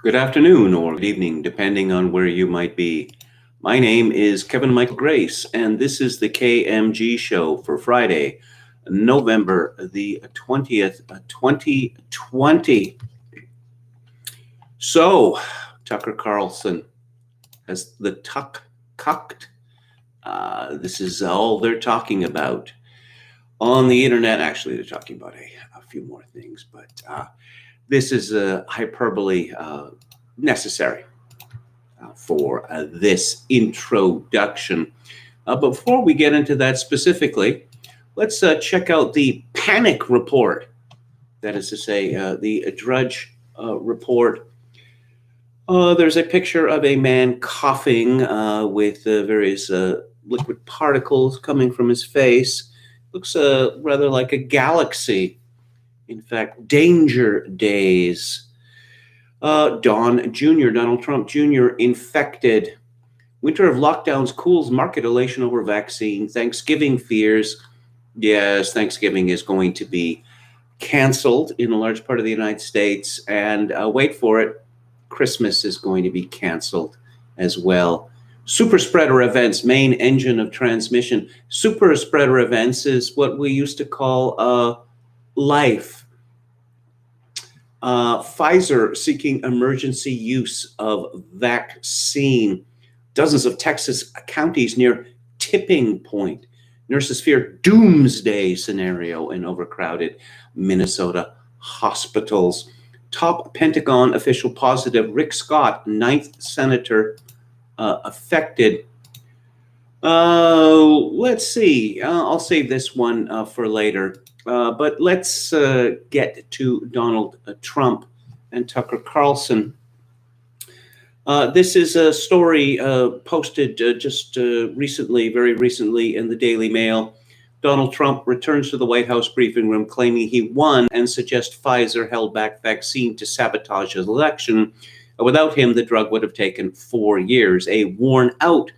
Good afternoon or good evening, depending on where you might be. My name is Kevin Michael Grace, and this is the KMG show for Friday, November the 20th, 2020. So, Tucker Carlson has the tuck cucked. This is all they're talking about on the internet. Actually, they're talking about a few more things, but this is a hyperbole necessary for this introduction. Before we get into that specifically, let's check out the panic report. That is to say, the Drudge report. There's a picture of a man coughing with various liquid particles coming from his face. Looks rather like a galaxy. In fact, danger days. Donald Trump Jr. infected. Winter of lockdowns cools market elation over vaccine. Thanksgiving fears. Yes, Thanksgiving is going to be canceled in a large part of the United States. And wait for it, Christmas is going to be canceled as well. Super spreader events, main engine of transmission. Super spreader events is what we used to call life. Pfizer seeking emergency use of vaccine. Dozens of Texas counties near tipping point. Nurses fear doomsday scenario in overcrowded Minnesota hospitals. Top Pentagon official positive. Rick Scott, 9th senator affected. Let's see. I'll save this one for later. But let's get to Donald Trump and Tucker Carlson. This is a story posted just recently, very recently, in the Daily Mail. Donald Trump returns to the White House briefing room claiming he won and suggests Pfizer held back vaccine to sabotage his election. Without him, the drug would have taken 4 years. A worn-out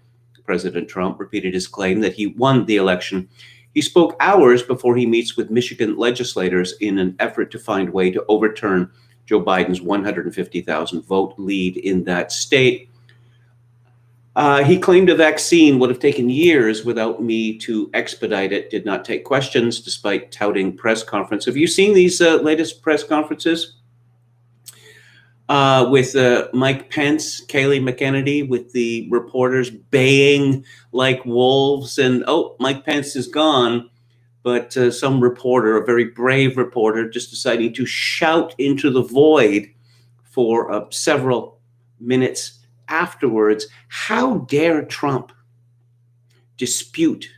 President Trump repeated his claim that he won the election. He spoke hours before he meets with Michigan legislators in an effort to find a way to overturn Joe Biden's 150,000 vote lead in that state. He claimed a vaccine would have taken years without me to expedite it, did not take questions despite touting press conference. Have you seen these latest press conferences? With Mike Pence, Kayleigh McEnany, with the reporters baying like wolves, and Mike Pence is gone, but some reporter, a very brave reporter, just deciding to shout into the void for several minutes afterwards, how dare Trump dispute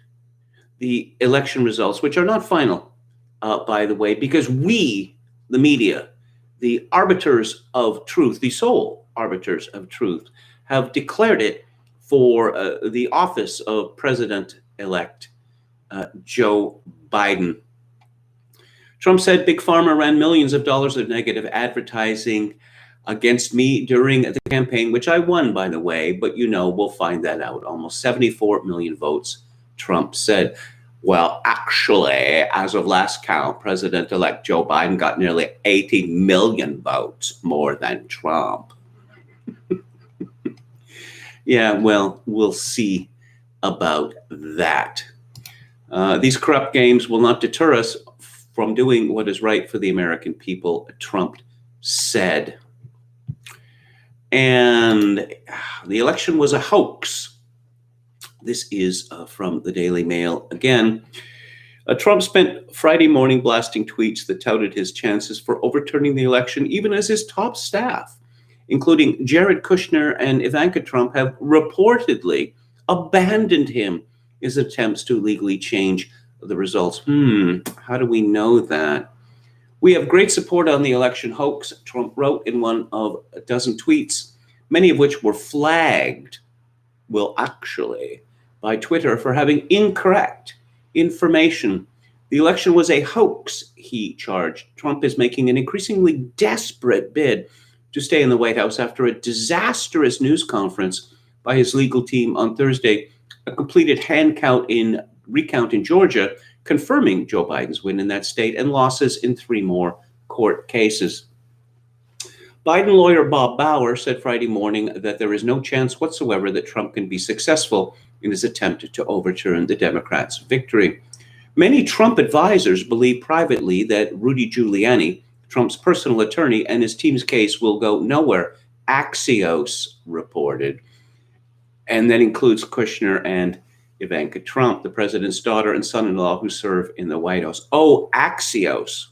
the election results, which are not final, by the way, because we, the media, the arbiters of truth, the sole arbiters of truth, have declared it for the office of President-elect Joe Biden. Trump said Big Pharma ran millions of dollars of negative advertising against me during the campaign, which I won, by the way, but we'll find that out. Almost 74 million votes, Trump said. Well, actually, as of last count, President-elect Joe Biden got nearly 80 million votes more than Trump. Yeah, well, we'll see about that. These corrupt games will not deter us from doing what is right for the American people, Trump said. And the election was a hoax. This is from the Daily Mail again. Trump spent Friday morning blasting tweets that touted his chances for overturning the election, even as his top staff, including Jared Kushner and Ivanka Trump, have reportedly abandoned him in his attempts to legally change the results. How do we know that? We have great support on the election hoax, Trump wrote in one of a dozen tweets, many of which were flagged, by Twitter for having incorrect information. The election was a hoax, he charged. Trump is making an increasingly desperate bid to stay in the White House after a disastrous news conference by his legal team on Thursday, a completed recount in Georgia, confirming Joe Biden's win in that state and losses in 3 more court cases. Biden lawyer Bob Bauer said Friday morning that there is no chance whatsoever that Trump can be successful in his attempt to overturn the Democrats' victory. Many Trump advisors believe privately that Rudy Giuliani, Trump's personal attorney, and his team's case will go nowhere, Axios reported. And that includes Kushner and Ivanka Trump, the president's daughter and son-in-law who serve in the White House. Oh, Axios.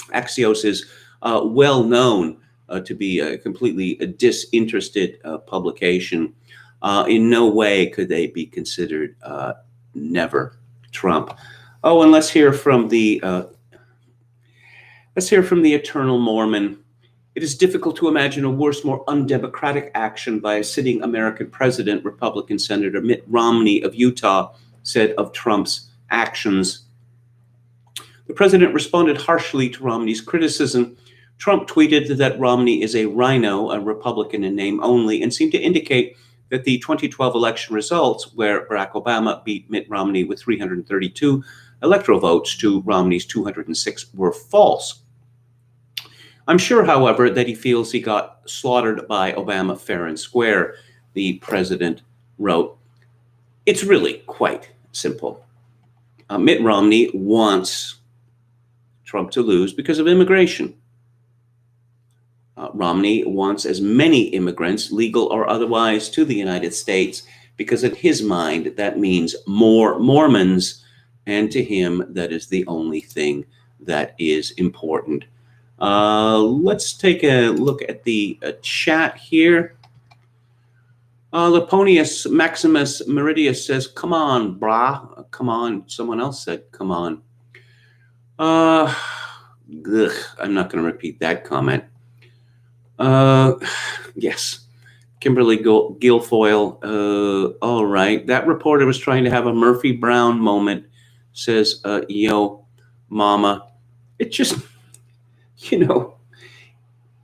Axios is well known to be a completely disinterested publication. In no way could they be considered never Trump. Oh, and let's hear from the eternal Mormon. It is difficult to imagine a worse, more undemocratic action by a sitting American president, Republican Senator Mitt Romney of Utah said of Trump's actions. The president responded harshly to Romney's criticism. Trump tweeted that Romney is a rhino, a Republican in name only, and seemed to indicate that the 2012 election results, where Barack Obama beat Mitt Romney with 332 electoral votes to Romney's 206, were false. I'm sure, however, that he feels he got slaughtered by Obama fair and square, the president wrote. It's really quite simple. Mitt Romney wants Trump to lose because of immigration. Romney wants as many immigrants, legal or otherwise, to the United States because in his mind that means more Mormons, and to him that is the only thing that is important. Let's take a look at the chat here. Leponius Maximus Meridius says, come on, brah. Come on. Someone else said, come on. I'm not going to repeat that comment. Yes. Kimberly Guilfoyle. All right. That reporter was trying to have a Murphy Brown moment, says, yo, mama. It just,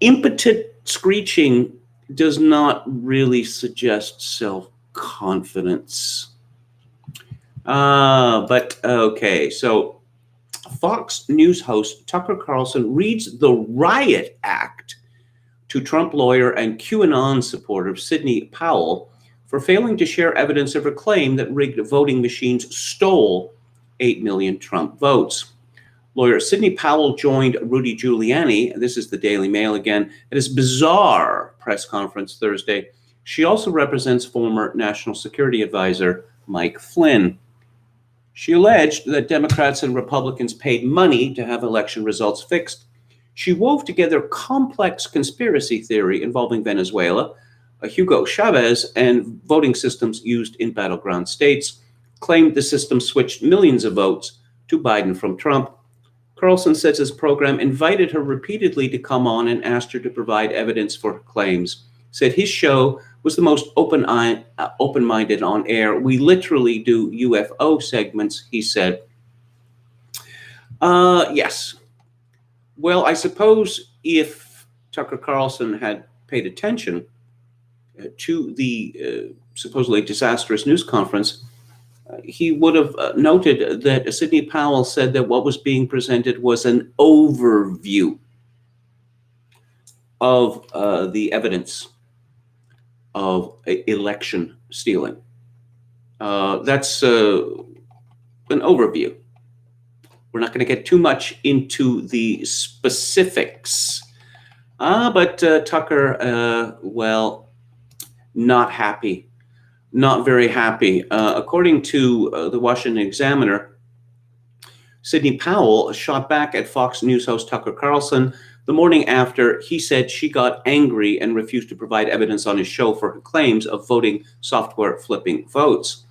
impotent screeching does not really suggest self-confidence. But okay, so Fox News host Tucker Carlson reads the riot act to Trump lawyer and QAnon supporter Sidney Powell for failing to share evidence of her claim that rigged voting machines stole 8 million Trump votes. Lawyer Sidney Powell joined Rudy Giuliani, this is the Daily Mail again, at his bizarre press conference Thursday. She also represents former National Security Advisor Mike Flynn. She alleged that Democrats and Republicans paid money to have election results fixed. She wove together complex conspiracy theory involving Venezuela, Hugo Chavez, and voting systems used in battleground states, claimed the system switched millions of votes to Biden from Trump. Carlson says his program invited her repeatedly to come on and asked her to provide evidence for her claims. Said his show was the most open-minded on air. We literally do UFO segments, he said. Yes. Well, I suppose if Tucker Carlson had paid attention to the supposedly disastrous news conference, he would have noted that Sidney Powell said that what was being presented was an overview of the evidence of election stealing. That's an overview. We're not going to get too much into the specifics. But Tucker, well, not happy. Not very happy. According to the Washington Examiner, Sidney Powell shot back at Fox News host Tucker Carlson the morning after he said she got angry and refused to provide evidence on his show for her claims of voting software flipping votes.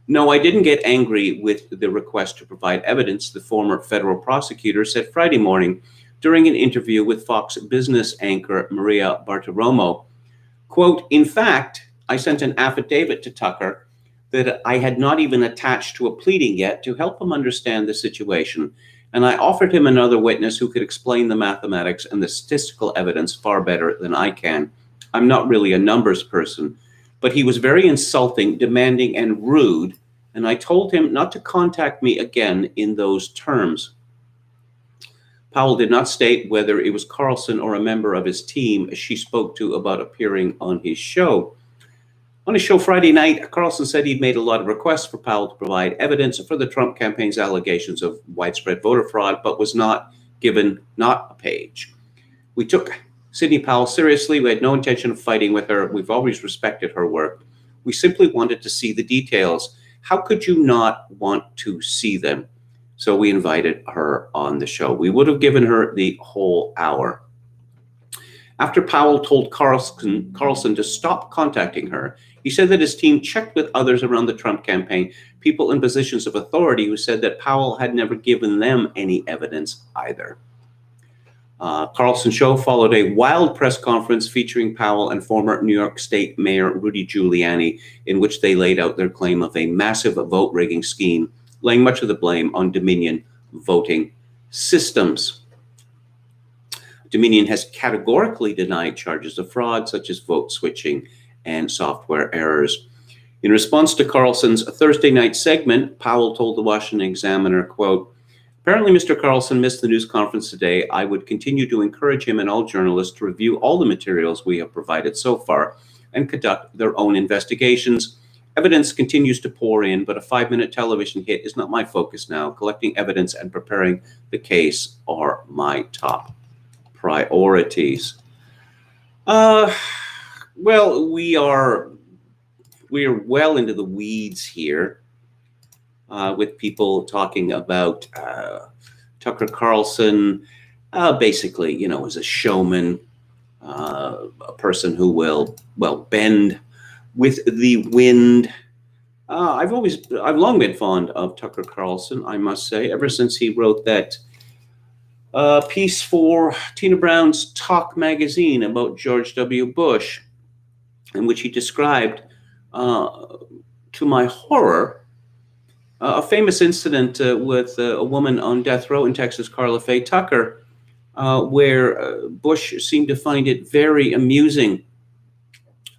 No, I didn't get angry with the request to provide evidence, the former federal prosecutor said Friday morning during an interview with Fox Business anchor Maria Bartiromo. Quote, in fact, I sent an affidavit to Tucker that I had not even attached to a pleading yet to help him understand the situation. And I offered him another witness who could explain the mathematics and the statistical evidence far better than I can. I'm not really a numbers person, but he was very insulting, demanding, and rude. And I told him not to contact me again in those terms. Powell did not state whether it was Carlson or a member of his team she spoke to about appearing on his show. On his show Friday night, Carlson said he'd made a lot of requests for Powell to provide evidence for the Trump campaign's allegations of widespread voter fraud, but was not given a page. We took Sidney Powell seriously. We had no intention of fighting with her. We've always respected her work. We simply wanted to see the details. How could you not want to see them? So we invited her on the show. We would have given her the whole hour. After Powell told Carlson to stop contacting her, he said that his team checked with others around the Trump campaign, people in positions of authority who said that Powell had never given them any evidence either. Carlson's show followed a wild press conference featuring Powell and former New York State Mayor Rudy Giuliani, in which they laid out their claim of a massive vote rigging scheme, laying much of the blame on Dominion voting systems. Dominion has categorically denied charges of fraud, such as vote switching and software errors. In response to Carlson's Thursday night segment, Powell told the Washington Examiner, quote, "Apparently, Mr. Carlson missed the news conference today. I would continue to encourage him and all journalists to review all the materials we have provided so far and conduct their own investigations. Evidence continues to pour in, but a 5-minute television hit is not my focus now. Collecting evidence and preparing the case are my top priorities." Well, we are well into the weeds here with people talking about Tucker Carlson, basically, is a showman, a person who will, bend with the wind. I've long been fond of Tucker Carlson, I must say, ever since he wrote that piece for Tina Brown's Talk magazine about George W. Bush, in which he described, to my horror, a famous incident with a woman on death row in Texas, Carla Faye Tucker, where Bush seemed to find it very amusing.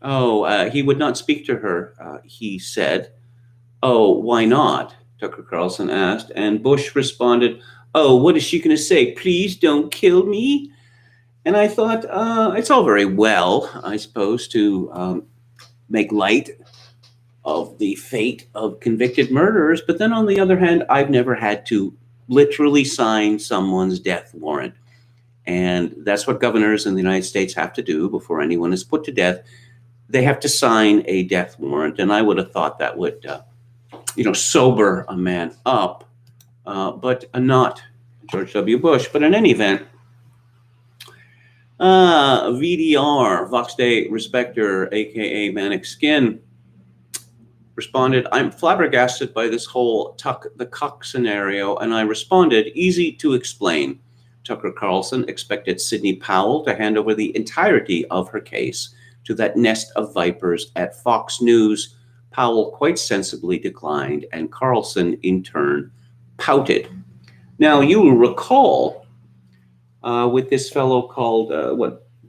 He would not speak to her, he said. "Oh, why not?" Tucker Carlson asked. And Bush responded, "Oh, what is she going to say? Please don't kill me?" And I thought, it's all very well, I suppose, to make light of the fate of convicted murderers. But then on the other hand, I've never had to literally sign someone's death warrant. And that's what governors in the United States have to do before anyone is put to death. They have to sign a death warrant. And I would have thought that would, sober a man up, but not George W. Bush. But in any event, VDR, Vox Day Respecter, aka Manic Skin, responded, "I'm flabbergasted by this whole Tuck the Cuck scenario," and I responded, "Easy to explain. Tucker Carlson expected Sidney Powell to hand over the entirety of her case to that nest of vipers at Fox News. Powell quite sensibly declined, and Carlson, in turn, pouted." Now, you will recall with this fellow called,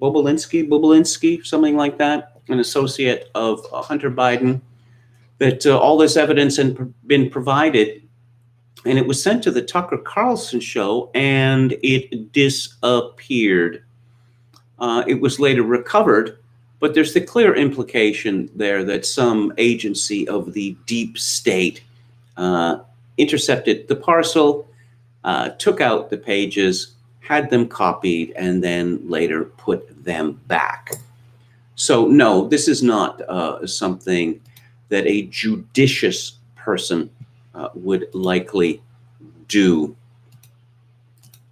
Bobulinski, something like that, an associate of Hunter Biden, that all this evidence had been provided, and it was sent to the Tucker Carlson show, and it disappeared. It was later recovered, but there's the clear implication there that some agency of the deep state intercepted the parcel, took out the pages, had them copied, and then later put them back. So no, this is not something that a judicious person would likely do.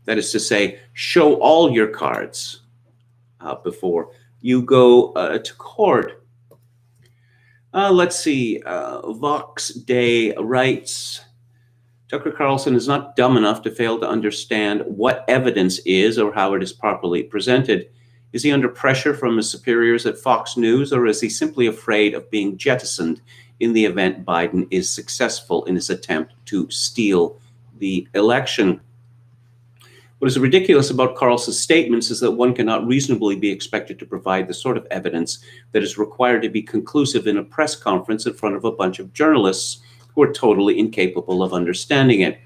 That is to say, show all your cards before you go to court. Let's see, Vox Day writes, Tucker Carlson is not dumb enough to fail to understand what evidence is or how it is properly presented. Is he under pressure from his superiors at Fox News, or is he simply afraid of being jettisoned in the event Biden is successful in his attempt to steal the election? What is ridiculous about Carlson's statements is that one cannot reasonably be expected to provide the sort of evidence that is required to be conclusive in a press conference in front of a bunch of journalists who are totally incapable of understanding it.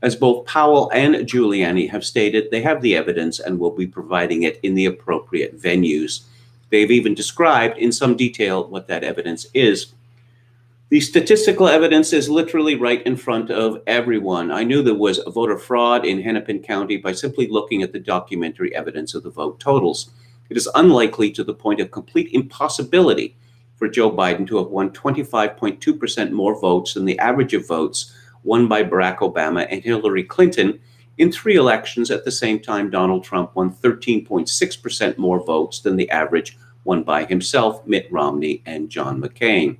As both Powell and Giuliani have stated, they have the evidence and will be providing it in the appropriate venues. They've even described in some detail what that evidence is. The statistical evidence is literally right in front of everyone. I knew there was voter fraud in Hennepin County by simply looking at the documentary evidence of the vote totals. It is unlikely to the point of complete impossibility for Joe Biden to have won 25.2% more votes than the average of votes won by Barack Obama and Hillary Clinton in 3 elections at the same time Donald Trump won 13.6% more votes than the average won by himself, Mitt Romney, and John McCain.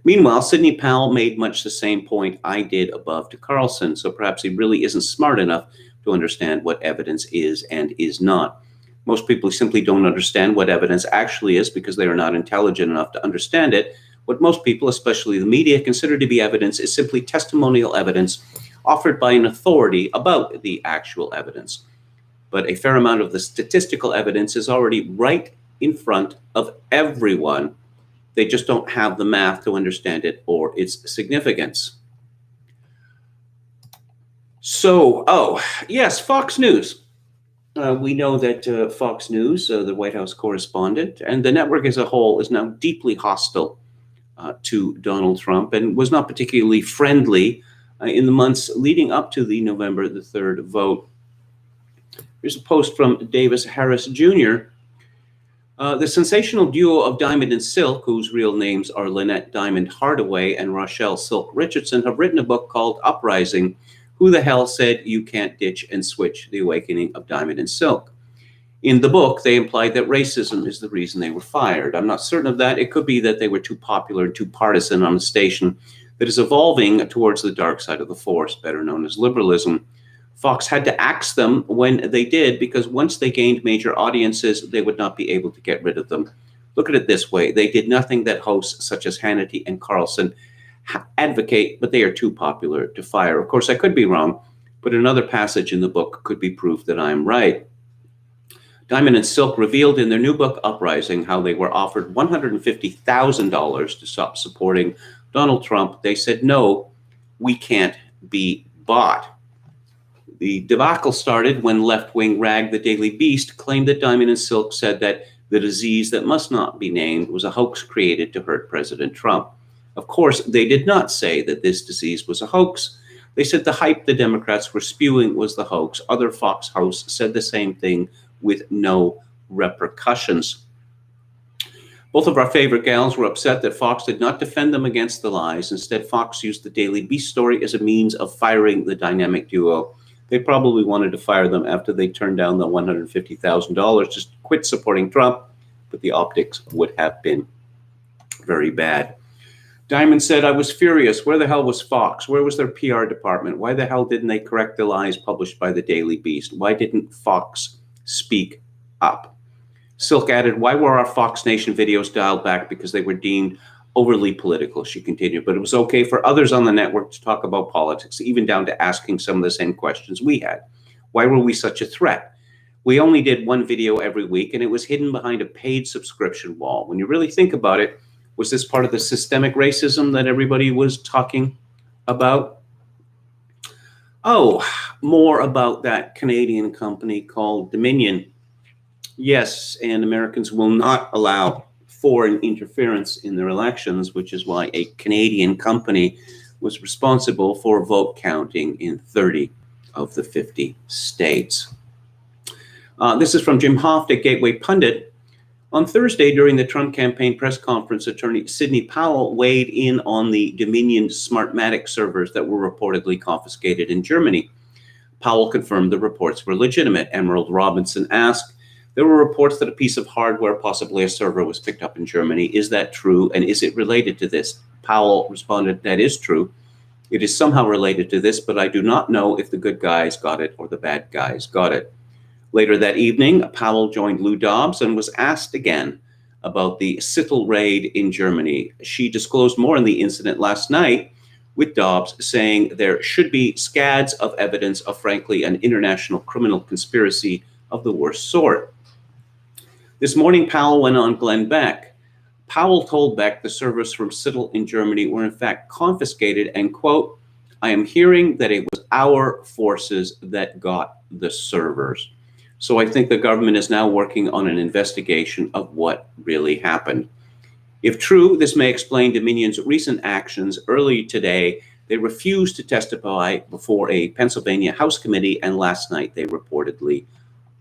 Meanwhile, Sidney Powell made much the same point I did above to Carlson, so perhaps he really isn't smart enough to understand what evidence is and is not. Most people simply don't understand what evidence actually is because they are not intelligent enough to understand it. What most people, especially the media, consider to be evidence is simply testimonial evidence offered by an authority about the actual evidence. But a fair amount of the statistical evidence is already right in front of everyone. They just don't have the math to understand it or its significance. So, yes, Fox News. We know that Fox News, the White House correspondent, and the network as a whole is now deeply hostile to Donald Trump and was not particularly friendly in the months leading up to the November the 3rd vote. Here's a post from Davis Harris Jr. The sensational duo of Diamond and Silk, whose real names are Lynette Diamond Hardaway and Rochelle Silk Richardson, have written a book called Uprising: Who the Hell Said You Can't Ditch and Switch? The Awakening of Diamond and Silk. In the book, they implied that racism is the reason they were fired. I'm not certain of that. It could be that they were too popular and too partisan on a station that is evolving towards the dark side of the force, better known as liberalism. Fox had to axe them when they did, because once they gained major audiences, they would not be able to get rid of them. Look at it this way. They did nothing that hosts such as Hannity and Carlson advocate, but they are too popular to fire. Of course, I could be wrong, but another passage in the book could be proof that I am right. Diamond and Silk revealed in their new book, Uprising, how they were offered $150,000 to stop supporting Donald Trump. They said, no, we can't be bought. The debacle started when left-wing rag The Daily Beast claimed that Diamond and Silk said that the disease that must not be named was a hoax created to hurt President Trump. Of course, they did not say that this disease was a hoax. They said the hype the Democrats were spewing was the hoax. Other Fox hosts said the same thing with no repercussions. Both of our favorite gals were upset that Fox did not defend them against the lies. Instead, Fox used the Daily Beast story as a means of firing the dynamic duo. They probably wanted to fire them after they turned down the $150,000, just quit supporting Trump, but the optics would have been very bad. Diamond said, I was furious. Where the hell was Fox? Where was their PR department? Why the hell didn't they correct the lies published by the Daily Beast? Why didn't Fox speak up? Silk added, why were our Fox Nation videos dialed back? Because they were deemed overly political, she continued. But it was okay for others on the network to talk about politics, even down to asking some of the same questions we had. Why were we such a threat? We only did one video every week, and it was hidden behind a paid subscription wall. When you really think about it, was this part of the systemic racism that everybody was talking about? Oh, more about that Canadian company called Dominion. Yes, and Americans will not allow foreign interference in their elections, which is why a Canadian company was responsible for vote counting in 30 of the 50 states. This is from Jim Hoft at Gateway Pundit. On Thursday, during the Trump campaign press conference, attorney Sidney Powell weighed in on the Dominion Smartmatic servers that were reportedly confiscated in Germany. Powell confirmed the reports were legitimate. Emerald Robinson asked, there were reports that a piece of hardware, possibly a server, was picked up in Germany. Is that true? And is it related to this? Powell responded, that is true. It is somehow related to this, but I do not know if the good guys got it or the bad guys got it. Later that evening, Powell joined Lou Dobbs and was asked again about the Sittel raid in Germany. She disclosed more on the incident last night, with Dobbs saying there should be scads of evidence of, frankly, an international criminal conspiracy of the worst sort. This morning, Powell went on Glenn Beck. Powell told Beck the servers from Sittel in Germany were in fact confiscated and, quote, I am hearing that it was our forces that got the servers. So I think the government is now working on an investigation of what really happened. If true, this may explain Dominion's recent actions. Early today, they refused to testify before a Pennsylvania House committee, and last night they reportedly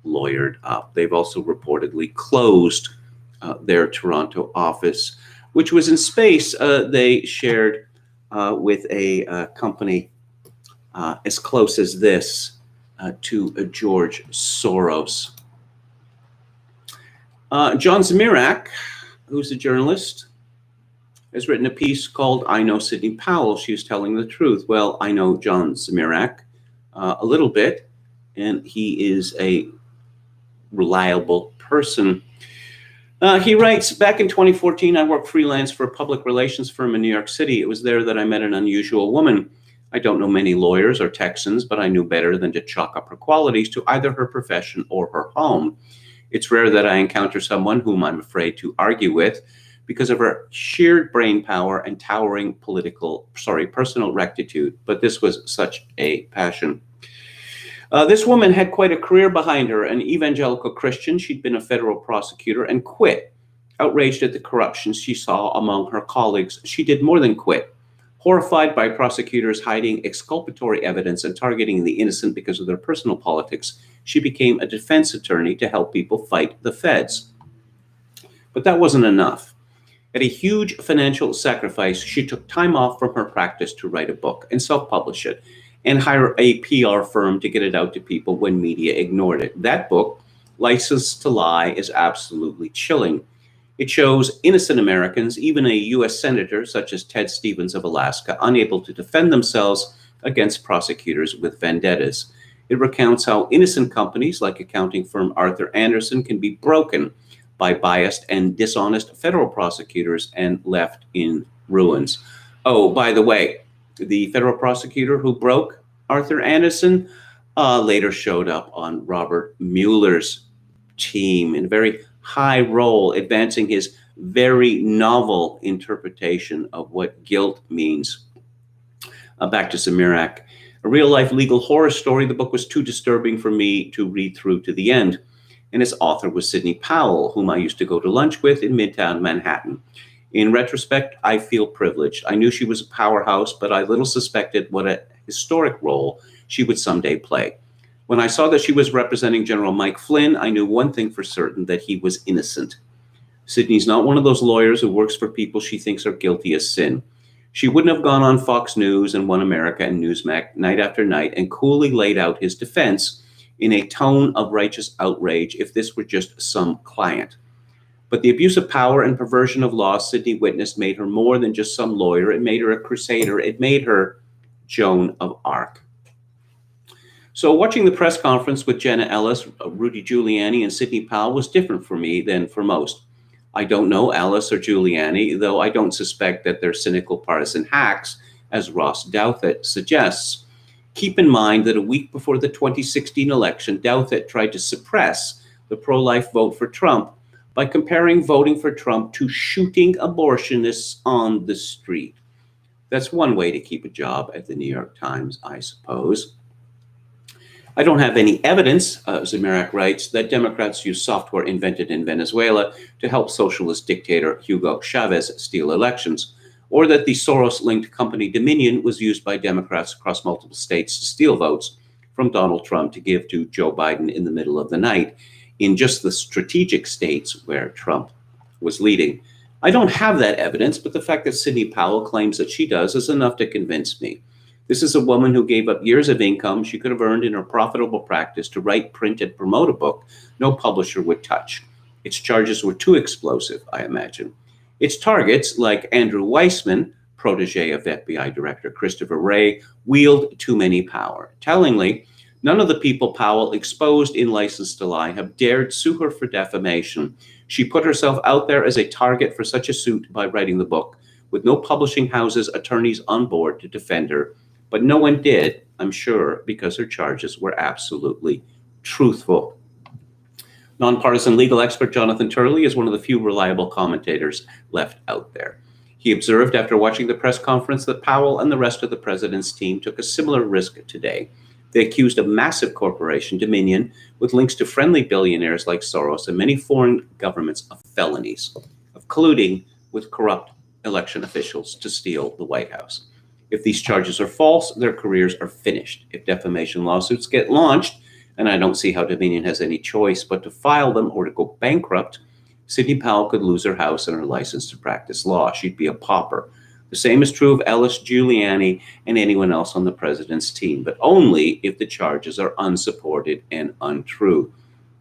lawyered up. They've also reportedly closed their Toronto office, which was in space they shared with a company as close as this to George Soros. John Zmirak, who's a journalist, has written a piece called I Know Sidney Powell, She's Telling the Truth. Well, I know John Zmirak a little bit, and he is a reliable person. He writes, back in 2014, I worked freelance for a public relations firm in New York City. It was there that I met an unusual woman. I don't know many lawyers or Texans, but I knew better than to chalk up her qualities to either her profession or her home. It's rare that I encounter someone whom I'm afraid to argue with because of her sheer brain power and towering personal rectitude. But this was such a passion. This woman had quite a career behind her, an evangelical Christian. She'd been a federal prosecutor and quit. Outraged at the corruption she saw among her colleagues, she did more than quit. Horrified by prosecutors hiding exculpatory evidence and targeting the innocent because of their personal politics, she became a defense attorney to help people fight the feds. But that wasn't enough. At a huge financial sacrifice, she took time off from her practice to write a book and self-publish it, and hire a PR firm to get it out to people when media ignored it. That book, License to Lie, is absolutely chilling. It shows innocent Americans, even a U.S. senator such as Ted Stevens of Alaska, unable to defend themselves against prosecutors with vendettas. It recounts how innocent companies like accounting firm Arthur Andersen can be broken by biased and dishonest federal prosecutors and left in ruins. Oh, by the way, the federal prosecutor who broke Arthur Andersen later showed up on Robert Mueller's team in a very high role, advancing his very novel interpretation of what guilt means. Back to Zmirak. A real-life legal horror story. The book was too disturbing for me to read through to the end. And its author was Sidney Powell, whom I used to go to lunch with in Midtown Manhattan. In retrospect, I feel privileged. I knew she was a powerhouse, but I little suspected what a historic role she would someday play. When I saw that she was representing General Mike Flynn, I knew one thing for certain, that he was innocent. Sidney's not one of those lawyers who works for people she thinks are guilty as sin. She wouldn't have gone on Fox News and One America and Newsmax night after night and coolly laid out his defense in a tone of righteous outrage if this were just some client. But the abuse of power and perversion of law Sidney witnessed made her more than just some lawyer. It made her a crusader. It made her Joan of Arc. So watching the press conference with Jenna Ellis, Rudy Giuliani, and Sidney Powell was different for me than for most. I don't know Ellis or Giuliani, though I don't suspect that they're cynical partisan hacks, as Ross Douthat suggests. Keep in mind that a week before the 2016 election, Douthat tried to suppress the pro-life vote for Trump by comparing voting for Trump to shooting abortionists on the street. That's one way to keep a job at the New York Times, I suppose. I don't have any evidence, Zmirak writes, that Democrats use software invented in Venezuela to help socialist dictator Hugo Chavez steal elections, or that the Soros-linked company Dominion was used by Democrats across multiple states to steal votes from Donald Trump to give to Joe Biden in the middle of the night in just the strategic states where Trump was leading. I don't have that evidence, but the fact that Sidney Powell claims that she does is enough to convince me. This is a woman who gave up years of income she could have earned in her profitable practice to write, print, and promote a book no publisher would touch. Its charges were too explosive, I imagine. Its targets, like Andrew Weissman, protege of FBI Director Christopher Wray, wield too many power. Tellingly, none of the people Powell exposed in License to Lie have dared sue her for defamation. She put herself out there as a target for such a suit by writing the book, with no publishing houses' attorneys on board to defend her. But no one did, I'm sure, because her charges were absolutely truthful. Nonpartisan legal expert Jonathan Turley is one of the few reliable commentators left out there. He observed after watching the press conference that Powell and the rest of the president's team took a similar risk today. They accused a massive corporation, Dominion, with links to friendly billionaires like Soros and many foreign governments of felonies, of colluding with corrupt election officials to steal the White House. If these charges are false, their careers are finished. If defamation lawsuits get launched, and I don't see how Dominion has any choice but to file them or to go bankrupt, Sidney Powell could lose her house and her license to practice law. She'd be a pauper. The same is true of Ellis, Giuliani, and anyone else on the president's team, but only if the charges are unsupported and untrue.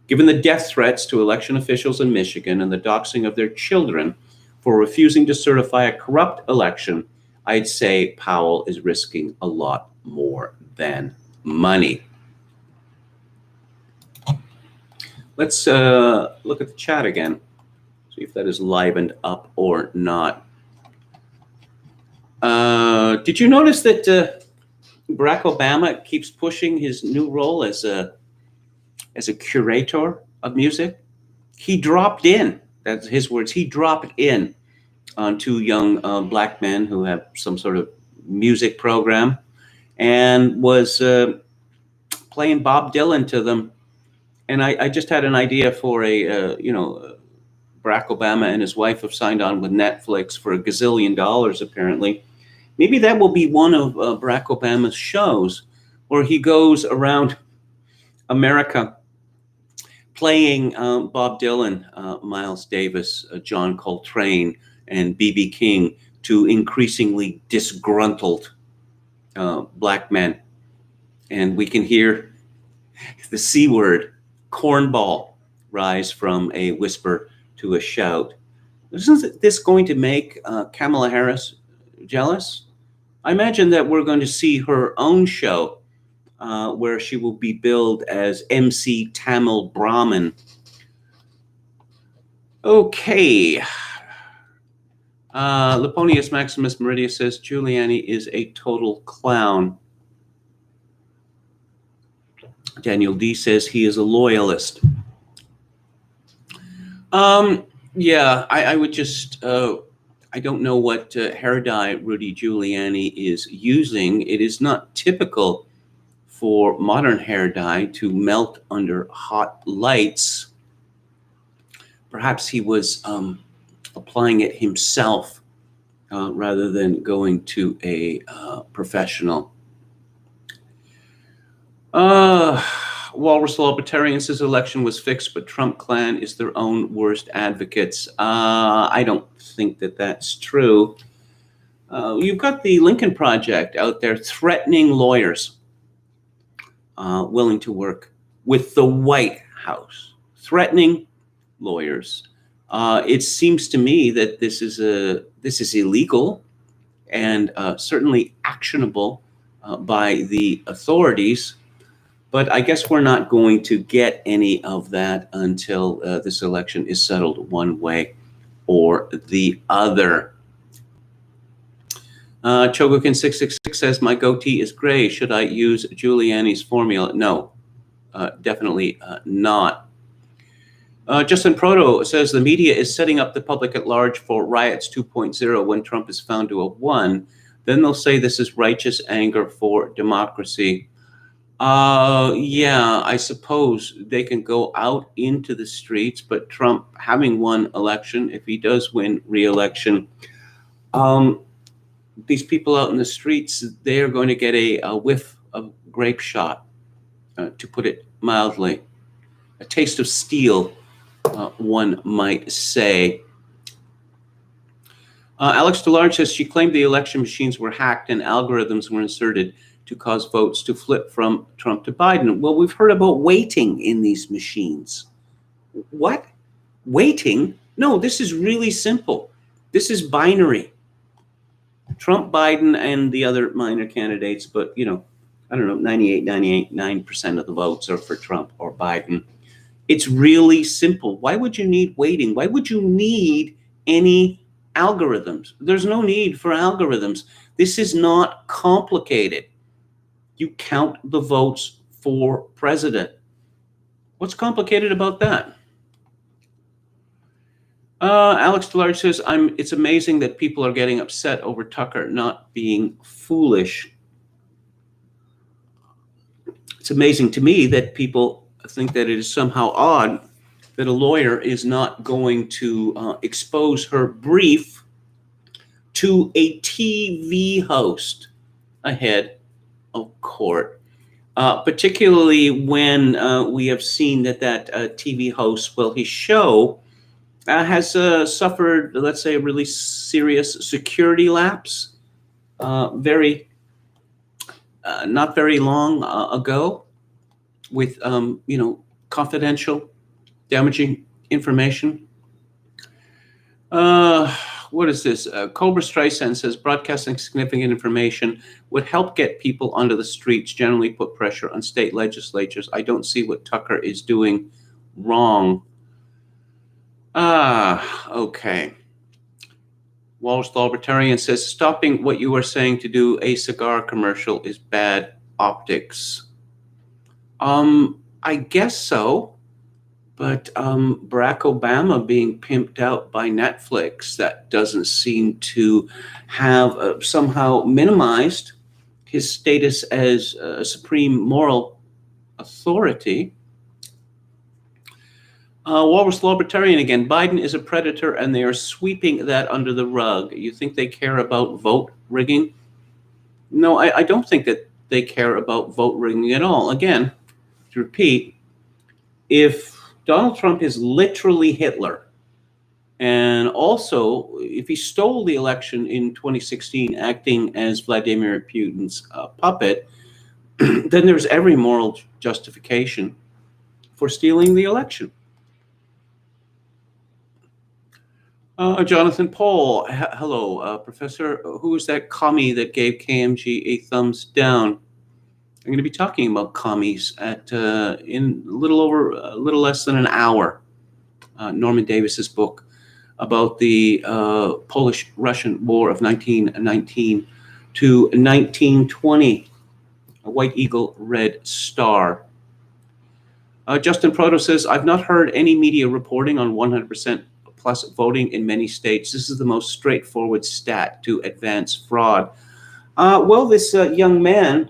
Given the death threats to election officials in Michigan and the doxing of their children for refusing to certify a corrupt election, I'd say Powell is risking a lot more than money. Let's look at the chat again, see if that is livened up or not. Did you notice that Barack Obama keeps pushing his new role as a curator of music? He dropped in, that's his words, he dropped in on two young black men who have some sort of music program and was playing Bob Dylan to them. And I just had an idea for Barack Obama and his wife have signed on with Netflix for $1 gazillion, apparently. Maybe that will be one of Barack Obama's shows where he goes around America playing Bob Dylan, Miles Davis, John Coltrane, and B.B. King to increasingly disgruntled black men. And we can hear the C word, cornball, rise from a whisper to a shout. Isn't this going to make Kamala Harris jealous? I imagine that we're going to see her own show where she will be billed as MC Tamil Brahmin. Okay. Leponius Maximus Meridia says Giuliani is a total clown. Daniel D says he is a loyalist. Yeah, I would just, I don't know what hair dye Rudy Giuliani is using. It is not typical for modern hair dye to melt under hot lights. Perhaps he was applying it himself rather than going to a professional. Walrus Libertarian says election was fixed, but Trump clan is their own worst advocates. I don't think that that's true. You've got the Lincoln Project out there threatening lawyers willing to work with the White House, threatening lawyers. It seems to me that this is illegal and certainly actionable by the authorities. But I guess we're not going to get any of that until this election is settled one way or the other. Chogokin666 says, my goatee is gray. Should I use Giuliani's formula? No, definitely not. Justin Proto says, the media is setting up the public at large for riots 2.0 when Trump is found to have won. Then they'll say this is righteous anger for democracy. Yeah, I suppose they can go out into the streets, but Trump, having won election, if he does win re-election, these people out in the streets, they are going to get a whiff of grape shot, to put it mildly. A taste of steel, one might say. Alex DeLarge says she claimed the election machines were hacked and algorithms were inserted to cause votes to flip from Trump to Biden. Well, we've heard about weighting in these machines. What? Weighting? No, this is really simple. This is binary. Trump, Biden, and the other minor candidates, but, I don't know, 9% of the votes are for Trump or Biden. It's really simple. Why would you need weighting? Why would you need any algorithms? There's no need for algorithms. This is not complicated. You count the votes for president. What's complicated about that? Alex Delarge says, it's amazing that people are getting upset over Tucker not being foolish. It's amazing to me that people think that it is somehow odd that a lawyer is not going to expose her brief to a TV host ahead of court. Particularly when we have seen that TV host, well, his show has suffered, let's say, a really serious security lapse not very long ago with, confidential, damaging information. What is this? Cobra Streisand says broadcasting significant information would help get people onto the streets, generally put pressure on state legislatures. I don't see what Tucker is doing wrong. Okay. Walsh the Libertarian says stopping what you are saying to do a cigar commercial is bad optics. I guess so. But Barack Obama being pimped out by Netflix, that doesn't seem to have somehow minimized his status as a supreme moral authority. Walrus Libertarian again. Biden is a predator and they are sweeping that under the rug. You think they care about vote rigging? No, I don't think that they care about vote rigging at all. Again, to repeat, if Donald Trump is literally Hitler, and also if he stole the election in 2016 acting as Vladimir Putin's puppet, then there's every moral justification for stealing the election. Jonathan Paul, hello, Professor. Who is that commie that gave KMG a thumbs down? I'm going to be talking about commies in a little less than an hour. Norman Davis's book about the Polish-Russian War of 1919 to 1920. A White Eagle, Red Star. Justin Proto says, I've not heard any media reporting on 100% plus voting in many states. This is the most straightforward stat to advance fraud. Well, this young man,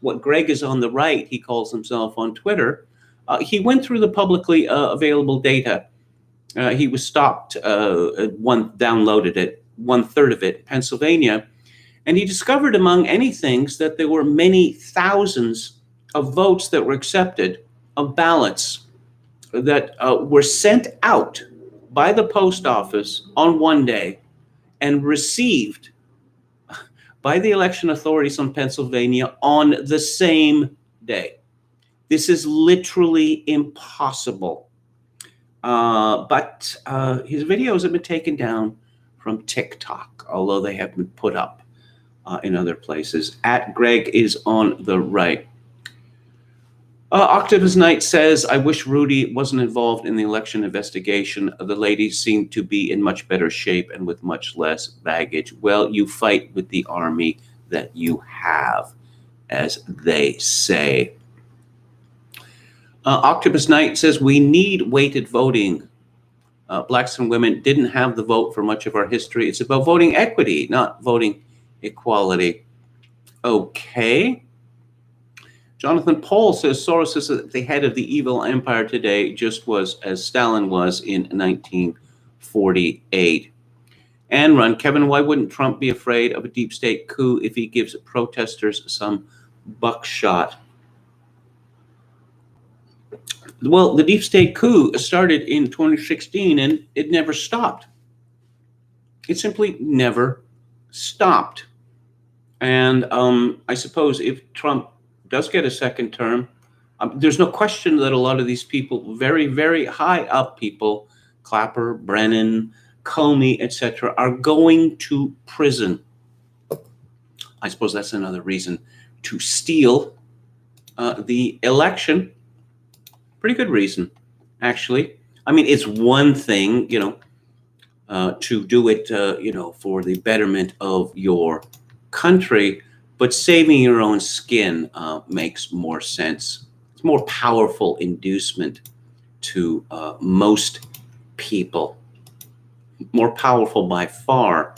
what Greg is on the right, he calls himself on Twitter, he went through the publicly available data. He was stopped, downloaded it, 1/3 of it, Pennsylvania, and he discovered, among any things, that there were many thousands of votes that were accepted, of ballots that were sent out by the post office on one day and received by the election authorities in Pennsylvania on the same day. This is literally impossible. But his videos have been taken down from TikTok, although they have been put up in other places. At Greg is on the right. Octopus Knight says, I wish Rudy wasn't involved in the election investigation. The ladies seem to be in much better shape and with much less baggage. Well, you fight with the army that you have, as they say. Octopus Knight says, we need weighted voting. Blacks and women didn't have the vote for much of our history. It's about voting equity, not voting equality. Okay. Jonathan Paul says Soros is at the head of the evil empire today, just was as Stalin was in 1948. And run, Kevin, why wouldn't Trump be afraid of a deep state coup if he gives protesters some buckshot? Well, the deep state coup started in 2016 and it never stopped. It simply never stopped. And I suppose if Trump does get a second term, there's no question that a lot of these people, very, very high up people, Clapper, Brennan, Comey, etc., are going to prison. I suppose that's another reason to steal the election. Pretty good reason, actually. I mean, it's one thing, to do it, for the betterment of your country, but saving your own skin makes more sense. It's more powerful inducement to most people. more powerful by far,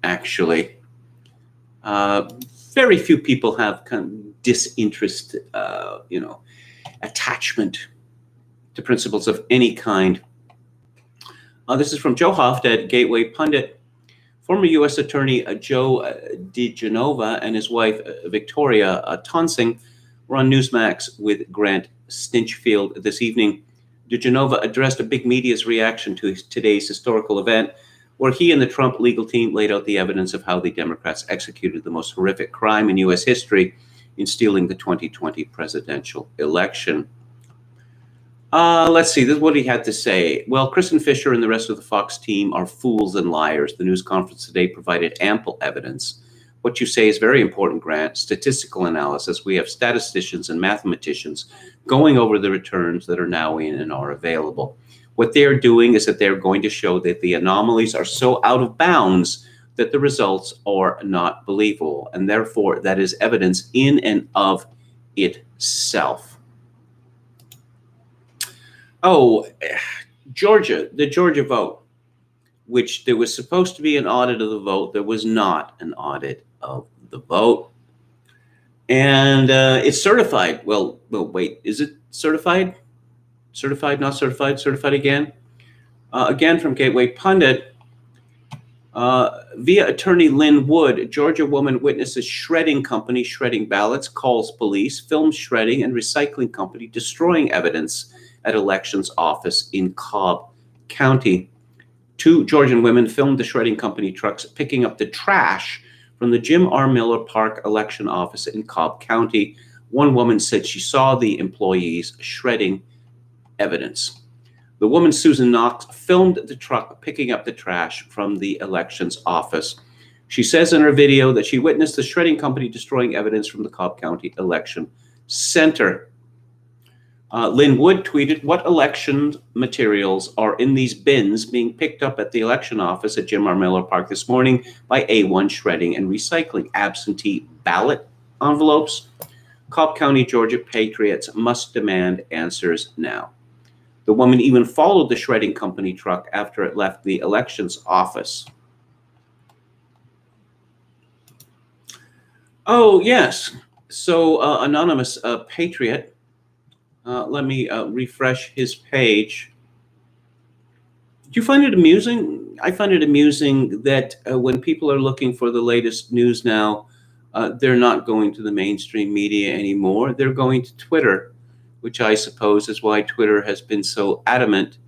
actually. Very few people have kind of disinterest, attachment to principles of any kind. This is from Joe Hoft at Gateway Pundit. Former U.S. Attorney Joe DiGenova and his wife Victoria Tonsing were on Newsmax with Grant Stinchfield this evening. DiGenova addressed a big media's reaction to today's historical event, where he and the Trump legal team laid out the evidence of how the Democrats executed the most horrific crime in U.S. history in stealing the 2020 presidential election. Let's see, this is what he had to say. Well, Kristen Fisher and the rest of the Fox team are fools and liars. The news conference today provided ample evidence. What you say is very important, Grant. Statistical analysis. We have statisticians and mathematicians going over the returns that are now in and are available. What they're doing is that they're going to show that the anomalies are so out of bounds that the results are not believable. And therefore, that is evidence in and of itself. Oh, Georgia, the Georgia vote, which there was supposed to be an audit of the vote. There was not an audit of the vote. And it's certified. Well, wait, is it certified? Certified, not certified, certified again? Again from Gateway Pundit. Via attorney Lynn Wood, a Georgia woman witnesses shredding company shredding ballots, calls police, films shredding and recycling company destroying evidence at elections office in Cobb County. 2 Georgian women filmed the shredding company trucks picking up the trash from the Jim R. Miller Park election office in Cobb County. One woman said she saw the employees shredding evidence. The woman, Susan Knox, filmed the truck picking up the trash from the elections office. She says in her video that she witnessed the shredding company destroying evidence from the Cobb County Election Center. Lynn Wood tweeted, "What election materials are in these bins being picked up at the election office at Jim R. Miller Park this morning by A1 Shredding and Recycling? Absentee ballot envelopes? Cobb County, Georgia patriots must demand answers now." The woman even followed the shredding company truck after it left the elections office. Oh, yes. So, Anonymous Patriot, let me refresh his page. Do you find it amusing? I find it amusing that when people are looking for the latest news now, they're not going to the mainstream media anymore. They're going to Twitter, which I suppose is why Twitter has been so adamant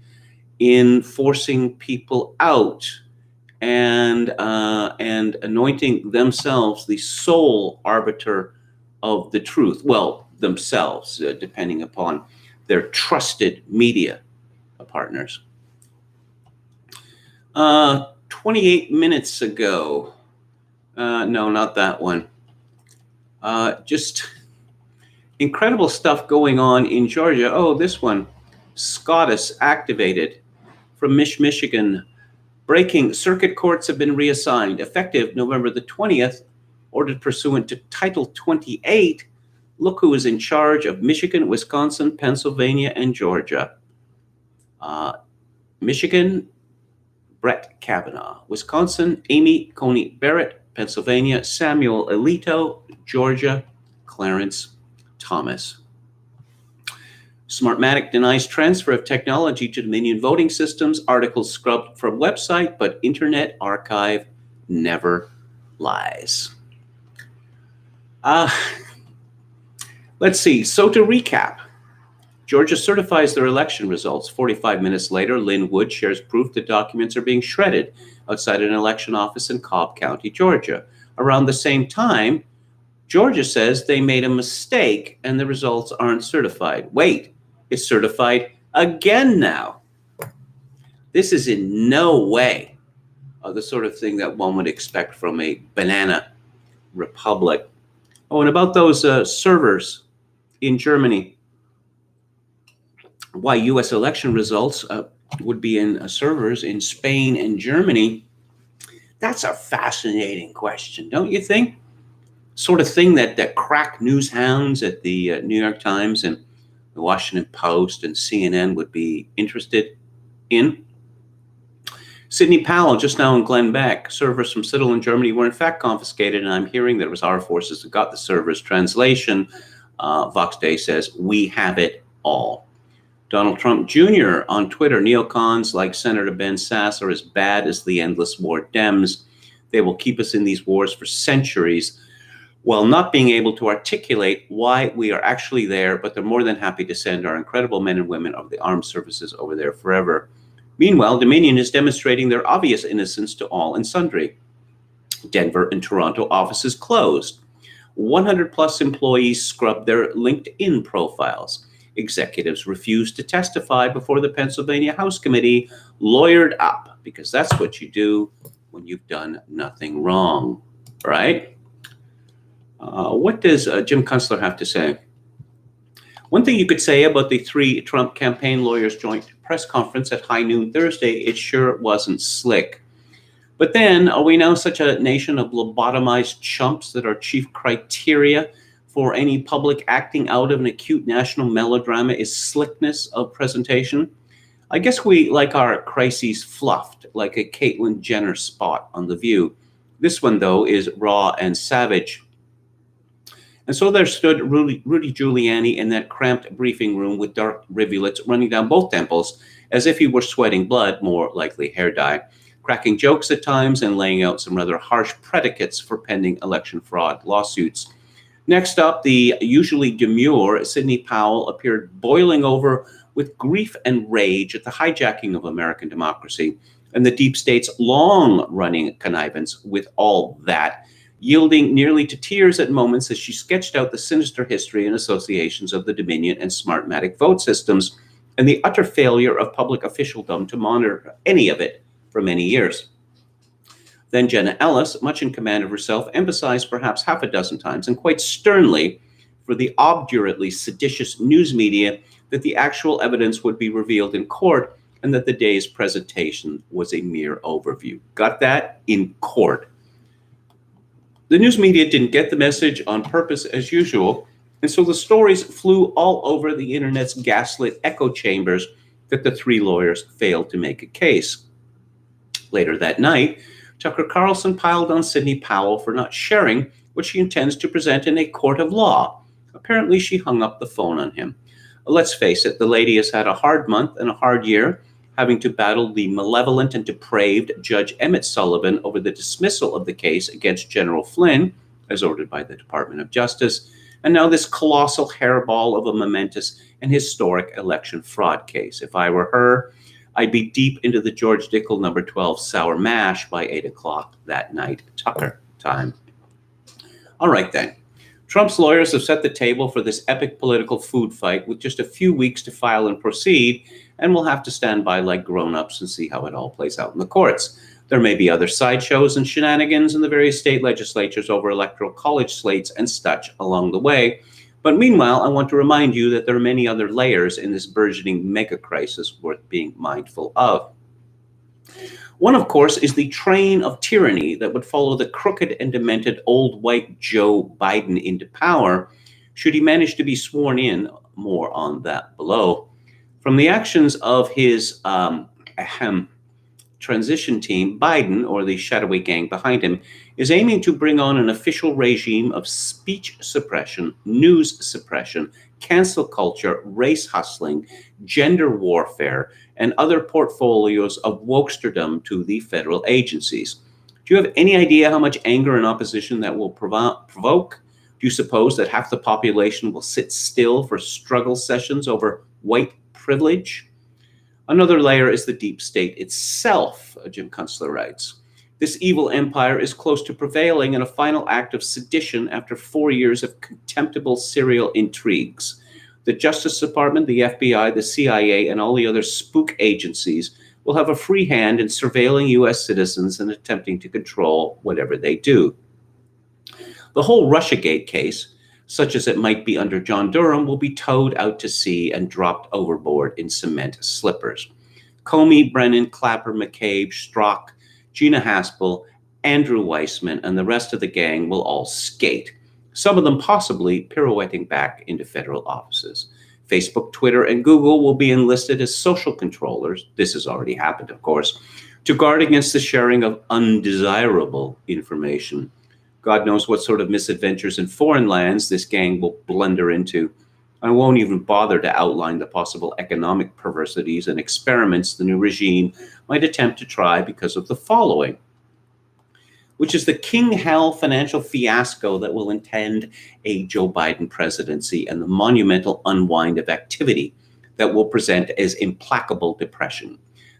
in forcing people out and anointing themselves the sole arbiter of the truth. Well, themselves, depending upon their trusted media partners. 28 minutes ago, no, not that one. Just incredible stuff going on in Georgia. Oh, this one, SCOTUS activated from Michigan. Breaking, circuit courts have been reassigned, effective November the 20th, ordered pursuant to Title 28. Look who is in charge of Michigan, Wisconsin, Pennsylvania, and Georgia. Michigan, Brett Kavanaugh. Wisconsin, Amy Coney Barrett. Pennsylvania, Samuel Alito. Georgia, Clarence Thomas. Smartmatic denies transfer of technology to Dominion voting systems. Articles scrubbed from website, but Internet Archive never lies. Let's see. So to recap, Georgia certifies their election results. 45 minutes later, Lynn Wood shares proof that documents are being shredded outside an election office in Cobb County, Georgia. Around the same time, Georgia says they made a mistake and the results aren't certified. Wait, it's certified again now. This is in no way the sort of thing that one would expect from a banana republic. Oh, and about those servers in Germany, why U.S. election results would be in servers in Spain and Germany. That's a fascinating question, don't you think? Sort of thing that crack news hounds at the New York Times and the Washington Post and CNN would be interested in. Sidney Powell, just now in Glen Beck, servers from Citadel in Germany were in fact confiscated, and I'm hearing that it was our forces that got the servers. Translation, Vox Day says, we have it all. Donald Trump Jr. on Twitter, neocons like Senator Ben Sass are as bad as the endless war Dems. They will keep us in these wars for centuries while not being able to articulate why we are actually there, but they're more than happy to send our incredible men and women of the armed services over there forever. Meanwhile, Dominion is demonstrating their obvious innocence to all and sundry. Denver and Toronto offices closed. 100 plus employees scrubbed their LinkedIn profiles. Executives refused to testify before the Pennsylvania House Committee, lawyered up, because that's what you do when you've done nothing wrong, right? What does Jim Kunstler have to say? One thing you could say about the 3 Trump campaign lawyers' joint press conference at high noon Thursday, it sure wasn't slick. But then, are we now such a nation of lobotomized chumps that our chief criteria for any public acting out of an acute national melodrama is slickness of presentation? I guess we like our crises fluffed, like a Caitlyn Jenner spot on The View. This one, though, is raw and savage. And so there stood Rudy Giuliani in that cramped briefing room with dark rivulets running down both temples as if he were sweating blood, more likely hair dye, cracking jokes at times and laying out some rather harsh predicates for pending election fraud lawsuits. Next up, the usually demure Sidney Powell appeared boiling over with grief and rage at the hijacking of American democracy and the deep state's long-running connivance with all that, yielding nearly to tears at moments as she sketched out the sinister history and associations of the Dominion and Smartmatic vote systems and the utter failure of public officialdom to monitor any of it for many years. Then Jenna Ellis, much in command of herself, emphasized perhaps half a dozen times and quite sternly for the obdurately seditious news media that the actual evidence would be revealed in court and that the day's presentation was a mere overview. Got that? In court. The news media didn't get the message on purpose as usual, and so the stories flew all over the internet's gaslit echo chambers that the 3 lawyers failed to make a case. Later that night, TuckerCarlson piled on Sidney Powell for not sharing what she intends to present in a court of law. Apparently, she hung up the phone on him. Let's face it, the lady has had a hard month and a hard year, having to battle the malevolent and depraved Judge Emmett Sullivan over the dismissal of the case against General Flynn, as ordered by the Department of Justice, and now this colossal hairball of a momentous and historic election fraud case. If I were her, I'd be deep into the George Dickel number 12 sour mash by 8 o'clock that night, Tucker time. All right then. Trump's lawyers have set the table for this epic political food fight with just a few weeks to file and proceed, and we'll have to stand by like grown-ups and see how it all plays out in the courts. There may be other sideshows and shenanigans in the various state legislatures over electoral college slates and such along the way. But meanwhile, I want to remind you that there are many other layers in this burgeoning mega crisis worth being mindful of. One, of course, is the train of tyranny that would follow the crooked and demented old white Joe Biden into power, should he manage to be sworn in. More on that below. From the actions of his transition team, Biden, or the shadowy gang behind him, is aiming to bring on an official regime of speech suppression, news suppression, cancel culture, race hustling, gender warfare, and other portfolios of wokesterdom to the federal agencies. Do you have any idea how much anger and opposition that will provoke? Do you suppose that half the population will sit still for struggle sessions over white privilege? Another layer is the deep state itself, Jim Kunstler writes. This evil empire is close to prevailing in a final act of sedition after 4 years of contemptible serial intrigues. The Justice Department, the FBI, the CIA, and all the other spook agencies will have a free hand in surveilling U.S. citizens and attempting to control whatever they do. The whole Russiagate case, such as it might be under John Durham, will be towed out to sea and dropped overboard in cement slippers. Comey, Brennan, Clapper, McCabe, Strzok, Gina Haspel, Andrew Weissman, and the rest of the gang will all skate, some of them possibly pirouetting back into federal offices. Facebook, Twitter, and Google will be enlisted as social controllers. This has already happened, of course, to guard against the sharing of undesirable information. God knows what sort of misadventures in foreign lands this gang will blunder into. I won't even bother to outline the possible economic perversities and experiments the new regime might attempt to try because of the following, which is the king hell financial fiasco that will attend a Joe Biden presidency and the monumental unwind of activity that will present as implacable depression.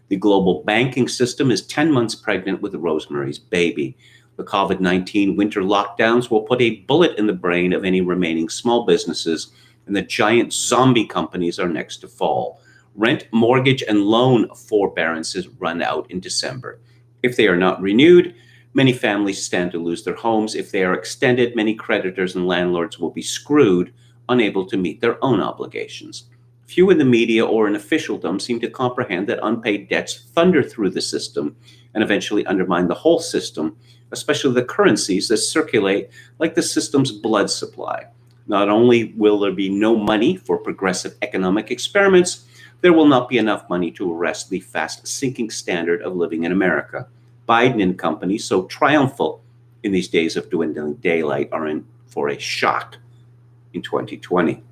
The global banking system is 10 months pregnant with Rosemary's baby. The COVID-19 winter lockdowns will put a bullet in the brain of any remaining small businesses, and the giant zombie companies are next to fall. Rent, mortgage, and loan forbearances run out in December. If they are not renewed, many families stand to lose their homes. If they are extended, many creditors and landlords will be screwed, unable to meet their own obligations. Few in the media or in officialdom seem to comprehend that unpaid debts thunder through the system and eventually undermine the whole system, especially the currencies that circulate like the system's blood supply. Not only will there be no money for progressive economic experiments, there will not be enough money to arrest the fast sinking standard of living in America. Biden and company, so triumphant in these days of dwindling daylight, are in for a shock in 2020.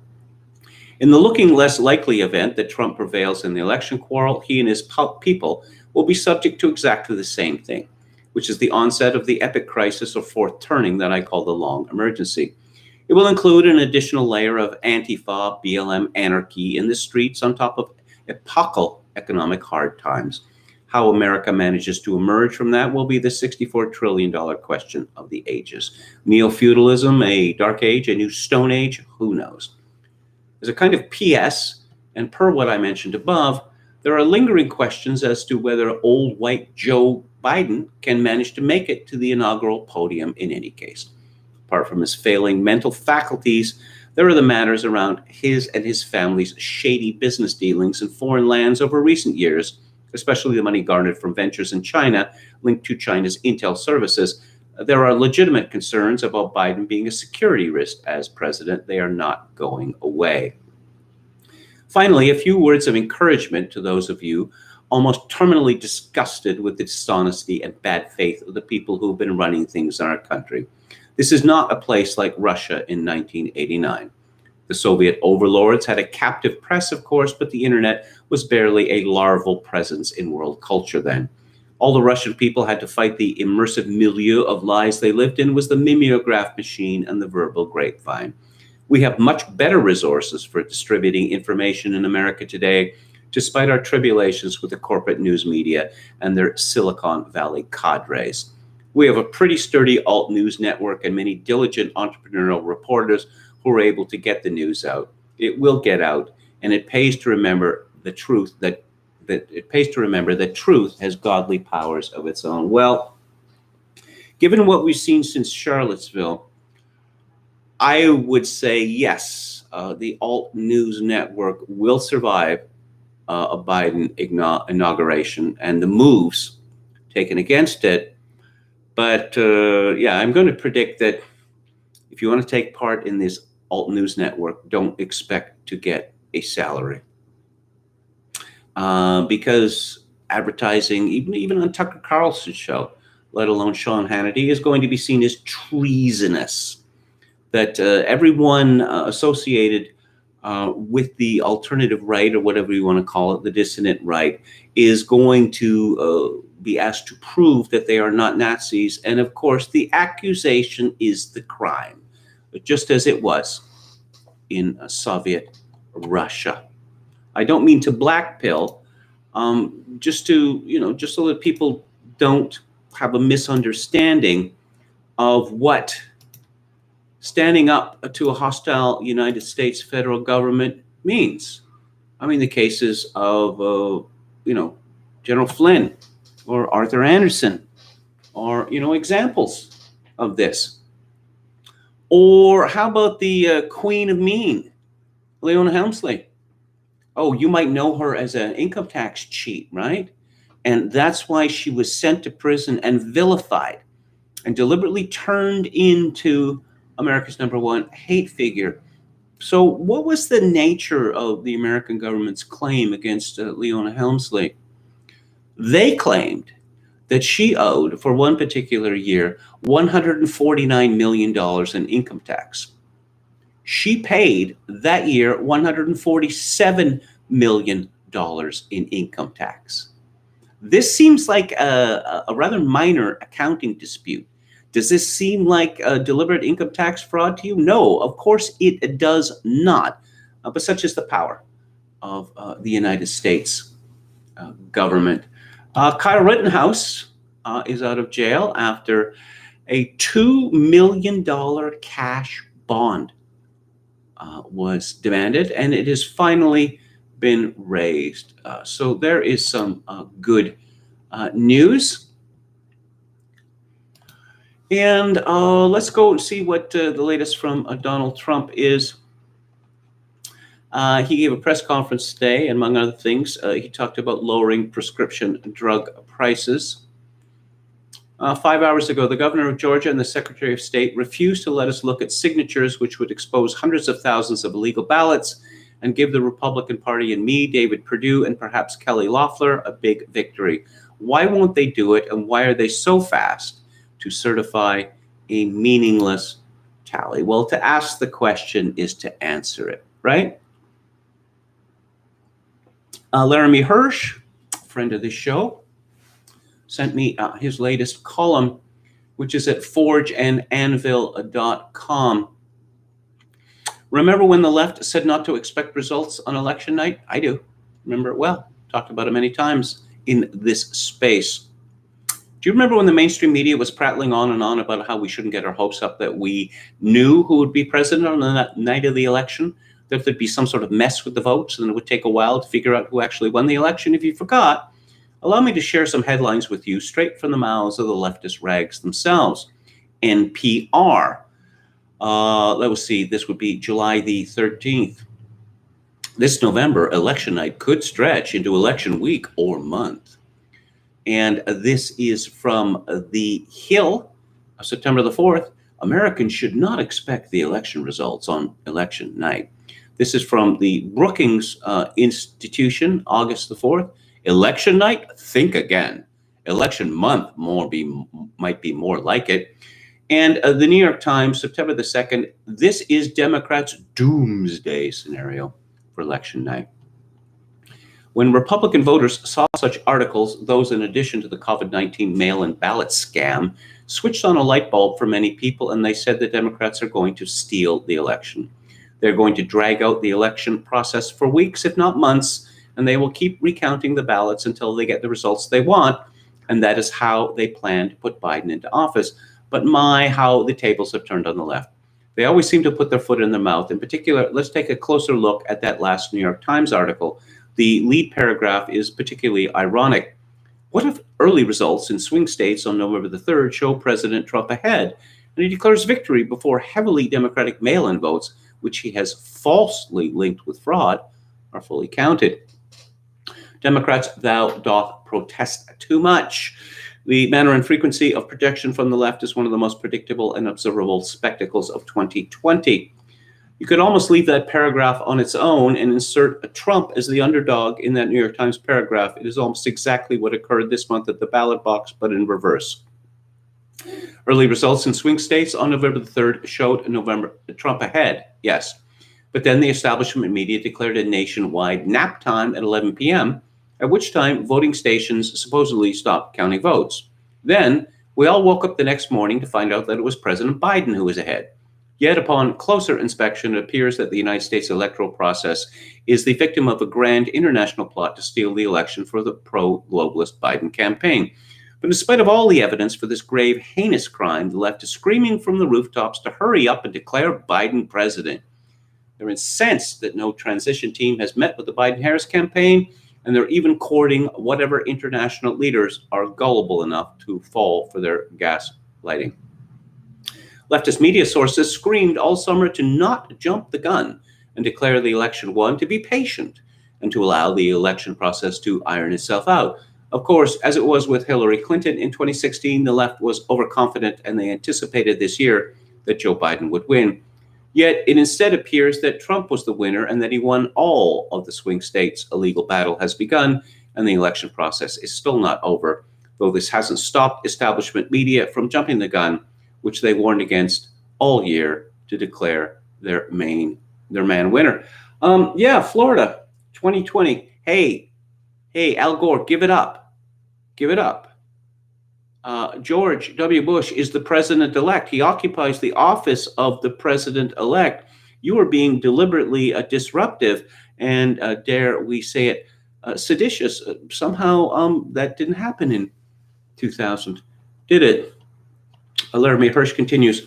In the looking less likely event that Trump prevails in the election quarrel, he and his people will be subject to exactly the same thing, which is the onset of the epic crisis or fourth turning that I call the long emergency. It will include an additional layer of Antifa, BLM anarchy in the streets on top of epochal economic hard times. How America manages to emerge from that will be the $64 trillion question of the ages. Neo-feudalism, a dark age, a new stone age, who knows? As a kind of PS, and per what I mentioned above, there are lingering questions as to whether old white Joe Biden can manage to make it to the inaugural podium in any case. Apart from his failing mental faculties, there are the matters around his and his family's shady business dealings in foreign lands over recent years, especially the money garnered from ventures in China linked to China's intel services. There are legitimate concerns about Biden being a security risk as president. They are not going away. Finally, a few words of encouragement to those of you almost terminally disgusted with the dishonesty and bad faith of the people who have been running things in our country. This is not a place like Russia in 1989. The Soviet overlords had a captive press, of course, but the internet was barely a larval presence in world culture then. All the Russian people had to fight the immersive milieu of lies they lived in was the mimeograph machine and the verbal grapevine. We have much better resources for distributing information in America today, despite our tribulations with the corporate news media and their Silicon Valley cadres. We have a pretty sturdy alt news network and many diligent entrepreneurial reporters who are able to get the news out. It will get out, and it pays to remember the truth that truth has godly powers of its own. Well, given what we've seen since Charlottesville, I would say yes, the alt news network will survive a Biden inauguration and the moves taken against it. But I'm going to predict that if you want to take part in this alt news network, don't expect to get a salary. Because advertising, even on TuckerCarlson's show, let alone Sean Hannity, is going to be seen as treasonous. That everyone associated with the alternative right, or whatever you want to call it, the dissident right, is going to be asked to prove that they are not Nazis. And of course, the accusation is the crime, just as it was in Soviet Russia. I don't mean to blackpill, just so that people don't have a misunderstanding of what standing up to a hostile United States federal government means. I mean, the cases of, General Flynn or Arthur Anderson are, examples of this. Or how about the Queen of Mean, Leona Helmsley? Oh, you might know her as an income tax cheat, right? And that's why she was sent to prison and vilified and deliberately turned into America's #1 hate figure So what was the nature of the American government's claim against Leona Helmsley? They claimed that she owed, for one particular year, $149 million in income tax. She paid that year $147 million in income tax. This seems like a rather minor accounting dispute. Does this seem like a deliberate income tax fraud to you? No, of course it does not. But such is the power of the United States government. Kyle Rittenhouse is out of jail after a $2 million cash bond was demanded, and it has finally been raised. So there is some good news. And let's go and see what the latest from Donald Trump is. He gave a press conference today, and among other things, he talked about lowering prescription drug prices. 5 hours ago, the governor of Georgia and the Secretary of State refused to let us look at signatures, which would expose hundreds of thousands of illegal ballots and give the Republican Party and me, David Perdue, and perhaps Kelly Loeffler a big victory. Why won't they do it, and why are they so fast to certify a meaningless tally? Well, to ask the question is to answer it, right? Laramie Hirsch, friend of this show, sent me his latest column, which is at forgeandanvil.com. Remember when the left said not to expect results on election night? I do. Remember it well. Talked about it many times in this space. Do you remember when the mainstream media was prattling on and on about how we shouldn't get our hopes up that we knew who would be president on the night of the election? That there'd be some sort of mess with the votes, and it would take a while to figure out who actually won the election. If you forgot, allow me to share some headlines with you straight from the mouths of the leftist rags themselves. NPR. Let's see, this would be July the 13th. This November, election night could stretch into election week or month. And this is from The Hill, September the 4th. Americans should not expect the election results on election night. This is from the Brookings Institution, August the 4th. Election night, think again. Election month might be more like it. And the New York Times, September the 2nd, this is Democrats' doomsday scenario for election night. When Republican voters saw such articles, those in addition to the COVID-19 mail-in ballot scam, switched on a light bulb for many people, and they said the Democrats are going to steal the election. They're going to drag out the election process for weeks, if not months, and they will keep recounting the ballots until they get the results they want, and that is how they plan to put Biden into office. But my, how the tables have turned on the left. They always seem to put their foot in their mouth. In particular, let's take a closer look at that last New York Times article. The lead paragraph is particularly ironic. What if early results in swing states on November the 3rd show President Trump ahead, and he declares victory before heavily Democratic mail-in votes, which he has falsely linked with fraud, are fully counted? Democrats, thou doth protest too much. The manner and frequency of projection from the left is one of the most predictable and observable spectacles of 2020. You could almost leave that paragraph on its own and insert a Trump as the underdog in that New York Times paragraph. It is almost exactly what occurred this month at the ballot box, but in reverse. Early results in swing states on November the 3rd showed Trump ahead, yes. But then the establishment media declared a nationwide nap time at 11 p.m., at which time voting stations supposedly stopped counting votes. Then we all woke up the next morning to find out that it was President Biden who was ahead. Yet upon closer inspection, it appears that the United States electoral process is the victim of a grand international plot to steal the election for the pro-globalist Biden campaign. But in spite of all the evidence for this grave, heinous crime, the left is screaming from the rooftops to hurry up and declare Biden president. They're incensed that no transition team has met with the Biden-Harris campaign, and they're even courting whatever international leaders are gullible enough to fall for their gaslighting. Leftist media sources screamed all summer to not jump the gun and declare the election won, to be patient, and to allow the election process to iron itself out. Of course, as it was with Hillary Clinton in 2016, the left was overconfident, and they anticipated this year that Joe Biden would win. Yet it instead appears that Trump was the winner and that he won all of the swing states. A legal battle has begun, and the election process is still not over, though this hasn't stopped establishment media from jumping the gun, which they warned against all year, to declare their man winner. Florida, 2020. Hey, Al Gore, give it up. Give it up. George W. Bush is the president-elect. He occupies the office of the president-elect. You are being deliberately disruptive and, dare we say it, seditious. Somehow that didn't happen in 2000, did it? Laramie Hirsch continues.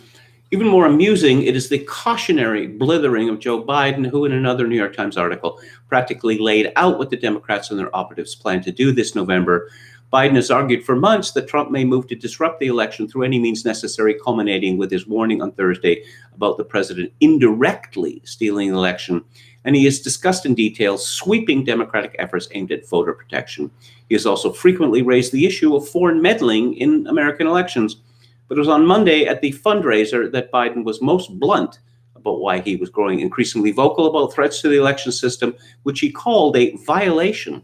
Even more amusing, it is the cautionary blithering of Joe Biden, who in another New York Times article practically laid out what the Democrats and their operatives plan to do this November. Biden has argued for months that Trump may move to disrupt the election through any means necessary, culminating with his warning on Thursday about the president indirectly stealing the election. And he has discussed in detail sweeping Democratic efforts aimed at voter protection. He has also frequently raised the issue of foreign meddling in American elections. But it was on Monday at the fundraiser that Biden was most blunt about why he was growing increasingly vocal about threats to the election system, which he called a violation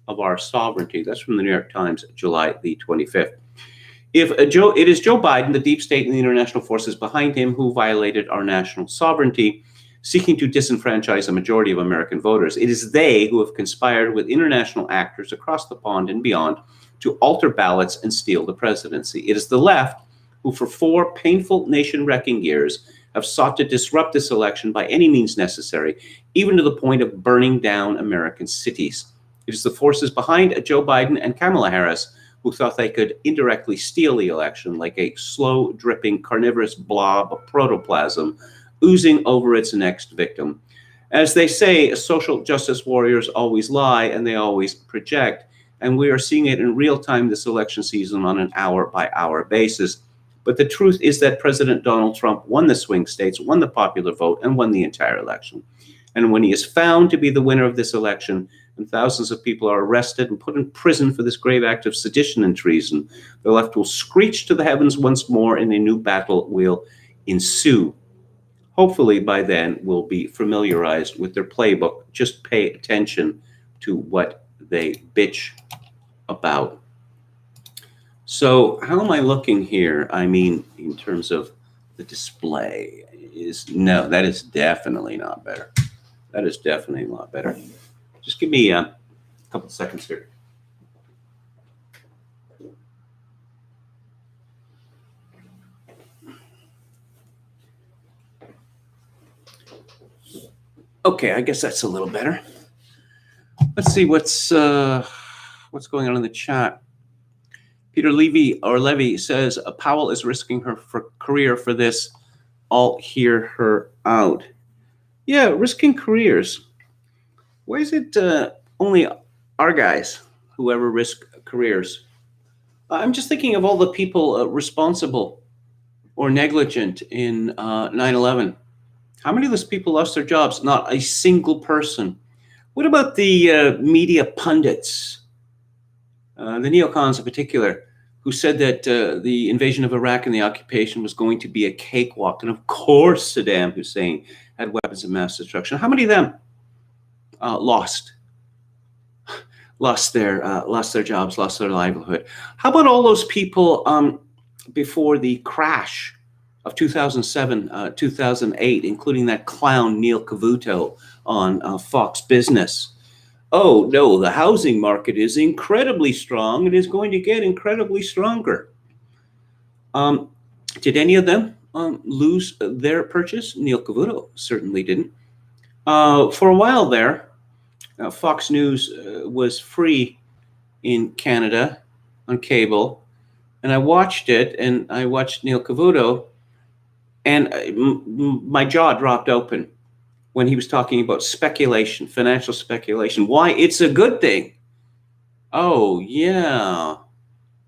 of our sovereignty. That's from the New York Times, July the 25th. It is Joe Biden, the deep state and the international forces behind him, who violated our national sovereignty, seeking to disenfranchise a majority of American voters. It is they who have conspired with international actors across the pond and beyond to alter ballots and steal the presidency. It is the left who for 4 painful nation-wrecking years have sought to disrupt this election by any means necessary, even to the point of burning down American cities. It is the forces behind Joe Biden and Kamala Harris who thought they could indirectly steal the election like a slow-dripping carnivorous blob of protoplasm oozing over its next victim. As they say, social justice warriors always lie and they always project, and we are seeing it in real time this election season on an hour-by-hour basis. But the truth is that President Donald Trump won the swing states, won the popular vote, and won the entire election. And when he is found to be the winner of this election, and thousands of people are arrested and put in prison for this grave act of sedition and treason, the left will screech to the heavens once more and a new battle will ensue. Hopefully by then we'll be familiarized with their playbook. Just pay attention to what they bitch about. So how am I looking here? I mean, in terms of the display, that is definitely not better. That is definitely a lot better. Just give me a couple seconds here. Okay, I guess that's a little better. Let's see what's going on in the chat. Peter Levy says Powell is risking her career for this. I'll hear her out. Yeah, risking careers. Why is it only our guys who ever risk careers? I'm just thinking of all the people responsible or negligent in 9/11. How many of those people lost their jobs? Not a single person. What about the media pundits, the neocons in particular, who said that the invasion of Iraq and the occupation was going to be a cakewalk? And of course, Saddam Hussein had weapons of mass destruction. How many of them lost their jobs, lost their livelihood? How about all those people before the crash of 2007, 2008, including that clown Neil Cavuto on Fox Business? Oh, no, the housing market is incredibly strong and is going to get incredibly stronger. Did any of them lose their purchase? Neil Cavuto certainly didn't. For a while there, Fox News was free in Canada on cable, and I watched it, and I watched Neil Cavuto, and my jaw dropped open when he was talking about speculation, financial speculation, why it's a good thing. Oh, yeah.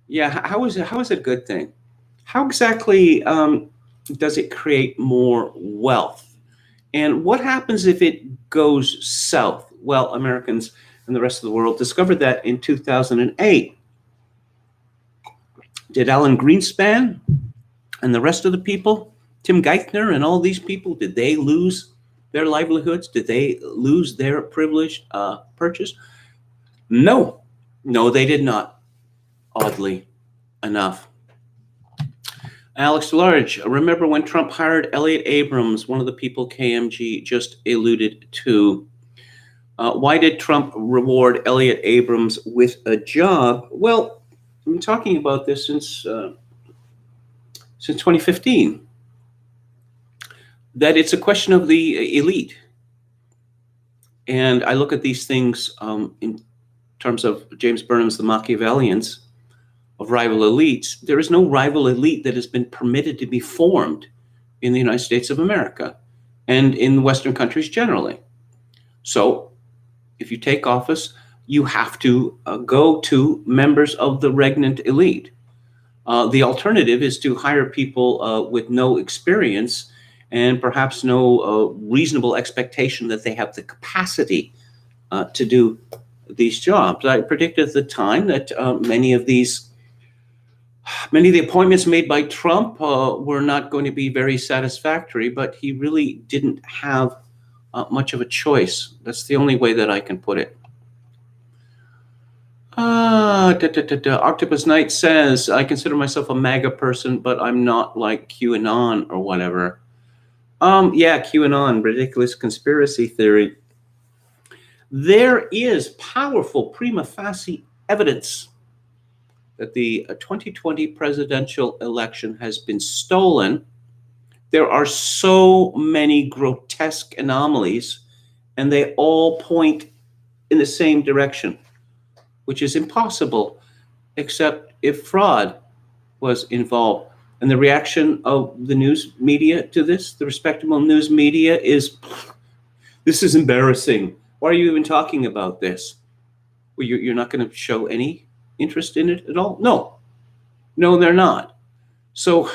Yeah, how is it a good thing? How exactly does it create more wealth? And what happens if it goes south? Well, Americans and the rest of the world discovered that in 2008. Did Alan Greenspan and the rest of the people Tim Geithner and all these people, did they lose their livelihoods? Did they lose their privileged purchase? No, they did not, oddly enough. Alex Large, remember when Trump hired Elliot Abrams, one of the people KMG just alluded to? Why did Trump reward Elliot Abrams with a job? Well, I've been talking about this since 2015, that it's a question of the elite. And I look at these things in terms of James Burnham's The Machiavellians of rival elites. There is no rival elite that has been permitted to be formed in the United States of America and in Western countries generally. So if you take office, you have to go to members of the regnant elite. The alternative is to hire people with no experience and perhaps no reasonable expectation that they have the capacity to do these jobs. I predicted at the time that many of the appointments made by Trump were not going to be very satisfactory, but he really didn't have much of a choice. That's the only way that I can put it. Octopus Knight says, I consider myself a MAGA person, but I'm not like QAnon or whatever. Yeah, QAnon, ridiculous conspiracy theory. There is powerful prima facie evidence that the 2020 presidential election has been stolen. There are so many grotesque anomalies, and they all point in the same direction, which is impossible, except if fraud was involved. And the reaction of the news media to this, the respectable news media, is, this is embarrassing. Why are you even talking about this? Well, you're not going to show any interest in it at all? No, they're not. So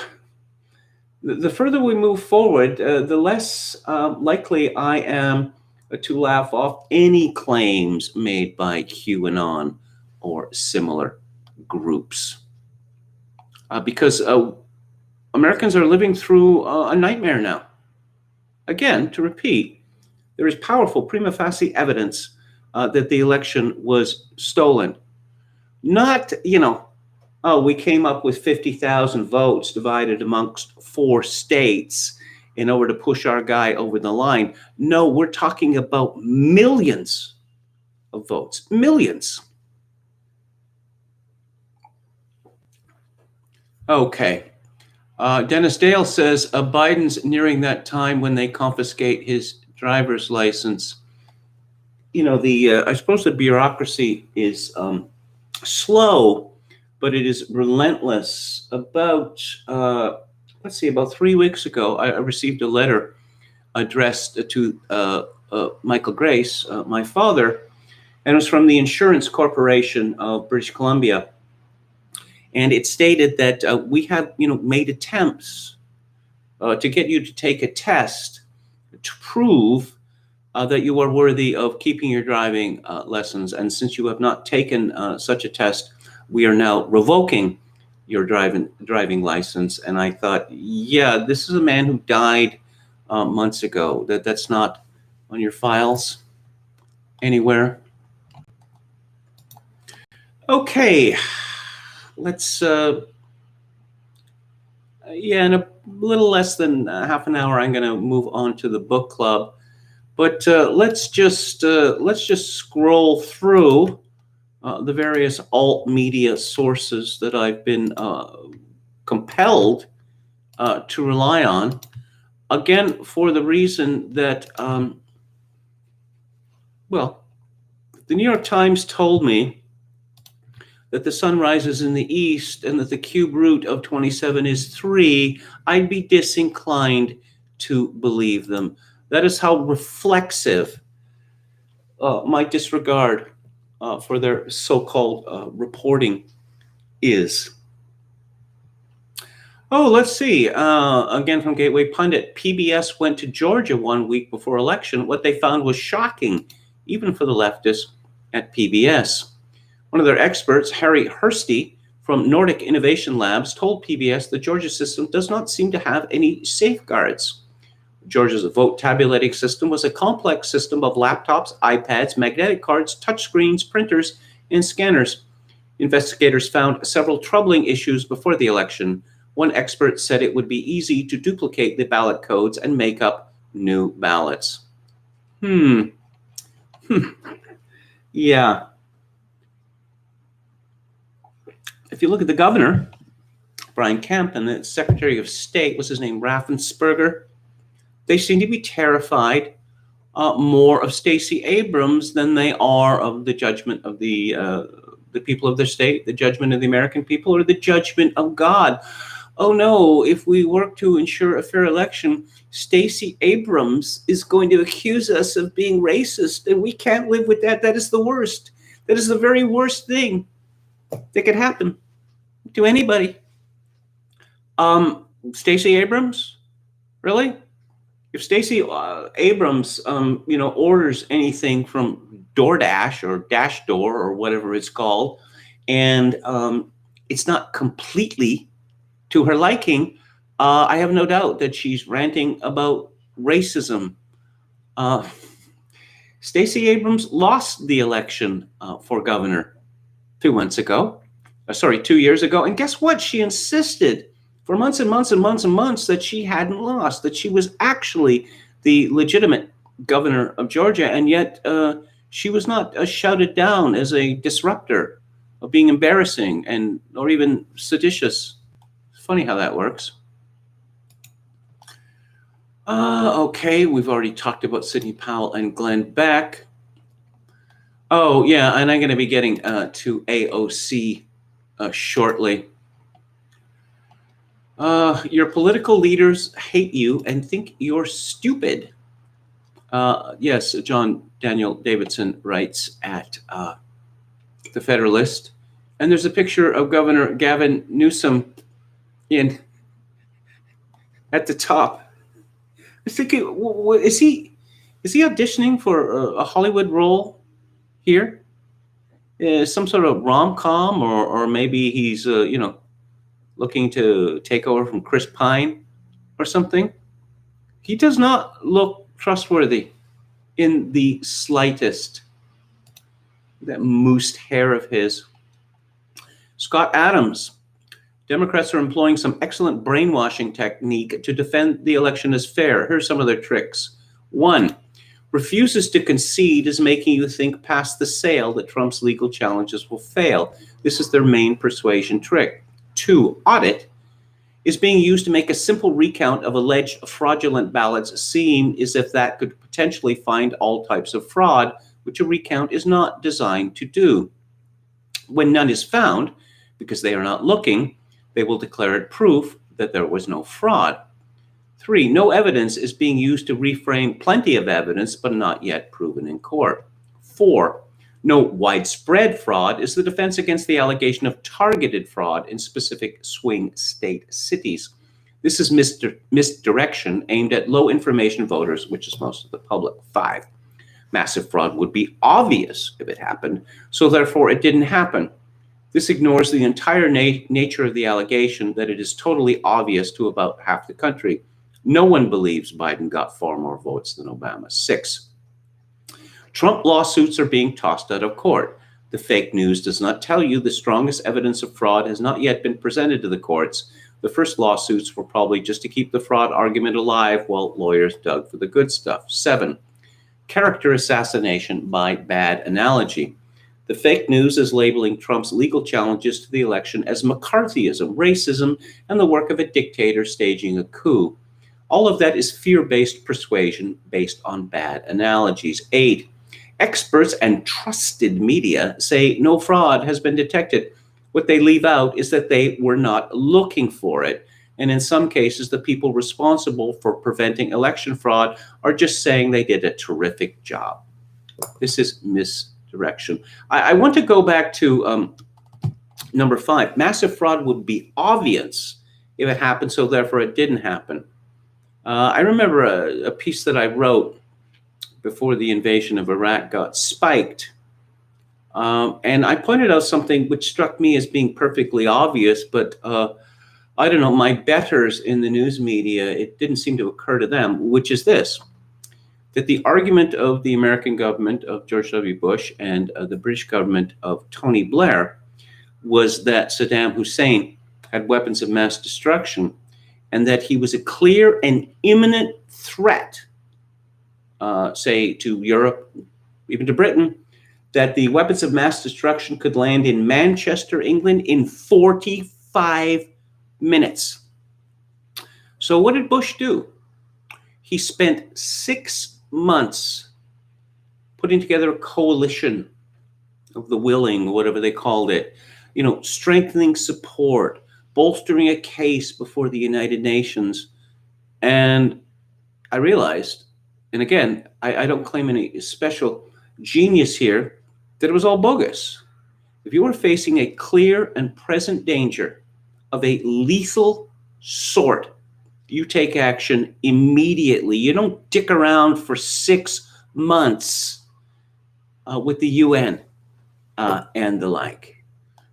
the further we move forward, the less likely I am to laugh off any claims made by QAnon or similar groups. Because Americans are living through a nightmare now. Again, to repeat, there is powerful prima facie evidence that the election was stolen. Not, we came up with 50,000 votes divided amongst 4 states in order to push our guy over the line. No, we're talking about millions of votes. Millions. Okay. Dennis Dale says Biden's nearing that time when they confiscate his driver's license. I suppose the bureaucracy is slow, but it is relentless. About 3 weeks ago, I received a letter addressed to Michael Grace, my father, and it was from the Insurance Corporation of British Columbia. And it stated that we have, made attempts to get you to take a test to prove that you are worthy of keeping your driving lessons. And since you have not taken such a test, we are now revoking your driving license. And I thought, yeah, this is a man who died months ago. That's not on your files anywhere. Okay, let's, in a little less than half an hour, I'm going to move on to the book club. But let's just scroll through the various alt media sources that I've been compelled to rely on. Again, for the reason that, the New York Times told me that the sun rises in the east and that the cube root of 27 is 3, I'd be disinclined to believe them. That is how reflexive my disregard for their so-called reporting is. Oh, let's see. Again from Gateway Pundit, PBS went to Georgia 1 week before election. What they found was shocking, even for the leftists at PBS. One of their experts, Harry Hursty from Nordic Innovation Labs told PBS the Georgia system does not seem to have any safeguards. Georgia's vote tabulating system was a complex system of laptops, iPads, magnetic cards, touchscreens, printers, and scanners. Investigators found several troubling issues before the election. One expert said it would be easy to duplicate the ballot codes and make up new ballots. Yeah. If you look at the governor, Brian Kemp, and the Secretary of State, what's his name, Raffensperger, they seem to be terrified more of Stacey Abrams than they are of the judgment of the people of their state, the judgment of the American people, or the judgment of God. Oh no, if we work to ensure a fair election, Stacey Abrams is going to accuse us of being racist, and we can't live with that. That is the worst. That is the very worst thing that could happen to anybody. Stacey Abrams? Really? If Stacey Abrams, orders anything from DoorDash or Dash Door or whatever it's called, and it's not completely to her liking, I have no doubt that she's ranting about racism. Stacey Abrams lost the election for governor 2 years ago. And guess what? She insisted for months and months and months and months that she hadn't lost, that she was actually the legitimate governor of Georgia. And yet she was not shouted down as a disruptor of being embarrassing or even seditious. It's funny how that works. Okay, we've already talked about Sidney Powell and Glenn Beck. Oh, yeah, and I'm going to be getting to AOC shortly. Your political leaders hate you and think you're stupid. Yes, John Daniel Davidson writes at The Federalist. And there's a picture of Governor Gavin Newsom at the top. I was thinking, is he auditioning for a Hollywood role here? Some sort of rom-com, or maybe he's looking to take over from Chris Pine or something. He does not look trustworthy in the slightest. That moosed hair of his. Scott Adams. Democrats are employing some excellent brainwashing technique to defend the election as fair. Here's some of their tricks. 1, refuses to concede is making you think past the sale that Trump's legal challenges will fail. This is their main persuasion trick. 2, audit is being used to make a simple recount of alleged fraudulent ballots seem as if that could potentially find all types of fraud, which a recount is not designed to do. When none is found, because they are not looking, they will declare it proof that there was no fraud. 3, no evidence is being used to reframe plenty of evidence, but not yet proven in court. 4, no widespread fraud is the defense against the allegation of targeted fraud in specific swing state cities. This is misdirection aimed at low information voters, which is most of the public. 5, massive fraud would be obvious if it happened, so therefore it didn't happen. This ignores the entire nature of the allegation that it is totally obvious to about half the country. No one believes Biden got far more votes than Obama. 6, Trump lawsuits are being tossed out of court. The fake news does not tell you the strongest evidence of fraud has not yet been presented to the courts. The first lawsuits were probably just to keep the fraud argument alive while lawyers dug for the good stuff. 7, character assassination by bad analogy. The fake news is labeling Trump's legal challenges to the election as McCarthyism, racism, and the work of a dictator staging a coup. All of that is fear-based persuasion based on bad analogies. 8, experts and trusted media say no fraud has been detected. What they leave out is that they were not looking for it. And in some cases, the people responsible for preventing election fraud are just saying they did a terrific job. This is misdirection. I want to go back to number 5. Massive fraud would be obvious if it happened, so therefore it didn't happen. I remember a piece that I wrote before the invasion of Iraq got spiked And I pointed out something which struck me as being perfectly obvious, but I don't know, my betters in the news media, it didn't seem to occur to them, which is this, that the argument of the American government of George W. Bush and the British government of Tony Blair was that Saddam Hussein had weapons of mass destruction and that he was a clear and imminent threat, say, to Europe, even to Britain, that the weapons of mass destruction could land in Manchester, England in 45 minutes. So what did Bush do? He spent 6 months putting together a coalition of the willing, whatever they called it, strengthening support, bolstering a case before the United Nations. And I realized, and again, I don't claim any special genius here, that it was all bogus. If you are facing a clear and present danger of a lethal sort, you take action immediately. You don't dick around for 6 months with the UN and the like.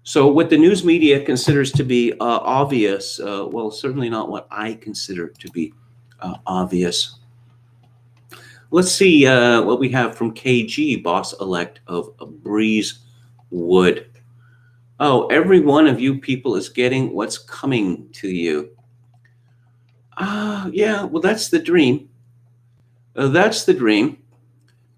So what the news media considers to be obvious, well, certainly not what I consider to be obvious. Let's see what we have from KG, boss-elect of Breezewood. Oh, every one of you people is getting what's coming to you. Yeah, well, that's the dream. That's the dream.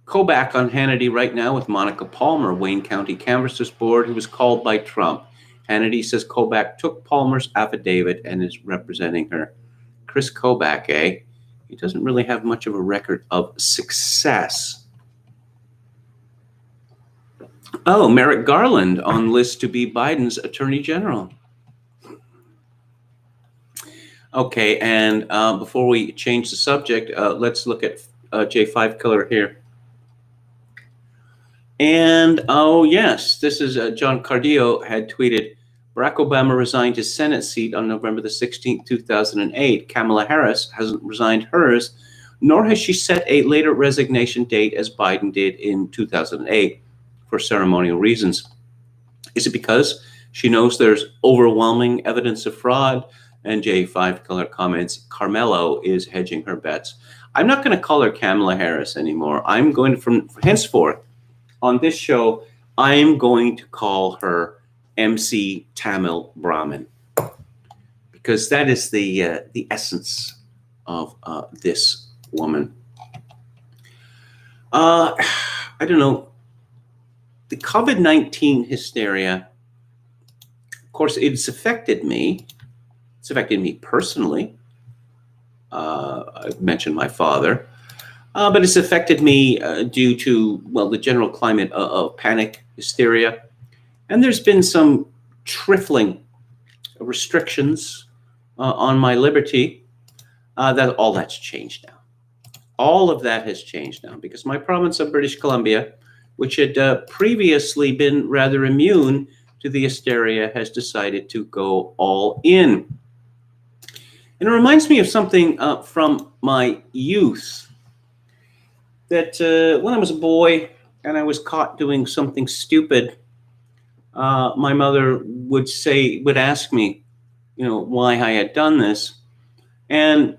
Kobach on Hannity right now with Monica Palmer, Wayne County Canvassers Board, who was called by Trump. Hannity says Kobach took Palmer's affidavit and is representing her. Chris Kobach, eh? He doesn't really have much of a record of success. Oh, Merrick Garland on list to be Biden's Attorney General. Okay, and before we change the subject, let's look at J5 Killer here. And, oh, yes, this is John Cardillo had tweeted, Barack Obama resigned his Senate seat on November the 16th, 2008. Kamala Harris hasn't resigned hers, nor has she set a later resignation date as Biden did in 2008 for ceremonial reasons. Is it because she knows there's overwhelming evidence of fraud? And J5 Killer comments, Carmelo is hedging her bets. I'm not going to call her Kamala Harris anymore. I'm going to, from henceforth, on this show, I'm going to call her MC Tamil Brahmin, because that is the essence of this woman. I don't know. The COVID-19 hysteria, of course, it's affected me. It's affected me personally. I've mentioned my father. But it's affected me due to, well, the general climate of panic, hysteria. And there's been some trifling restrictions on my liberty. That all that's changed now. All of that has changed now because my province of British Columbia, which had previously been rather immune to the hysteria, has decided to go all in. And it reminds me of something from my youth, that when I was a boy and I was caught doing something stupid, my mother would ask me, why I had done this. And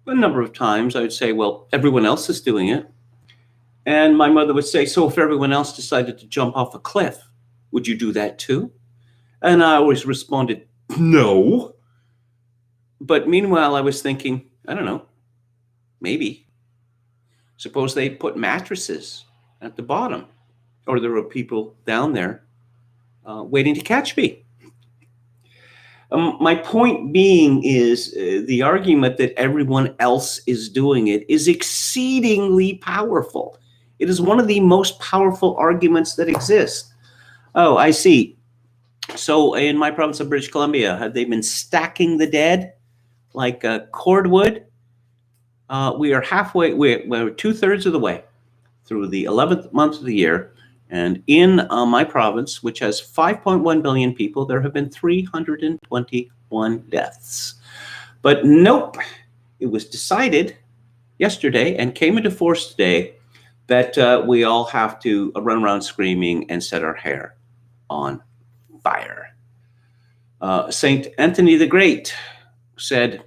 a number of times I would say, well, everyone else is doing it. And my mother would say, so if everyone else decided to jump off a cliff, would you do that too? And I always responded, no. But meanwhile, I was thinking, I don't know, maybe. Suppose they put mattresses at the bottom, or there were people down there waiting to catch me. My point being is the argument that everyone else is doing it is exceedingly powerful. It is one of the most powerful arguments that exist. Oh, I see. So in my province of British Columbia, have they been stacking the dead like cordwood? We are halfway, we're 2/3 of the way through the 11th month of the year. And in my province, which has 5.1 billion people, there have been 321 deaths. But nope, it was decided yesterday and came into force today that we all have to run around screaming and set our hair on fire. Saint Anthony the Great said,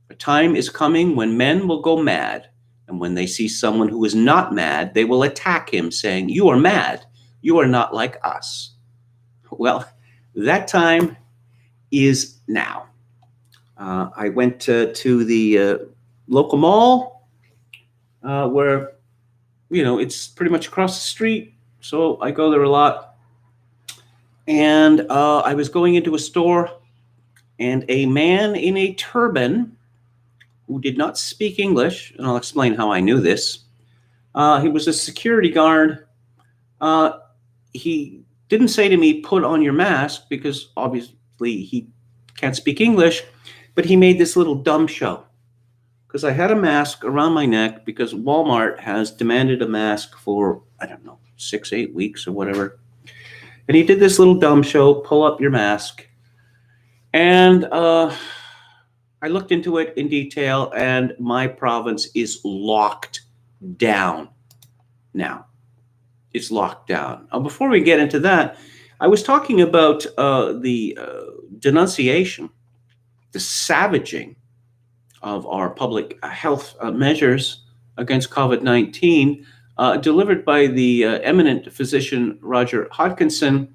"A time is coming when men will go mad, and when they see someone who is not mad, they will attack him, saying, 'You are mad. You are not like us.'" Well, that time is now. I went to the local mall where, it's pretty much across the street, so I go there a lot. And I was going into a store, and a man in a turban who did not speak English, and I'll explain how I knew this. He was a security guard. He didn't say to me, "Put on your mask," because obviously he can't speak English, but he made this little dumb show. Because I had a mask around my neck because Walmart has demanded a mask for, 6, 8 weeks or whatever. And he did this little dumb show, pull up your mask. And I looked into it in detail, and my province is locked down now. It's locked down. Before we get into that, I was talking about the denunciation, the savaging of our public health measures against COVID-19, delivered by the eminent physician Roger Hodkinson,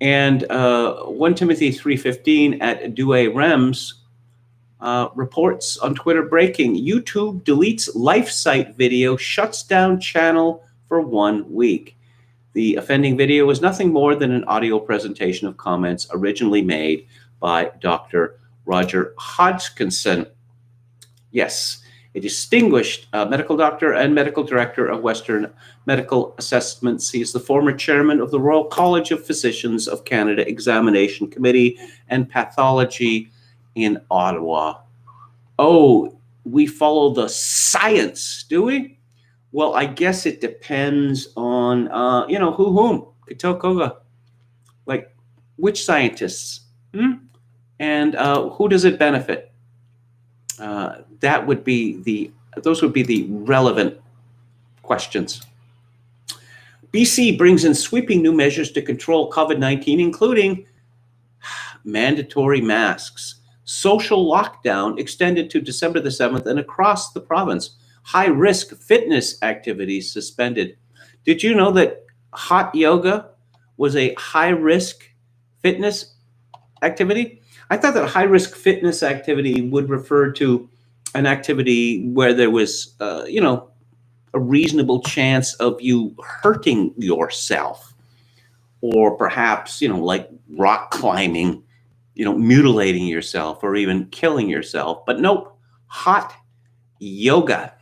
and 1 Timothy 3:15 at Douay Rems reports on Twitter breaking: YouTube deletes life site video, shuts down channel for 1 week. The offending video was nothing more than an audio presentation of comments originally made by Dr. Roger Hodgkinson. Yes, a distinguished medical doctor and medical director of Western Medical Assessments. He is the former chairman of the Royal College of Physicians of Canada Examination Committee and Pathology in Ottawa. Oh, we follow the science, do we? Well, I guess it depends on, whom. Katokoga. Like, which scientists? And who does it benefit? Those would be the relevant questions. BC brings in sweeping new measures to control COVID-19, including mandatory masks, social lockdown extended to December the 7th and across the province, high-risk fitness activities suspended. Did you know that hot yoga was a high-risk fitness activity? I thought that high-risk fitness activity would refer to an activity where there was, a reasonable chance of you hurting yourself, or perhaps, like rock climbing, mutilating yourself or even killing yourself. But nope, hot yoga.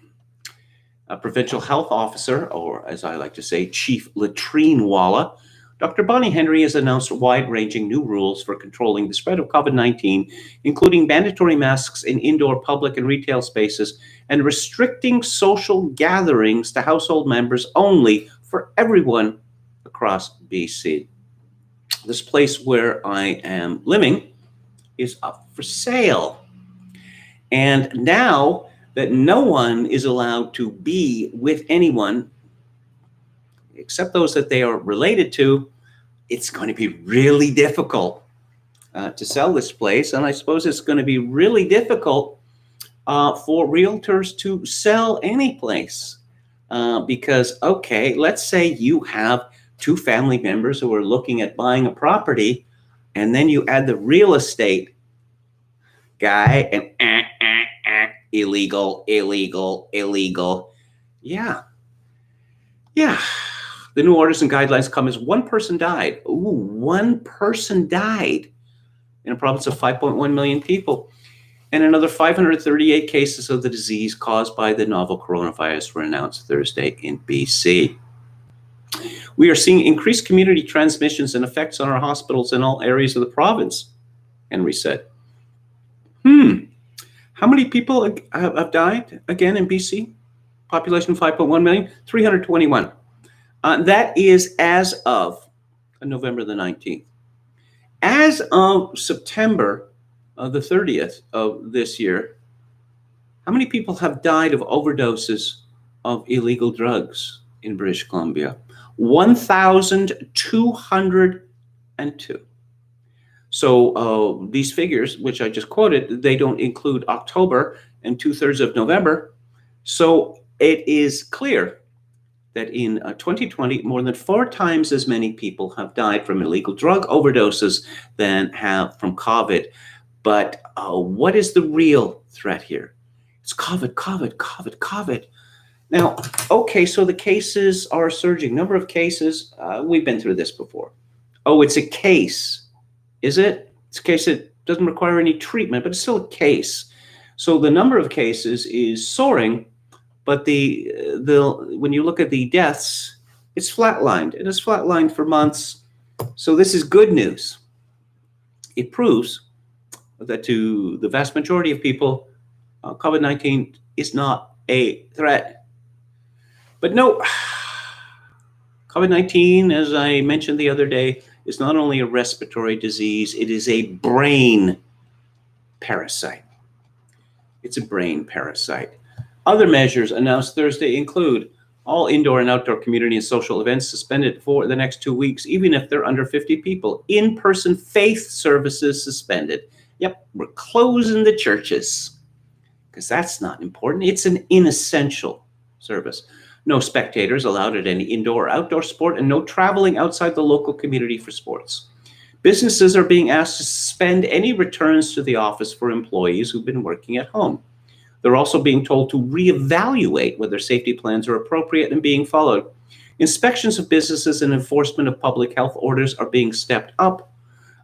A provincial health officer, or as I like to say, Chief Latrine Walla, Dr. Bonnie Henry has announced wide-ranging new rules for controlling the spread of COVID-19, including mandatory masks in indoor public and retail spaces and restricting social gatherings to household members only for everyone across BC. This place where I am living is up for sale. And now that no one is allowed to be with anyone except those that they are related to, it's going to be really difficult to sell this place. And I suppose it's going to be really difficult for realtors to sell any place. Because, okay, let's say you have 2 family members who are looking at buying a property, and then you add the real estate guy and illegal. Yeah. The new orders and guidelines come as 1 person died. Ooh, 1 person died in a province of 5.1 million people. And another 538 cases of the disease caused by the novel coronavirus were announced Thursday in BC. We are seeing increased community transmissions and effects on our hospitals in all areas of the province, Henry said. How many people have died again in BC? Population 5.1 million, 321. That is as of November the 19th. As of September the 30th of this year, how many people have died of overdoses of illegal drugs in British Columbia. 1,202. So these figures, which I just quoted, they don't include October and 2/3 of November. So it is clear that in 2020, more than 4 times as many people have died from illegal drug overdoses than have from COVID. But what is the real threat here? It's COVID. Now, okay, so the cases are surging. Number of cases, we've been through this before. Oh, it's a case. Is it? It's a case that doesn't require any treatment, but it's still a case. So the number of cases is soaring, but when you look at the deaths, it's flatlined. It has flatlined for months. So this is good news. It proves that to the vast majority of people, COVID-19 is not a threat. But no, COVID-19, as I mentioned the other day, is not only a respiratory disease, it is a brain parasite. It's a brain parasite. Other measures announced Thursday include all indoor and outdoor community and social events suspended for the next 2 weeks, even if they're under 50 people. In-person faith services suspended. Yep, we're closing the churches because that's not important. It's an inessential service. No spectators allowed at any indoor or outdoor sport, and no traveling outside the local community for sports. Businesses are being asked to suspend any returns to the office for employees who've been working at home. They're also being told to reevaluate whether safety plans are appropriate and being followed. Inspections of businesses and enforcement of public health orders are being stepped up.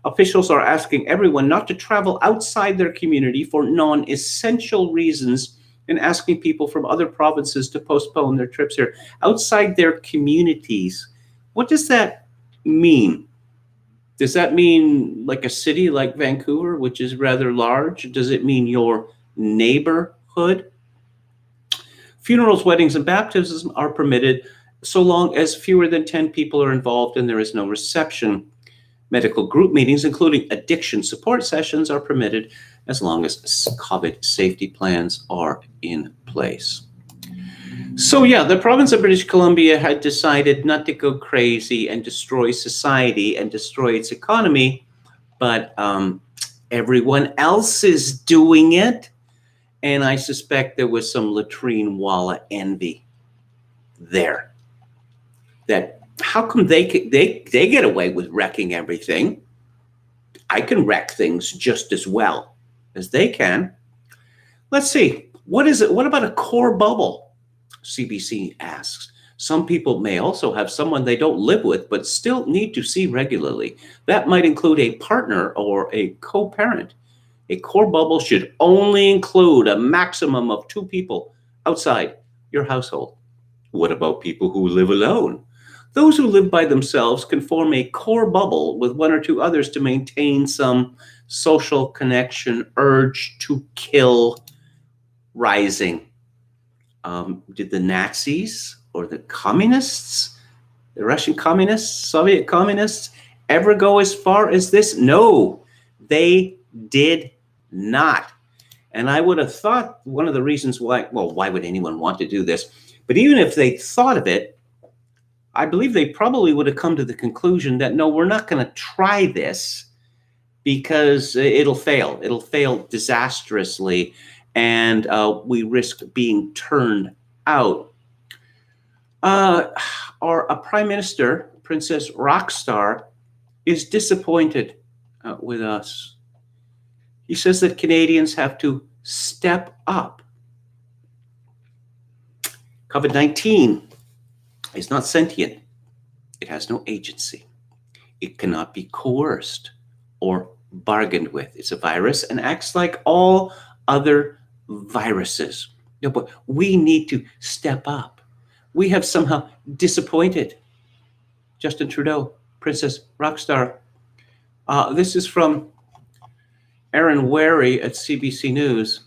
Officials are asking everyone not to travel outside their community for non-essential reasons and asking people from other provinces to postpone their trips here. Outside their communities. What does that mean? Does that mean like a city like Vancouver, which is rather large? Does it mean your neighborhood? Funerals, weddings, and baptisms are permitted so long as fewer than 10 people are involved and there is no reception. Medical group meetings, including addiction support sessions, are permitted as long as COVID safety plans are in place. So yeah, the province of British Columbia had decided not to go crazy and destroy society and destroy its economy, but everyone else is doing it. And I suspect there was some latrine walla envy there. That how come they get away with wrecking everything? I can wreck things just as well as they can. Let's see. What is it? What about a core bubble? CBC asks. Some people may also have someone they don't live with but still need to see regularly. That might include a partner or a co-parent. A core bubble should only include a maximum of 2 people outside your household. What about people who live alone? Those who live by themselves can form a core bubble with 1 or 2 others to maintain some social connection. Urge to kill rising. Did the Nazis or the communists, the Russian communists, Soviet communists, ever go as far as this? No, they did not. And I would have thought one of the reasons why would anyone want to do this? But even if they thought of it, I believe they probably would have come to the conclusion that, no, we're not going to try this because it'll fail. It'll fail disastrously, and we risk being turned out. Our Prime Minister, Princess Rockstar, is disappointed with us. He says that Canadians have to step up. COVID-19 is not sentient. It has no agency. It cannot be coerced or bargained with. It's a virus and acts like all other viruses. No, but we need to step up. We have somehow disappointed Justin Trudeau, Princess Rockstar. This is from Aaron Wary at CBC News.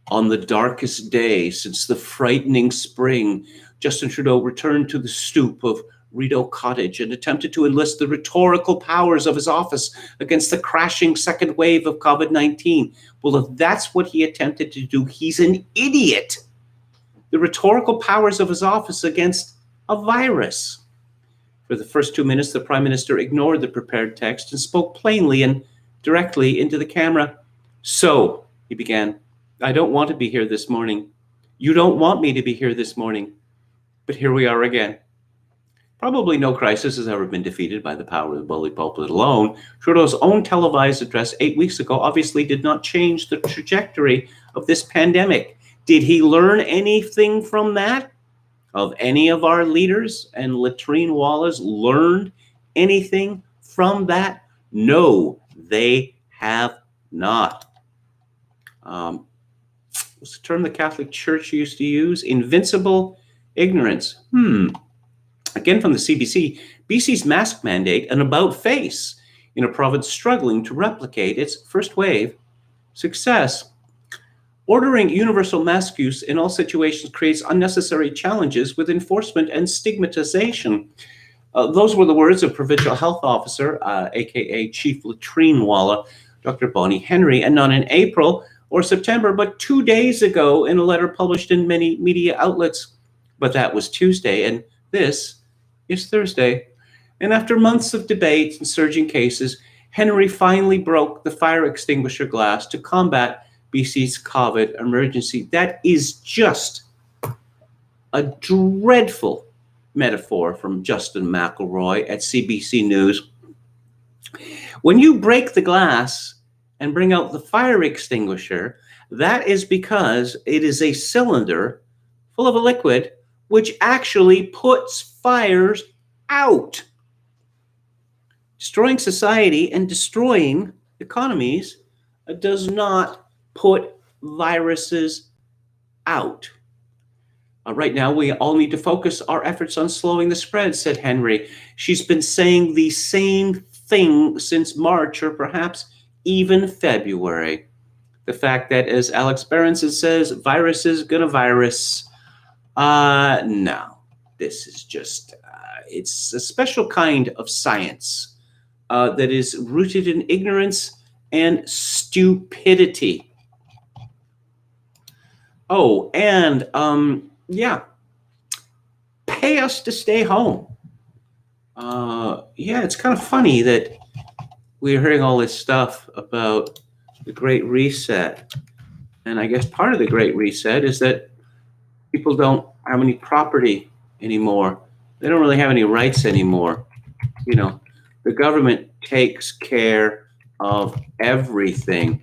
On the darkest day since the frightening spring, Justin Trudeau returned to the stoop of Rideau Cottage and attempted to enlist the rhetorical powers of his office against the crashing second wave of COVID-19. Well, if that's what he attempted to do, he's an idiot. the rhetorical powers of his office against a virus. For the first 2 minutes, the Prime Minister ignored the prepared text and spoke plainly and directly into the camera. So, he began, I don't want to be here this morning. You don't want me to be here this morning. But here we are again. Probably no crisis has ever been defeated by the power of the bully pulpit alone. Trudeau's own televised address 8 weeks ago obviously did not change the trajectory of this pandemic. Did he learn anything from that? Of any of our leaders and latrine wallahs learned anything from that? No, they have not. What's the term the Catholic Church used to use? Invincible ignorance. Again from the CBC, BC's mask mandate an about-face in a province struggling to replicate its first wave success. Ordering universal mask use in all situations creates unnecessary challenges with enforcement and stigmatization. Those were the words of Provincial Health Officer, aka Chief Latrine Wallah, Dr. Bonnie Henry, and not in April or September, but 2 days ago in a letter published in many media outlets. But that was Tuesday, and this is Thursday. And after months of debate and surging cases, Henry finally broke the fire extinguisher glass to combat BC's COVID emergency. That is just a dreadful metaphor from Justin McElroy at CBC News. When you break the glass and bring out the fire extinguisher, that is because it is a cylinder full of a liquid which actually puts fires out. Destroying society and destroying economies does not put viruses out. Right now, we all need to focus our efforts on slowing the spread, said Henry. She's been saying the same thing since March or perhaps even February. The fact that, as Alex Berenson says, virus is gonna virus. No, this is just, it's a special kind of science that is rooted in ignorance and stupidity. Oh, and yeah, pay us to stay home. Yeah, it's kind of funny that we're hearing all this stuff about the Great Reset. And I guess part of the Great Reset is that people don't have any property anymore. They don't really have any rights anymore. You know, the government takes care of everything.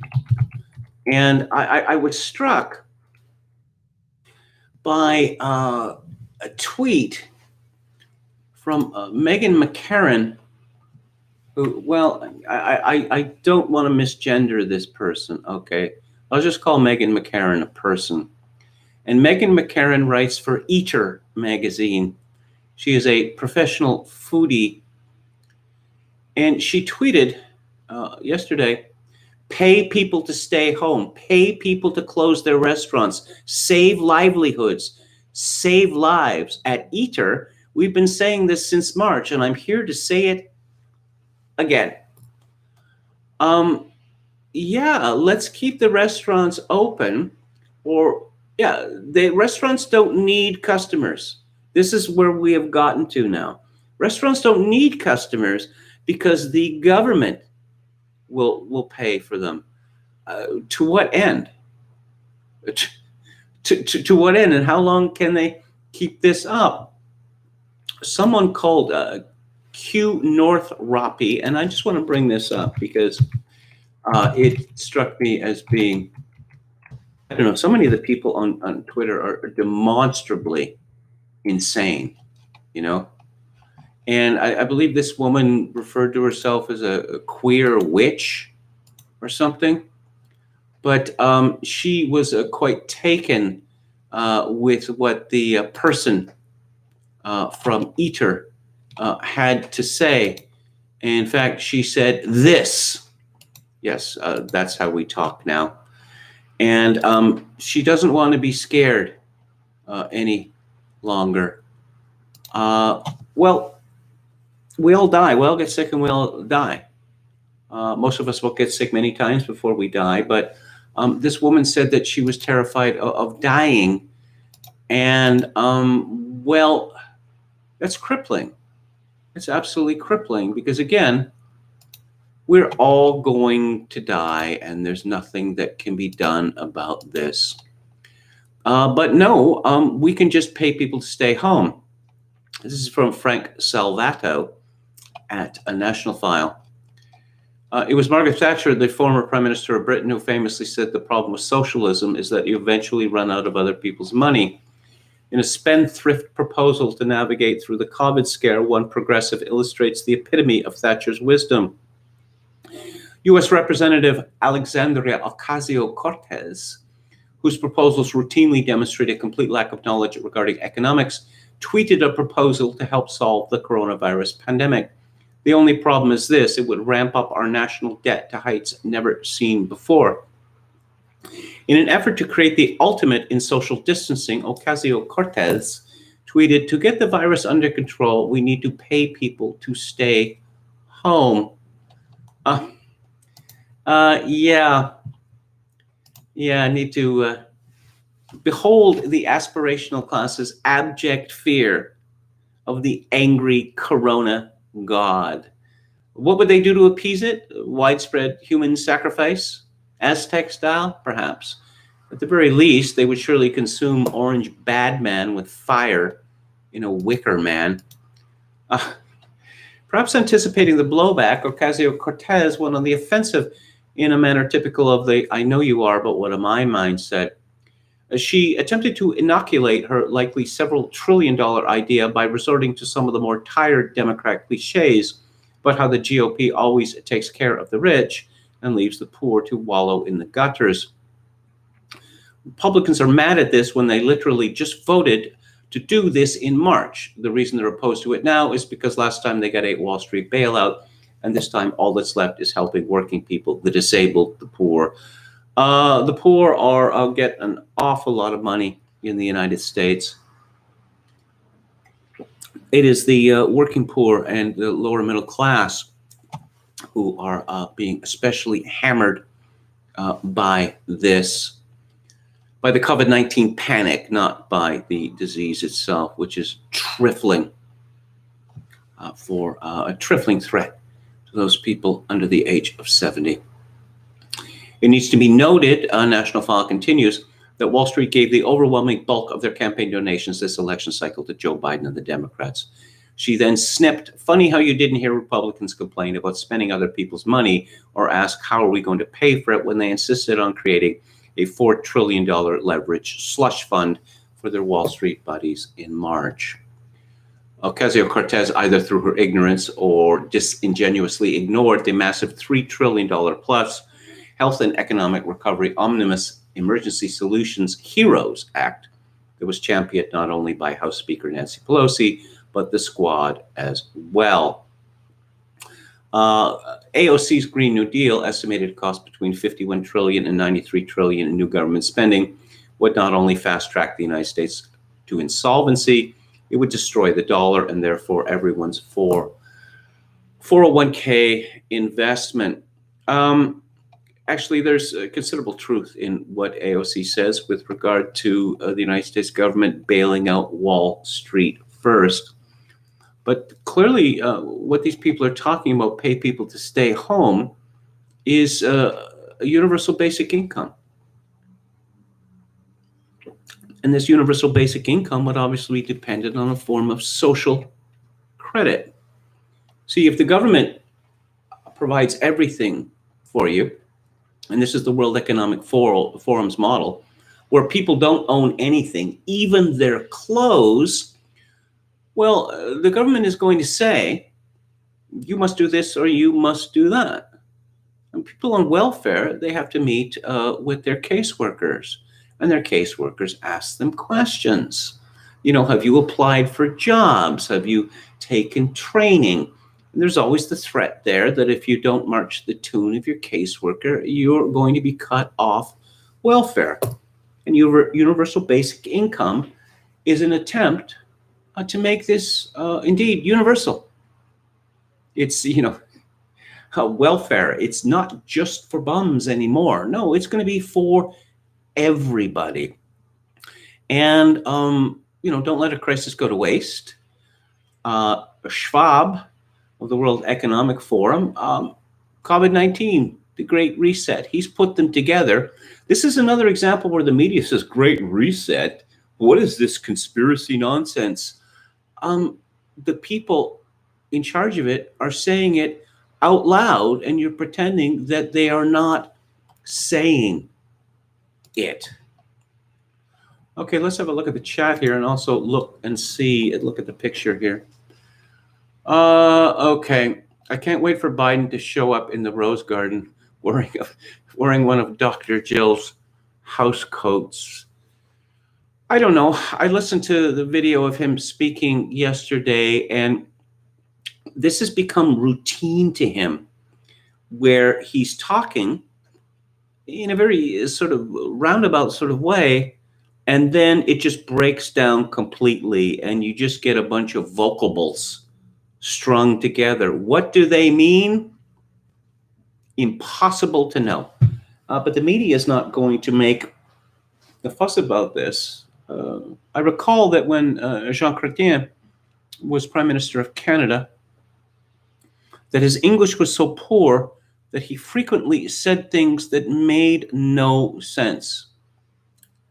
And I was struck by a tweet from Megan McCarran, who, well, I don't want to misgender this person, okay? I'll just call Megan McCarran a person. And Megan McCarran writes for Eater magazine. She is a professional foodie. And she tweeted yesterday, pay people to stay home, pay people to close their restaurants, save livelihoods, save lives. At Eater, we've been saying this since March, and I'm here to say it again. Yeah, let's keep the restaurants open, or yeah, the restaurants don't need customers. This is where we have gotten to now. Restaurants don't need customers because the government will pay for them. To what end? To what end, and how long can they keep this up? Someone called Q North Roppy, and I just want to bring this up because it struck me as being, I don't know, so many of the people on Twitter are demonstrably insane, you know? And I believe this woman referred to herself as a queer witch or something. But she was quite taken with what the person from Eater had to say. In fact, she said this. Yes, that's how we talk now. And she doesn't want to be scared any longer. Well, we all die. We all get sick and we all die. Most of us will get sick many times before we die. But this woman said that she was terrified of dying And, well, that's crippling. It's absolutely crippling because, again, we're all going to die and there's nothing that can be done about this. But no, we can just pay people to stay home. This is from Frank Salvato at a National File. It was Margaret Thatcher, the former Prime Minister of Britain, who famously said the problem with socialism is that you eventually run out of other people's money. In a spendthrift proposal to navigate through the COVID scare, one progressive illustrates the epitome of Thatcher's wisdom. U.S. Representative Alexandria Ocasio-Cortez, whose proposals routinely demonstrate a complete lack of knowledge regarding economics, tweeted a proposal to help solve the coronavirus pandemic. The only problem is this: it would ramp up our national debt to heights never seen before. In an effort to create the ultimate in social distancing, Ocasio-Cortez tweeted, "To get the virus under control, we need to pay people to stay home." I need to behold the aspirational class's abject fear of the angry corona god. What would they do to appease it? Widespread human sacrifice? Aztec style, perhaps. At the very least, they would surely consume Orange Badman with fire in a wicker man. Perhaps anticipating the blowback, Ocasio-Cortez went on the offensive in a manner typical of the "I know you are, but what am I" mindset. She attempted to inoculate her likely several trillion-dollar idea by resorting to some of the more tired Democrat cliches about how the GOP always takes care of the rich and leaves the poor to wallow in the gutters. Republicans are mad at this when they literally just voted to do this in March. The reason they're opposed to it now is because last time they got a Wall Street bailout, and this time all that's left is helping working people, the disabled, the poor. The poor are get an awful lot of money in the United States. It is the working poor and the lower middle class who are being especially hammered by this, by the COVID-19 panic, not by the disease itself, which is trifling for a trifling threat to those people under the age of 70. It needs to be noted, National File continues, that Wall Street gave the overwhelming bulk of their campaign donations this election cycle to Joe Biden and the Democrats. She then snipped, "Funny how you didn't hear Republicans complain about spending other people's money or ask how are we going to pay for it when they insisted on creating a $4 trillion leverage slush fund for their Wall Street buddies in March." Ocasio-Cortez, either through her ignorance or disingenuously ignored the massive $3 trillion plus Health and Economic Recovery Omnibus Emergency Solutions Heroes Act that was championed not only by House Speaker Nancy Pelosi, but the squad as well. AOC's Green New Deal, estimated to cost between $51 trillion and $93 trillion in new government spending, would not only fast-track the United States to insolvency, it would destroy the dollar and therefore everyone's 401k investment. Actually, there's considerable truth in what AOC says with regard to the United States government bailing out Wall Street first. But clearly, what these people are talking about, pay people to stay home, is a universal basic income. And this universal basic income would obviously be dependent on a form of social credit. See, if the government provides everything for you, and this is the World Economic Forum's model, where people don't own anything, even their clothes, well, the government is going to say, you must do this or you must do that. And people on welfare, they have to meet with their caseworkers, and their caseworkers ask them questions. You know, have you applied for jobs? Have you taken training? And there's always the threat there that if you don't march the tune of your caseworker, you're going to be cut off welfare. And universal basic income is an attempt to make this indeed universal. It's, welfare. It's not just for bums anymore. No, it's going to be for everybody. And, don't let a crisis go to waste. Schwab of the World Economic Forum, COVID-19, the Great Reset, he's put them together. This is another example where the media says, Great Reset? What is this conspiracy nonsense? The people in charge of it are saying it out loud, and you're pretending that they are not saying it. Okay, let's have a look at the chat here and also look at the picture here. Okay, I can't wait for Biden to show up in the Rose Garden wearing one of Dr. Jill's house coats. I don't know. I listened to the video of him speaking yesterday, and this has become routine to him, where he's talking in a very sort of roundabout sort of way, and then it just breaks down completely, and you just get a bunch of vocables strung together. What do they mean? Impossible to know. But the media is not going to make a fuss about this. I recall that when Jean Chrétien was Prime Minister of Canada, that his English was so poor that he frequently said things that made no sense.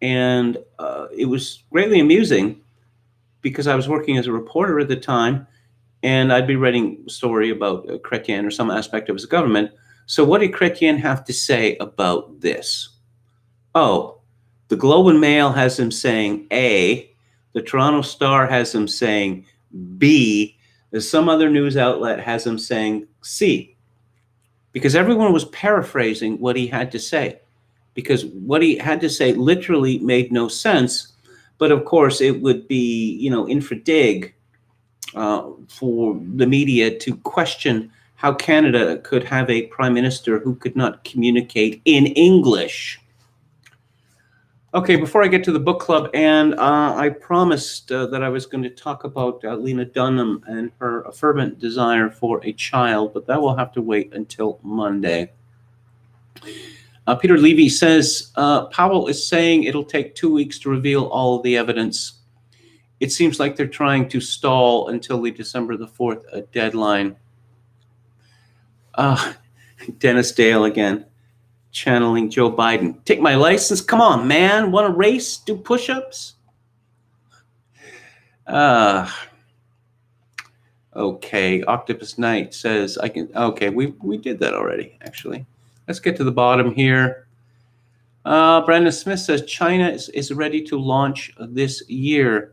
And it was greatly amusing because I was working as a reporter at the time, and I'd be writing a story about Chrétien or some aspect of his government. So what did Chrétien have to say about this? Oh, the Globe and Mail has him saying A, the Toronto Star has him saying B, some other news outlet has him saying C, because everyone was paraphrasing what he had to say, because what he had to say literally made no sense. But of course, it would be, infra-dig for the media to question how Canada could have a prime minister who could not communicate in English. Okay, before I get to the book club, and I promised that I was going to talk about Lena Dunham and her fervent desire for a child, but that will have to wait until Monday. Peter Levy says, Powell is saying it'll take 2 weeks to reveal all of the evidence. It seems like they're trying to stall until the December the 4th deadline. Dennis Dale again, channeling Joe Biden. Take my license. Come on, man. Want to race? Do push-ups? Okay. Octopus Knight says I can. Okay, we did that already, actually. Let's get to the bottom here. Brandon Smith says China is ready to launch this year.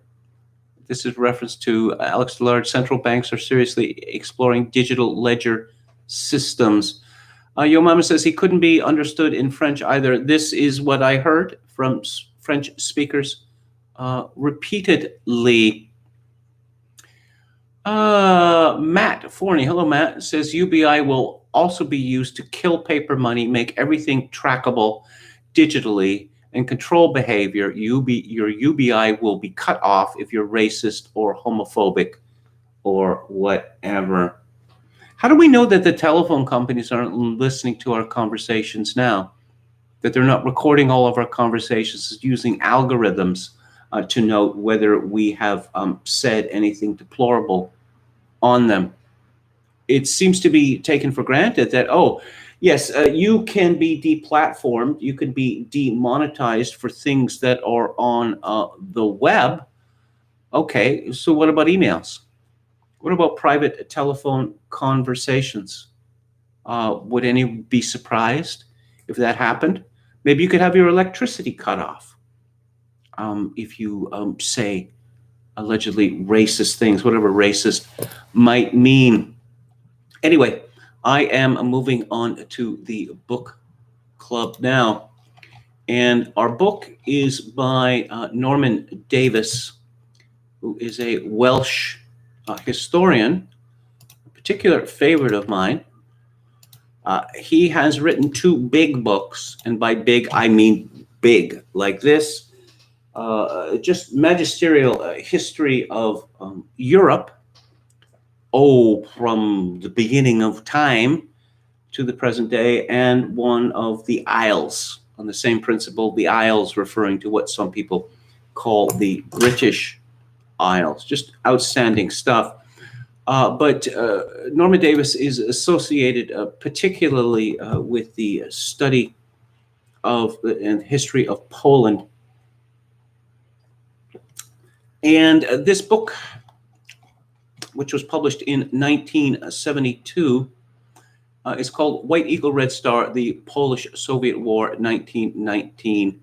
This is reference to Alex Delarge. Central banks are seriously exploring digital ledger systems. Yo Mama says he couldn't be understood in French either. This is what I heard from French speakers repeatedly. Matt Forney, hello Matt, says UBI will also be used to kill paper money, make everything trackable digitally, and control behavior. Your UBI will be cut off if you're racist or homophobic or whatever. How do we know that the telephone companies aren't listening to our conversations now? That they're not recording all of our conversations using algorithms to note whether we have said anything deplorable on them? It seems to be taken for granted that, yes, you can be deplatformed, you can be demonetized for things that are on the web. Okay, so what about emails? What about private telephone conversations? Would any be surprised if that happened? Maybe you could have your electricity cut off if you say allegedly racist things, whatever racist might mean. Anyway, I am moving on to the book club now. And our book is by Norman Davis, who is a Welsh historian, a particular favorite of mine. He has written 2 big books, and by big, I mean big, like this, just magisterial history of Europe, from the beginning of time to the present day, and one of the Isles, on the same principle, the Isles referring to what some people call the British Isles. Just outstanding stuff. But Norman Davis is associated particularly with the study of and history of Poland. And this book, which was published in 1972, is called White Eagle, Red Star, The Polish-Soviet War, 1919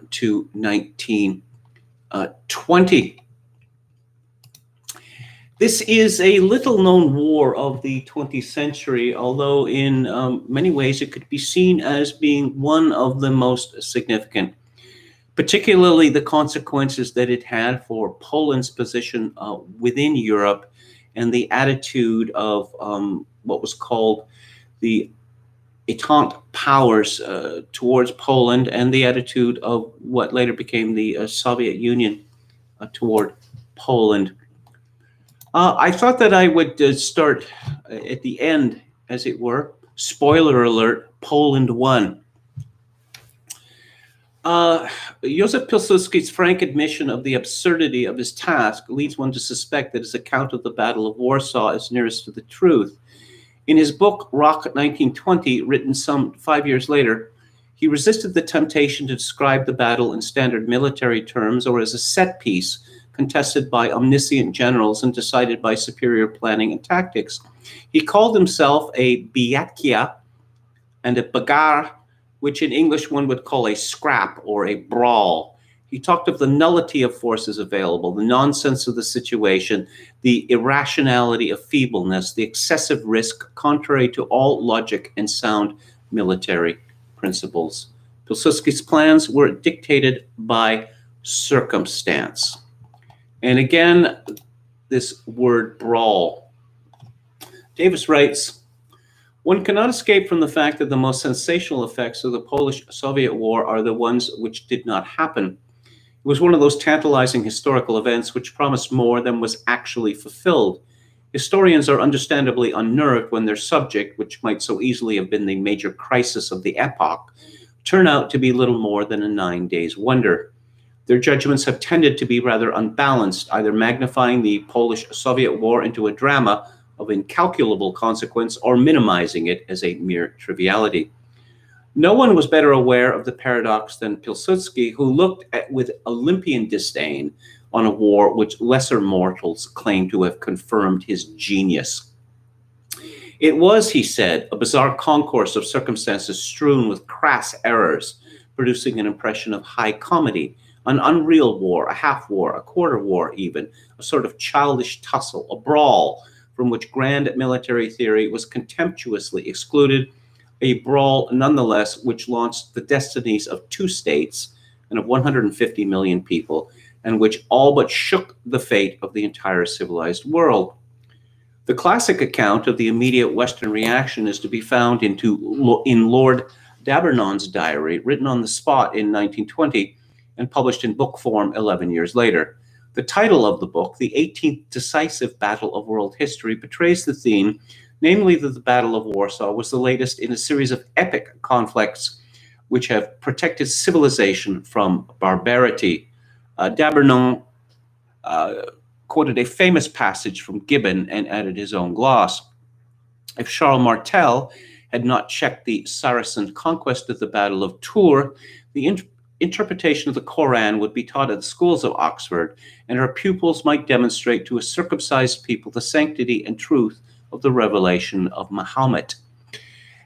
to 1920. This is a little-known war of the 20th century, although in many ways it could be seen as being one of the most significant, particularly the consequences that it had for Poland's position within Europe and the attitude of what was called the Entente powers towards Poland, and the attitude of what later became the Soviet Union toward Poland. I thought that I would start at the end, as it were. Spoiler alert, Poland won. Joseph Pilsudski's frank admission of the absurdity of his task leads one to suspect that his account of the Battle of Warsaw is nearest to the truth. In his book, Rock 1920, written some 5 years later, he resisted the temptation to describe the battle in standard military terms or as a set piece contested by omniscient generals and decided by superior planning and tactics. He called himself a bijakia and a bagarre, which in English one would call a scrap or a brawl. He talked of the nullity of forces available, the nonsense of the situation, the irrationality of feebleness, the excessive risk contrary to all logic and sound military principles. Pilsudski's plans were dictated by circumstance. And again, this word brawl. Davis writes, "One cannot escape from the fact that the most sensational effects of the Polish-Soviet War are the ones which did not happen. It was one of those tantalizing historical events which promised more than was actually fulfilled. Historians are understandably unnerved when their subject, which might so easily have been the major crisis of the epoch, turn out to be little more than a 9 days wonder. Their judgments have tended to be rather unbalanced, either magnifying the Polish-Soviet War into a drama of incalculable consequence or minimizing it as a mere triviality. No one was better aware of the paradox than Pilsudski, who looked at with Olympian disdain on a war which lesser mortals claim to have confirmed his genius. It was, he said, a bizarre concourse of circumstances strewn with crass errors, producing an impression of high comedy, an unreal war, a half war, a quarter war even, a sort of childish tussle, a brawl, from which grand military theory was contemptuously excluded, a brawl nonetheless which launched the destinies of 2 states and of 150 million people, and which all but shook the fate of the entire civilized world. The classic account of the immediate Western reaction is to be found in Lord D'Abernon's diary, written on the spot in 1920 and published in book form 11 years later. The title of the book, The 18th Decisive Battle of World History, betrays the theme, namely that the Battle of Warsaw was the latest in a series of epic conflicts which have protected civilization from barbarity. D'Abernon quoted a famous passage from Gibbon and added his own gloss. If Charles Martel had not checked the Saracen conquest of the Battle of Tours, the interpretation of the Koran would be taught at the schools of Oxford, and her pupils might demonstrate to a circumcised people the sanctity and truth of the revelation of Muhammad.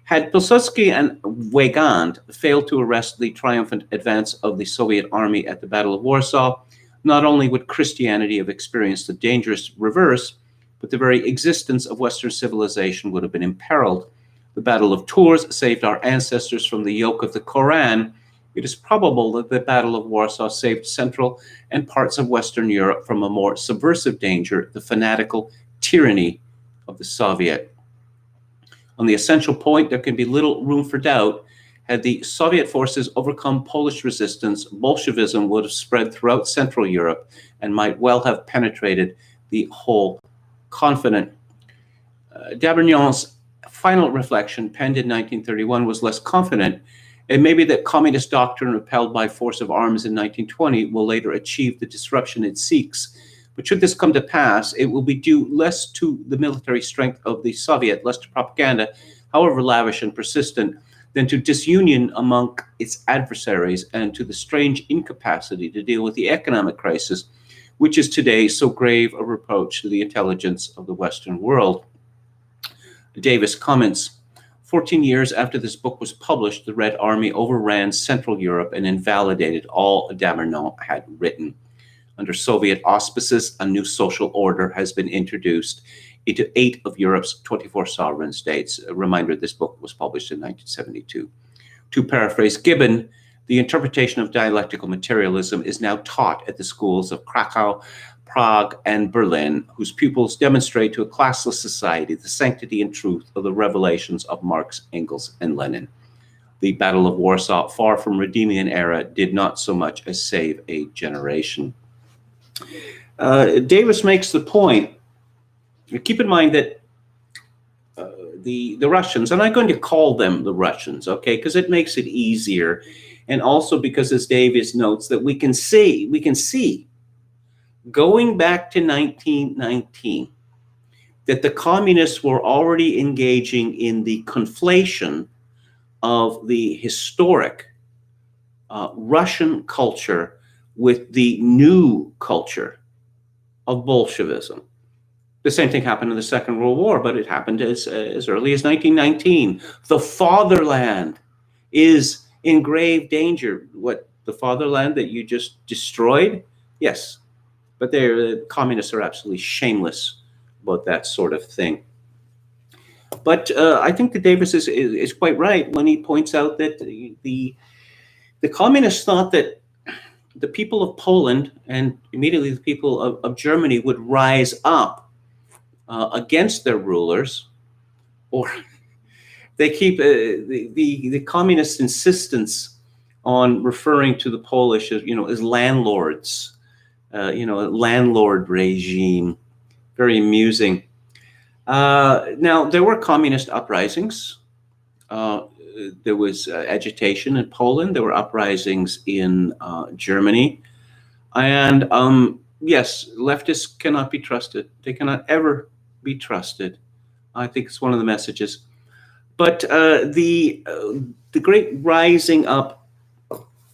Had Pilsudski and Weygand failed to arrest the triumphant advance of the Soviet army at the Battle of Warsaw, not only would Christianity have experienced a dangerous reverse, but the very existence of Western civilization would have been imperiled. The Battle of Tours saved our ancestors from the yoke of the Koran. It is probable that the Battle of Warsaw saved Central and parts of Western Europe from a more subversive danger, the fanatical tyranny of the Soviet. On the essential point, there can be little room for doubt. Had the Soviet forces overcome Polish resistance, Bolshevism would have spread throughout Central Europe and might well have penetrated the whole continent. D'Abernon's final reflection, penned in 1931, was less confident. And maybe the communist doctrine upheld by force of arms in 1920 will later achieve the disruption it seeks. But should this come to pass, it will be due less to the military strength of the Soviet, less to propaganda, however lavish and persistent, than to disunion among its adversaries and to the strange incapacity to deal with the economic crisis, which is today so grave a reproach to the intelligence of the Western world. Davis comments, 14 years after this book was published, the Red Army overran Central Europe and invalidated all Damernon had written. Under Soviet auspices, a new social order has been introduced into 8 of Europe's 24 sovereign states. A reminder, this book was published in 1972. To paraphrase Gibbon, the interpretation of dialectical materialism is now taught at the schools of Krakow, Prague, and Berlin, whose pupils demonstrate to a classless society the sanctity and truth of the revelations of Marx, Engels, and Lenin. The Battle of Warsaw, far from redeeming an era, did not so much as save a generation. Davis makes the point, keep in mind that the Russians, and I'm going to call them the Russians, okay, because it makes it easier, and also because, as Davis notes, that we can see, going back to 1919, that the communists were already engaging in the conflation of the historic Russian culture with the new culture of Bolshevism. The same thing happened in the Second World War, but it happened as early as 1919. The fatherland is in grave danger. What, the fatherland that you just destroyed? Yes, but the communists are absolutely shameless about that sort of thing. But I think that Davis is quite right when he points out that the communists thought that the people of Poland and immediately the people of Germany would rise up against their rulers, or they keep the communist insistence on referring to the Polish as, as landlords, landlord regime, very amusing. Now, there were communist uprisings. There was agitation in Poland. There were uprisings in Germany. And yes, leftists cannot be trusted. They cannot ever be trusted. I think it's one of the messages. But the great rising up,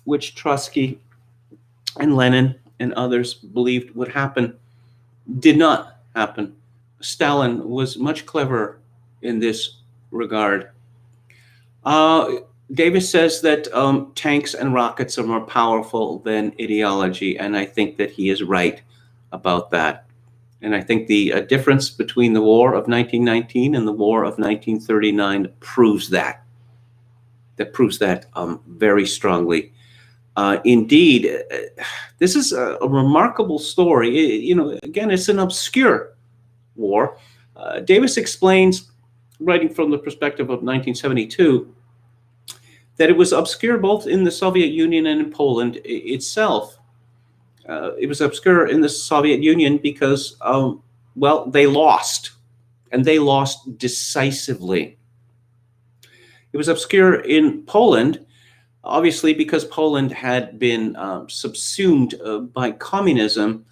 which Trotsky and Lenin and others believed would happen, did not happen. Stalin was much cleverer in this regard. Davis says that tanks and rockets are more powerful than ideology, and I think that he is right about that. And I think the difference between the war of 1919 and the war of 1939 proves that. That proves that very strongly. Indeed, this is a remarkable story. Again, it's an obscure war. Davis explains, writing from the perspective of 1972, that it was obscure both in the Soviet Union and in Poland itself. It was obscure in the Soviet Union because, they lost, and they lost decisively. It was obscure in Poland, obviously, because Poland had been subsumed by communism,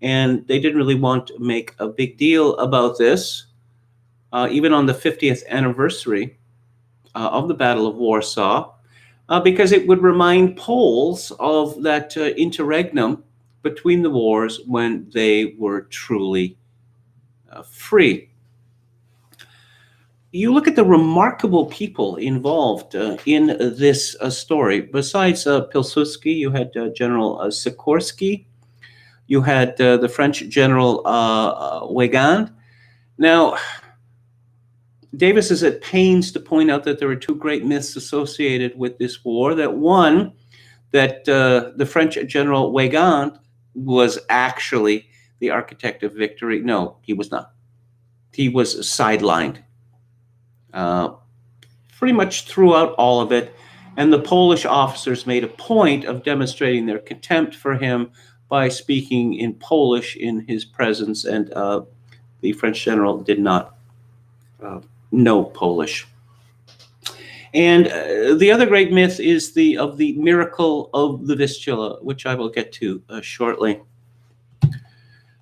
and they didn't really want to make a big deal about this. Even on the 50th anniversary of the Battle of Warsaw, because it would remind Poles of that interregnum between the wars when they were truly free. You look at the remarkable people involved in this story. Besides Pilsudski, you had General Sikorsky, you had the French General Weygand. Now, Davis is at pains to point out that there are 2 great myths associated with this war. That one, that the French General Weygand was actually the architect of victory. No, he was not. He was sidelined pretty much throughout all of it. And the Polish officers made a point of demonstrating their contempt for him by speaking in Polish in his presence. And the French general did not know Polish. And the other great myth is the miracle of the Vistula, which I will get to shortly.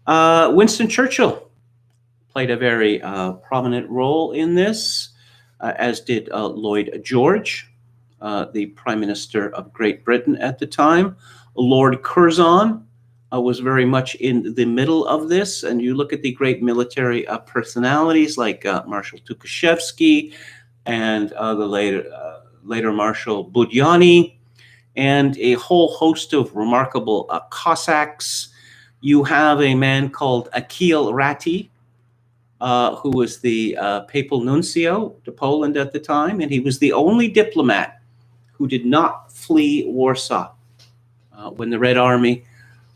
Winston Churchill played a very prominent role in this, as did Lloyd George, the Prime Minister of Great Britain at the time. Lord Curzon was very much in the middle of this, and you look at the great military personalities like Marshal Tukhachevsky and the later Marshal Budyani, and a whole host of remarkable Cossacks. You have a man called Akil Ratti, who was the papal nuncio to Poland at the time, and he was the only diplomat who did not flee Warsaw when the Red Army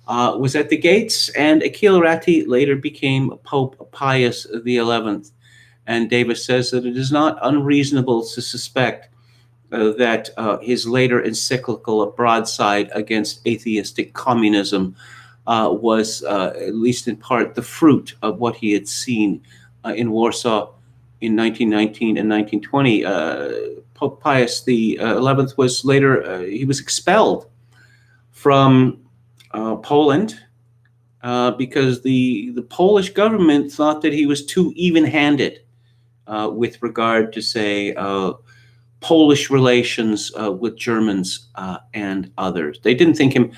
was at the gates. And Akil Ratti later became Pope Pius XI. And Davis says that it is not unreasonable to suspect that his later encyclical, A Broadside Against Atheistic Communism, was, at least in part, the fruit of what he had seen in Warsaw in 1919 and 1920. Pope Pius XI was later, he was expelled from Poland because the Polish government thought that he was too even-handed with regard to, say, Polish relations with Germans and others. They didn't think him,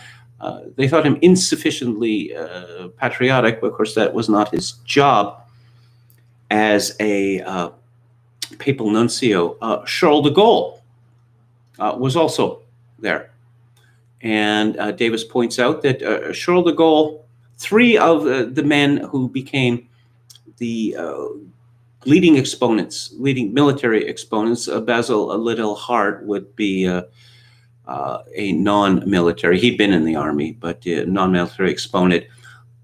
they thought him insufficiently patriotic, but of course that was not his job as a papal nuncio. Charles de Gaulle was also there. And Davis points out that Charles de Gaulle, three of the men who became the leading military exponents, Basil Liddell Hart would be a non-military, he'd been in the army, but non-military exponent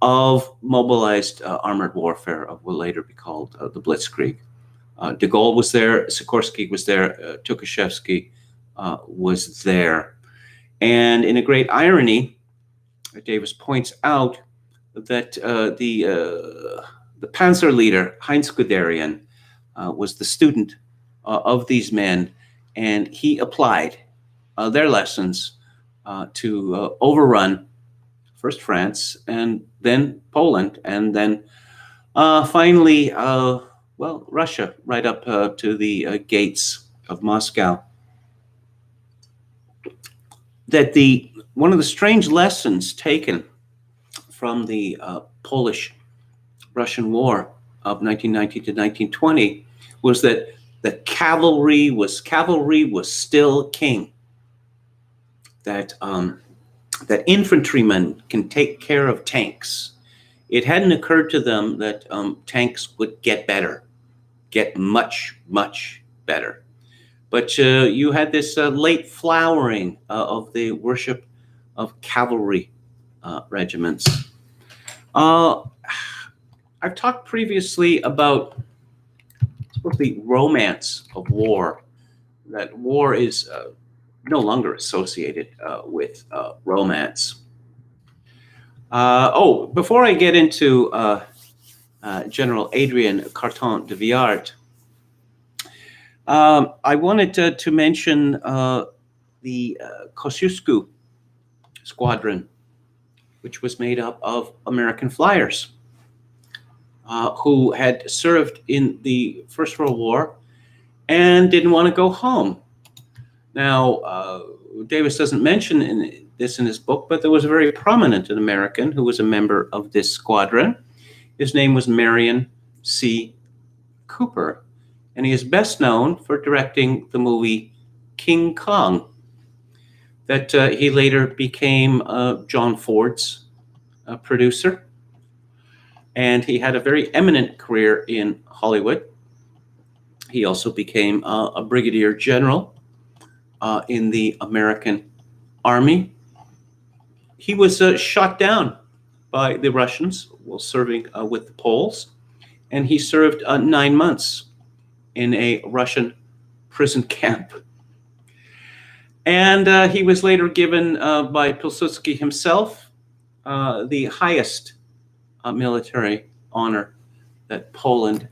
of mobilized armored warfare of what later be called the Blitzkrieg. De Gaulle was there, Sikorsky was there, Tukhachevsky was there. And in a great irony, Davis points out that the Panzer leader, Heinz Guderian, was the student of these men, and he applied their lessons to overrun first France and then Poland, and then finally, Russia, right up to the gates of Moscow. That one of the strange lessons taken from the Polish-Russian War of 1919 to 1920 was that the cavalry was still king. That infantrymen can take care of tanks. It hadn't occurred to them that tanks would get much, much better. But you had this late flowering of the worship of cavalry regiments. I've talked previously about sort of the romance of war, that war is no longer associated with romance. Before I get into General Adrien Carton de Viart, I wanted to mention the Kosciuszko Squadron, which was made up of American flyers who had served in the First World War and didn't want to go home. Now, Davis doesn't mention this in his book, but there was a very prominent American who was a member of this squadron. His name was Marion C. Cooper, and he is best known for directing the movie King Kong, that he later became John Ford's producer. And he had a very eminent career in Hollywood. He also became a brigadier general in the American Army. He was shot down by the Russians while serving with the Poles, and he served 9 months in a Russian prison camp. And he was later given by Pilsudski himself the highest military honor that Poland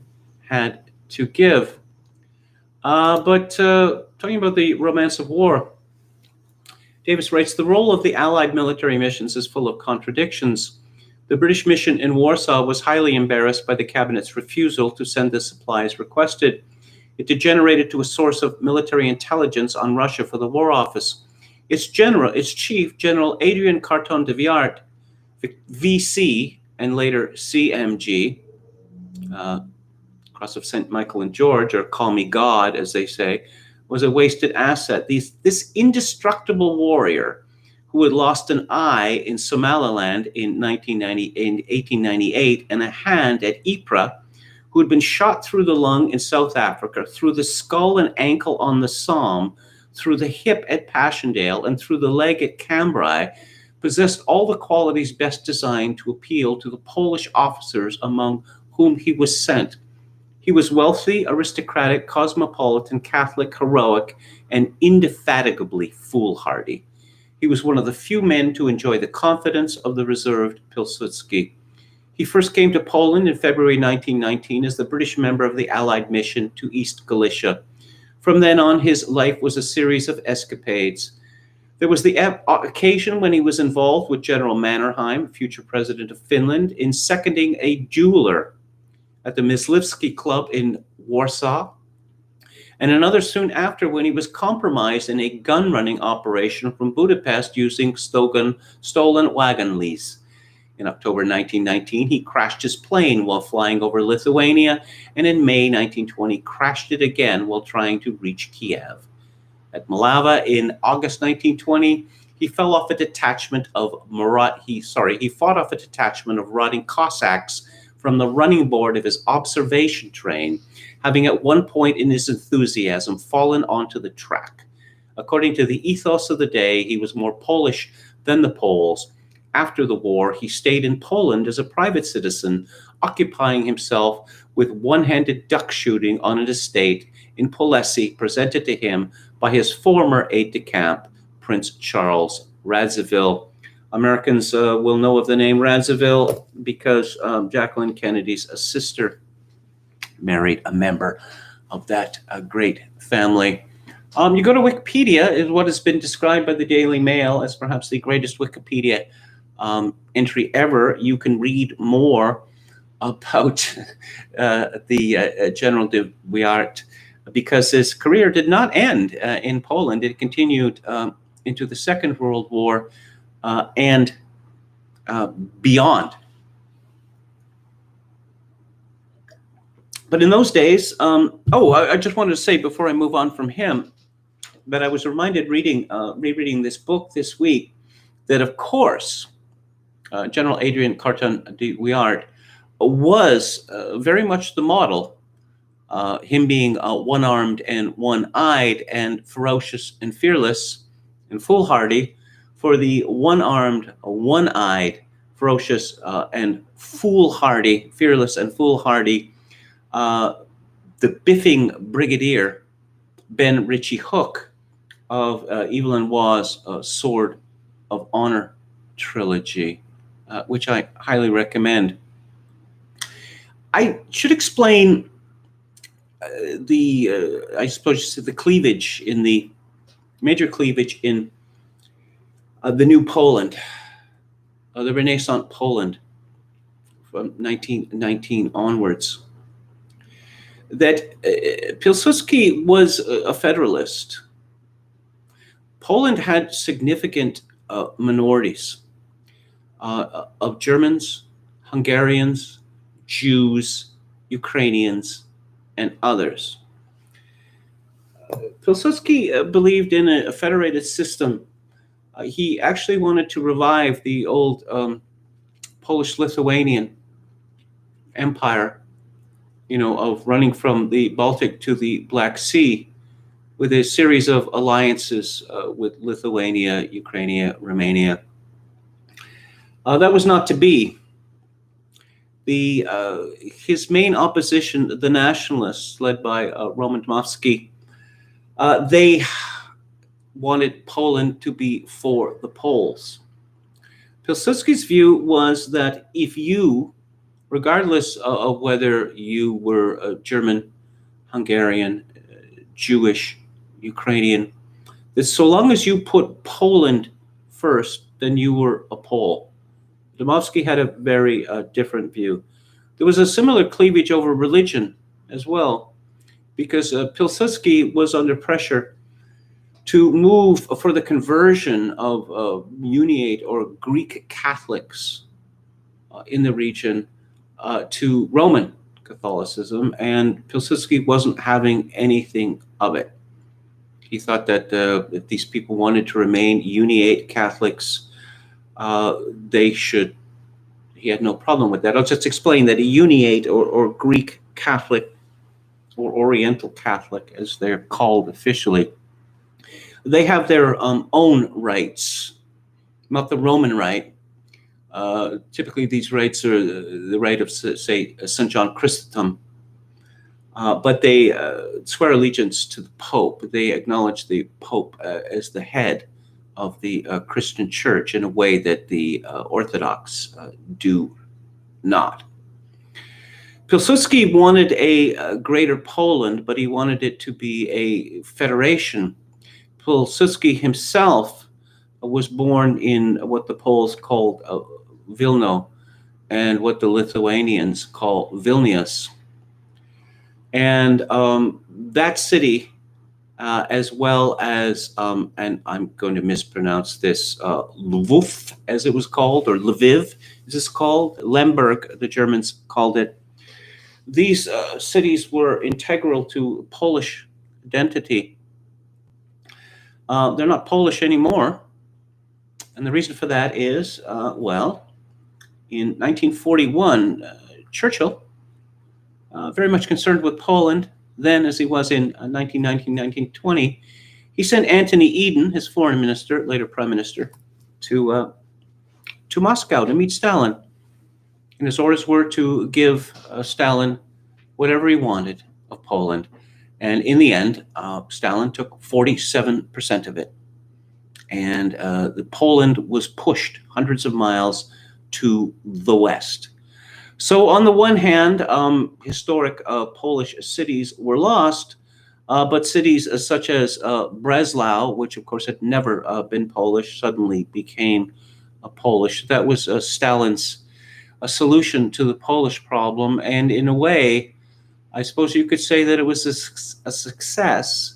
had to give. But talking about the romance of war, Davis writes, the role of the Allied military missions is full of contradictions. The British mission in Warsaw was highly embarrassed by the cabinet's refusal to send the supplies requested. It degenerated to a source of military intelligence on Russia for the War Office. Its chief, General Adrian Carton de Wiart, VC, and later CMG, Cross of St. Michael and George, or Call Me God, as they say, was a wasted asset. This indestructible warrior who had lost an eye in Somaliland in 1898 and a hand at Ypres, who had been shot through the lung in South Africa, through the skull and ankle on the Somme, through the hip at Passchendaele, and through the leg at Cambrai, possessed all the qualities best designed to appeal to the Polish officers among whom he was sent. He was wealthy, aristocratic, cosmopolitan, Catholic, heroic, and indefatigably foolhardy. He was one of the few men to enjoy the confidence of the reserved Pilsudski. He first came to Poland in February 1919 as the British member of the Allied mission to East Galicia. From then on, his life was a series of escapades. There was the occasion when he was involved with General Mannerheim, future president of Finland, in seconding a jeweler at the Myslivsky Club in Warsaw, and another soon after when he was compromised in a gun-running operation from Budapest using stolen wagon lease. In October 1919, he crashed his plane while flying over Lithuania, and in May 1920, crashed it again while trying to reach Kiev. At Malava in August 1920, he fell off a detachment of he fought off a detachment of rotting Cossacks from the running board of his observation train, having at one point in his enthusiasm fallen onto the track. According to the ethos of the day, he was more Polish than the Poles. After the war, he stayed in Poland as a private citizen, occupying himself with one-handed duck shooting on an estate in Polessy presented to him by his former aide-de-camp, Prince Charles Radziwill. Americans will know of the name Radziwill because Jacqueline Kennedy's sister married a member of that great family. You go to Wikipedia, is what has been described by the Daily Mail as perhaps the greatest Wikipedia entry ever. You can read more about the General de Wiart because his career did not end in Poland. It continued into the Second World War and beyond. But in those days, I just wanted to say before I move on from him, that I was reminded rereading this book this week, that of course, General Adrian Carton de Wiart was very much the model, him being one-armed and one-eyed and ferocious and fearless and foolhardy, for the one-armed, one-eyed, ferocious and foolhardy, fearless and foolhardy, the biffing brigadier Ben Ritchie Hook of Evelyn Waugh's Sword of Honor trilogy, which I highly recommend. I should explain I suppose the cleavage in the major cleavage in the New Poland, the Renaissance Poland from 1919 onwards. That Pilsudski was a federalist. Poland had significant minorities of Germans, Hungarians, Jews, Ukrainians, and others. Pilsudski believed in a federated system. He actually wanted to revive the old Polish-Lithuanian empire, of running from the Baltic to the Black Sea with a series of alliances with Lithuania, Ukraine, Romania. That was not to be. His main opposition, the nationalists, led by Roman Dmowski, they wanted Poland to be for the Poles. Pilsudski's view was that if you, regardless of whether you were a German, Hungarian, Jewish, Ukrainian, that so long as you put Poland first, then you were a Pole. Dmowski had a very different view. There was a similar cleavage over religion as well, because Pilsudski was under pressure to move for the conversion of Uniate or Greek Catholics in the region to Roman Catholicism, and Pilsudski wasn't having anything of it. He thought that if these people wanted to remain Uniate Catholics, they should. He had no problem with that. I'll just explain that a Uniate or Greek Catholic or Oriental Catholic, as they're called officially, they have their own rights, not the Roman rite. Typically, these rites are the rite of, say, St. John Chrysostom, but they swear allegiance to the Pope. They acknowledge the Pope as the head of the Christian Church in a way that the Orthodox do not. Pilsudski wanted a greater Poland, but he wanted it to be a federation. Pilsudski himself was born in what the Poles called Vilno and what the Lithuanians call Vilnius. And that city, as well as, and I'm going to mispronounce this, Lvov, as it was called, or Lviv, as it's called, Lemberg, the Germans called it. These cities were integral to Polish identity. They're not Polish anymore. And the reason for that is, well, in 1941, Churchill, very much concerned with Poland, then as he was in 1919, 1920, he sent Anthony Eden, his foreign minister, later prime minister, to Moscow to meet Stalin. And his orders were to give Stalin whatever he wanted of Poland. And in the end, Stalin took 47% of it. And the Poland was pushed hundreds of miles to the west. So on the one hand, historic Polish cities were lost, but cities such as Breslau, which of course had never been Polish, suddenly became Polish. That was Stalin's solution to the Polish problem. And in a way, I suppose you could say that it was a success,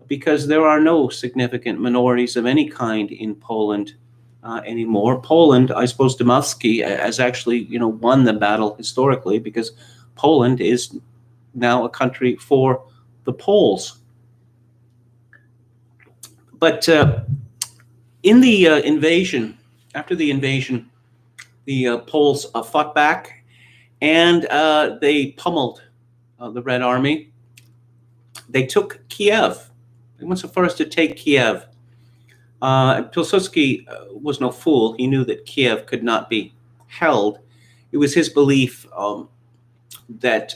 because there are no significant minorities of any kind in Poland anymore. Poland, I suppose Dmowski has actually, won the battle historically, because Poland is now a country for the Poles. But in the invasion, after the invasion, the Poles fought back, and they pummeled the Red Army. They took Kiev. They went so far as to take Kiev. Pilsudski was no fool. He knew that Kiev could not be held. It was his belief that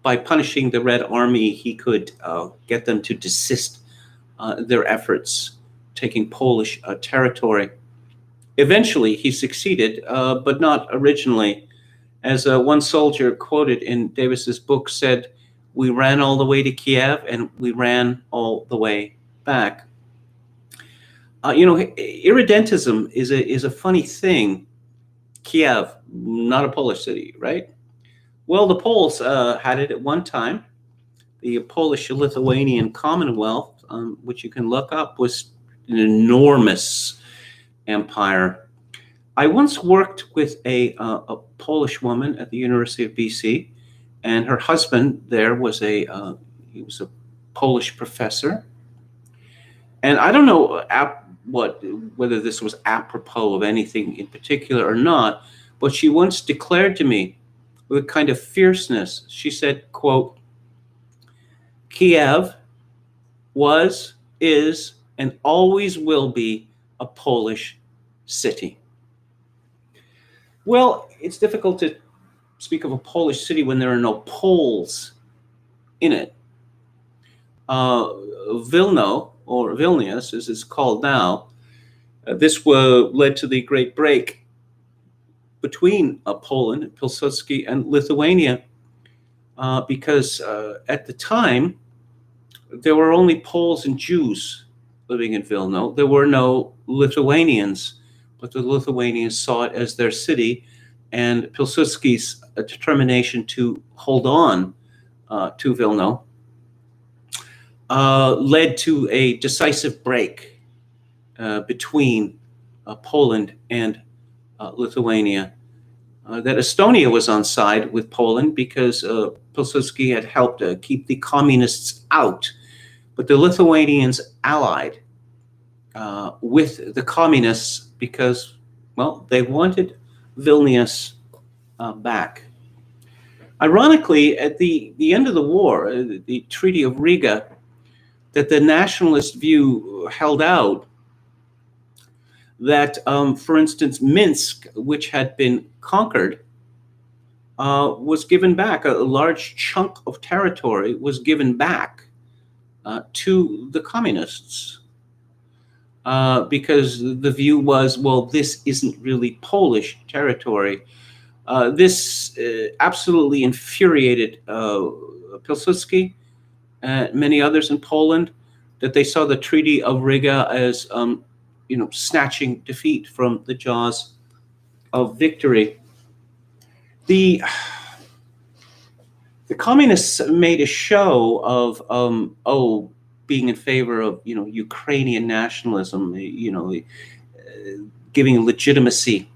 by punishing the Red Army, he could get them to desist their efforts taking Polish territory. Eventually, he succeeded, but not originally. As one soldier quoted in Davis's book said, "We ran all the way to Kiev, and we ran all the way back." Irredentism is a funny thing. Kiev, not a Polish city, right? Well, the Poles had it at one time. The Polish-Lithuanian Commonwealth, which you can look up, was an enormous empire. I once worked with a Polish woman at the University of BC, and her husband there was he was a Polish professor. And I don't know whether this was apropos of anything in particular or not, but she once declared to me with a kind of fierceness, she said, quote, "Kiev was, is, and always will be a Polish city." Well, it's difficult to speak of a Polish city when there are no Poles in it. Vilno, or Vilnius, as it's called now, this led to the great break between Poland, Pilsudski, and Lithuania, because at the time, there were only Poles and Jews living in Vilna. There were no Lithuanians, but the Lithuanians saw it as their city, and Pilsudski's determination to hold on to Vilna led to a decisive break between Poland and Lithuania. That Estonia was on side with Poland because Pilsudski had helped keep the communists out, but the Lithuanians allied with the communists because, well, they wanted Vilnius back. Ironically, at the end of the war, the Treaty of Riga, that the nationalist view held out that, for instance, Minsk, which had been conquered, was given back. A large chunk of territory was given back to the communists because the view was, well, this isn't really Polish territory. This absolutely infuriated Pilsudski and many others in Poland, that they saw the Treaty of Riga as snatching defeat from the jaws of victory. The communists made a show of being in favor of Ukrainian nationalism, giving legitimacy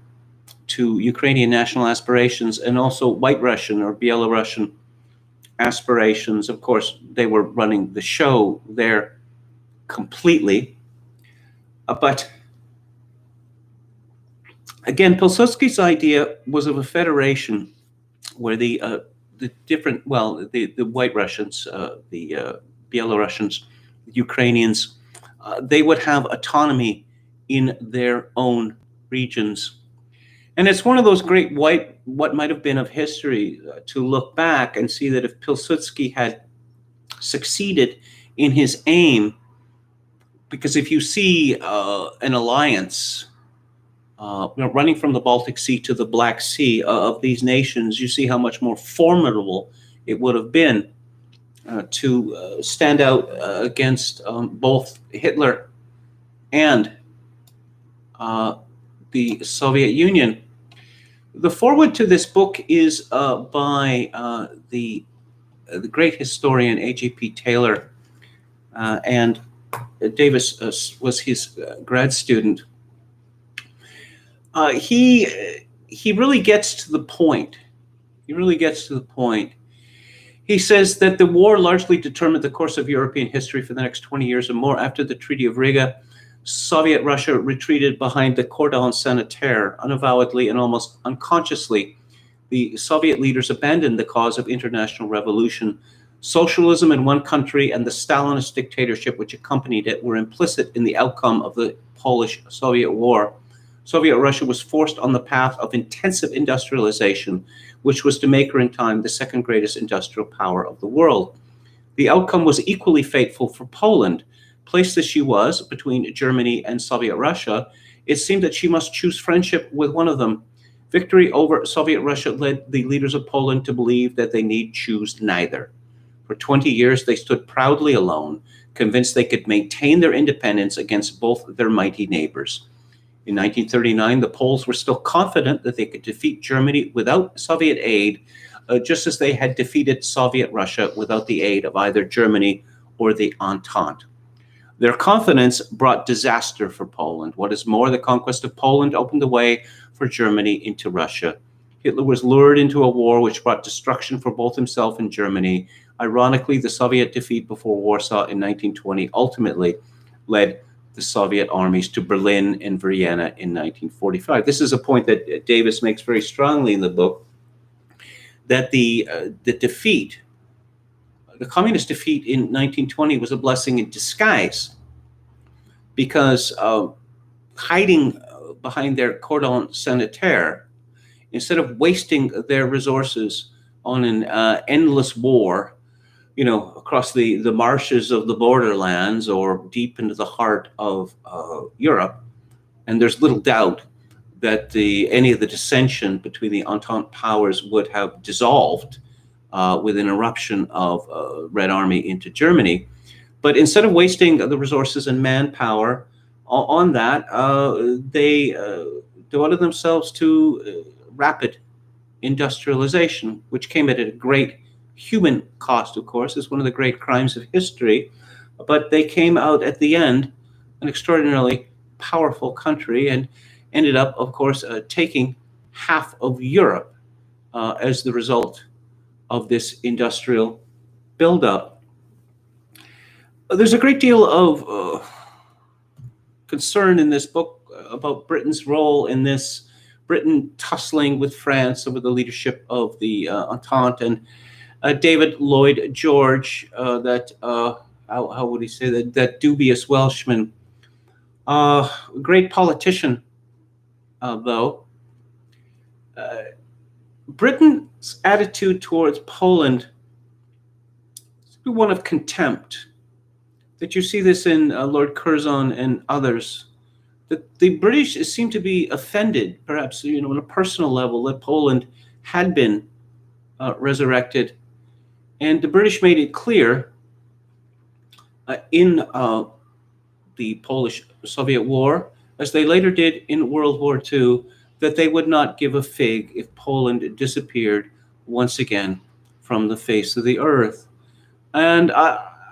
to Ukrainian national aspirations, and also White Russian or Belarusian aspirations. Of course, they were running the show there completely. But again, Pilsudski's idea was of a federation where the different, the White Russians, the Belarusians, the Ukrainians, they would have autonomy in their own regions. And it's one of those great what might have been of history to look back and see that if Pilsudski had succeeded in his aim, because if you see an alliance running from the Baltic Sea to the Black Sea of these nations, you see how much more formidable it would have been to stand out against both Hitler and the Soviet Union. The foreword to this book is by the great historian A.J.P. Taylor, and Davis was his grad student. He really gets to the point. He says that the war largely determined the course of European history for the next 20 years or more. After the Treaty of Riga, Soviet Russia retreated behind the cordon sanitaire. Unavowedly and almost unconsciously, the Soviet leaders abandoned the cause of international revolution. Socialism in one country and the Stalinist dictatorship which accompanied it were implicit in the outcome of the Polish-Soviet War. Soviet Russia was forced on the path of intensive industrialization, which was to make her in time the second greatest industrial power of the world. The outcome was equally fateful for Poland. Placed as she was between Germany and Soviet Russia, it seemed that she must choose friendship with one of them. Victory over Soviet Russia led the leaders of Poland to believe that they need choose neither. For 20 years, they stood proudly alone, convinced they could maintain their independence against both their mighty neighbors. In 1939, the Poles were still confident that they could defeat Germany without Soviet aid, just as they had defeated Soviet Russia without the aid of either Germany or the Entente. Their confidence brought disaster for Poland. What is more, the conquest of Poland opened the way for Germany into Russia. Hitler was lured into a war which brought destruction for both himself and Germany. Ironically, the Soviet defeat before Warsaw in 1920 ultimately led the Soviet armies to Berlin and Vienna in 1945. This is a point that Davis makes very strongly in the book, that the defeat, the communist defeat in 1920 was a blessing in disguise, because hiding behind their cordon sanitaire, instead of wasting their resources on an endless war, across the marshes of the borderlands or deep into the heart of Europe, and there's little doubt that any of the dissension between the Entente powers would have dissolved with an eruption of Red Army into Germany. But instead of wasting the resources and manpower on that, they devoted themselves to rapid industrialization, which came at a great human cost, of course. It's one of the great crimes of history. But they came out at the end an extraordinarily powerful country and ended up, of course, taking half of Europe as the result of this industrial buildup. There's a great deal of concern in this book about Britain's role in this, Britain tussling with France over the leadership of the Entente, and David Lloyd George, how would he say that dubious Welshman, great politician, though. Britain's attitude towards Poland is one of contempt. That you see this in Lord Curzon and others. That the British seem to be offended, perhaps on a personal level, that Poland had been resurrected, and the British made it clear in the Polish-Soviet War, as they later did in World War II, that they would not give a fig if Poland disappeared once again from the face of the earth. And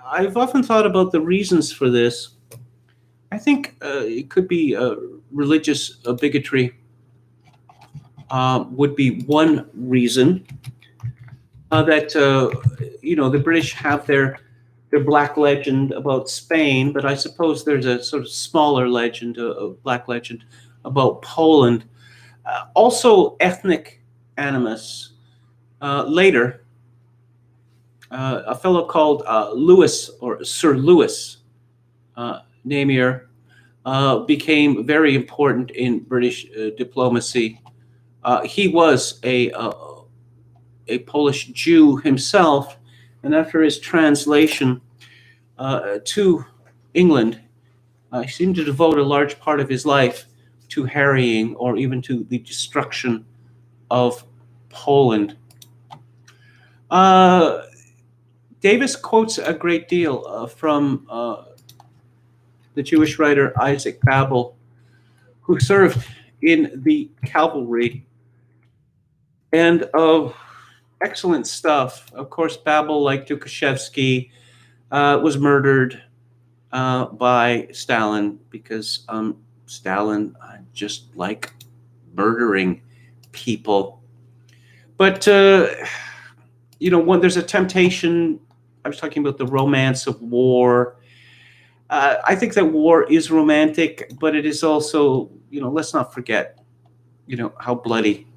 I've often thought about the reasons for this. I think it could be religious bigotry would be one reason. That the British have their black legend about Spain, but I suppose there's a sort of smaller legend, a black legend about Poland. Also, ethnic animus. Later, a fellow called Lewis, or Sir Lewis Namier, became very important in British diplomacy. He was a Polish Jew himself, and after his translation to England, he seemed to devote a large part of his life to harrying or even to the destruction of Poland. Davis quotes a great deal from the Jewish writer Isaac Babel, who served in the cavalry, and excellent stuff. Of course, Babel, like Tukhachevsky, was murdered by Stalin because Stalin just liked murdering people. But there's a temptation. I was talking about the romance of war. I think that war is romantic, but it is also, let's not forget, how bloody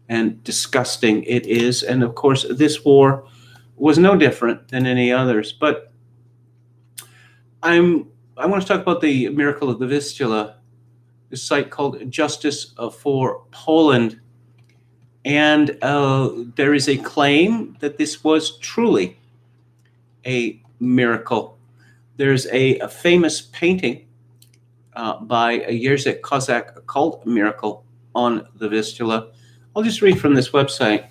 and disgusting it is. And of course, this war was no different than any others. But I want to talk about the miracle of the Vistula, this site called Justice for Poland. And there is a claim that this was truly a miracle. There's a famous painting by Jerzy Kozak called Miracle on the Vistula. I'll just read from this website.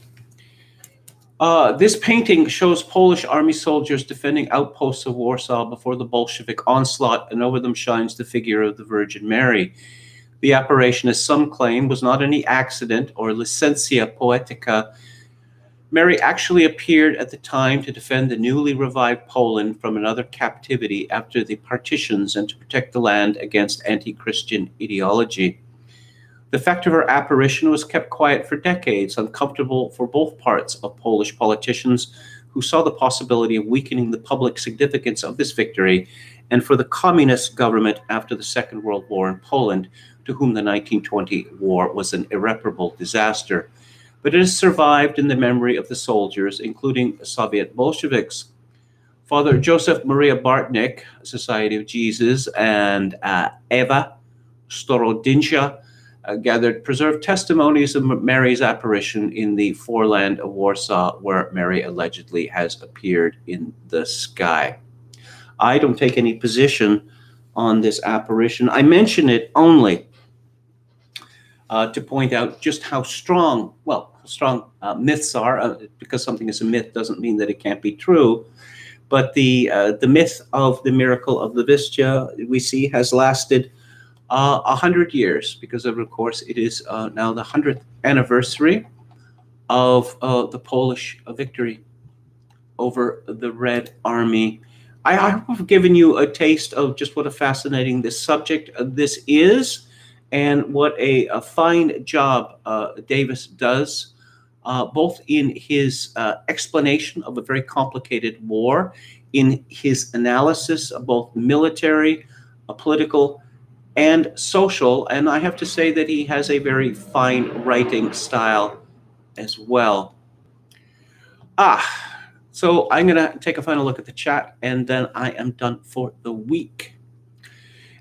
This painting shows Polish army soldiers defending outposts of Warsaw before the Bolshevik onslaught, and over them shines the figure of the Virgin Mary. The apparition, as some claim, was not any accident or licentia poetica. Mary actually appeared at the time to defend the newly revived Poland from another captivity after the partitions and to protect the land against anti-Christian ideology. The fact of her apparition was kept quiet for decades, uncomfortable for both parts of Polish politicians who saw the possibility of weakening the public significance of this victory, and for the communist government after the Second World War in Poland, to whom the 1920 war was an irreparable disaster. But it has survived in the memory of the soldiers, including Soviet Bolsheviks. Father Joseph Maria Bartnik, Society of Jesus, and Eva Storodinsha gathered preserved testimonies of Mary's apparition in the foreland of Warsaw, where Mary allegedly has appeared in the sky. I don't take any position on this apparition. I mention it only to point out just how strong myths are. Because something is a myth doesn't mean that it can't be true. But the myth of the miracle of the Vistula, we see, has lasted 100 years, because of course it is now the 100th anniversary of the Polish victory over the Red Army. I hope I've given you a taste of just what a fascinating this subject this is, and what a fine job Davis does, both in his explanation of a very complicated war, in his analysis of both military, political, and social. And I have to say that he has a very fine writing style as well. So I'm going to take a final look at the chat, and then I am done for the week.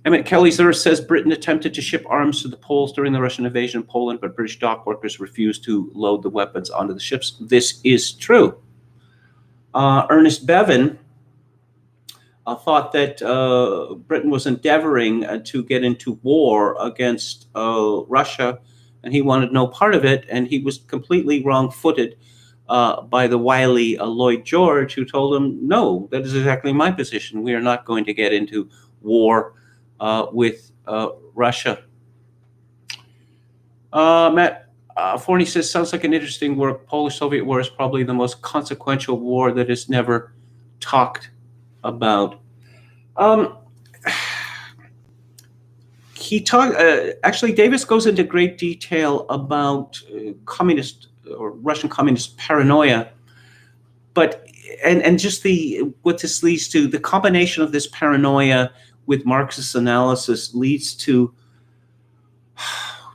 Emmett Kelly says Britain attempted to ship arms to the Poles during the Russian invasion of Poland, but British dock workers refused to load the weapons onto the ships. This is true. Ernest Bevan thought that Britain was endeavoring to get into war against Russia, and he wanted no part of it, and he was completely wrong-footed by the wily Lloyd George, who told him, no, that is exactly my position. We are not going to get into war with Russia. Matt Forney says, sounds like an interesting work. Polish-Soviet War is probably the most consequential war that is never talked about. Actually, Davis goes into great detail about communist or Russian communist paranoia, but and just what this leads to, the combination of this paranoia with Marxist analysis leads to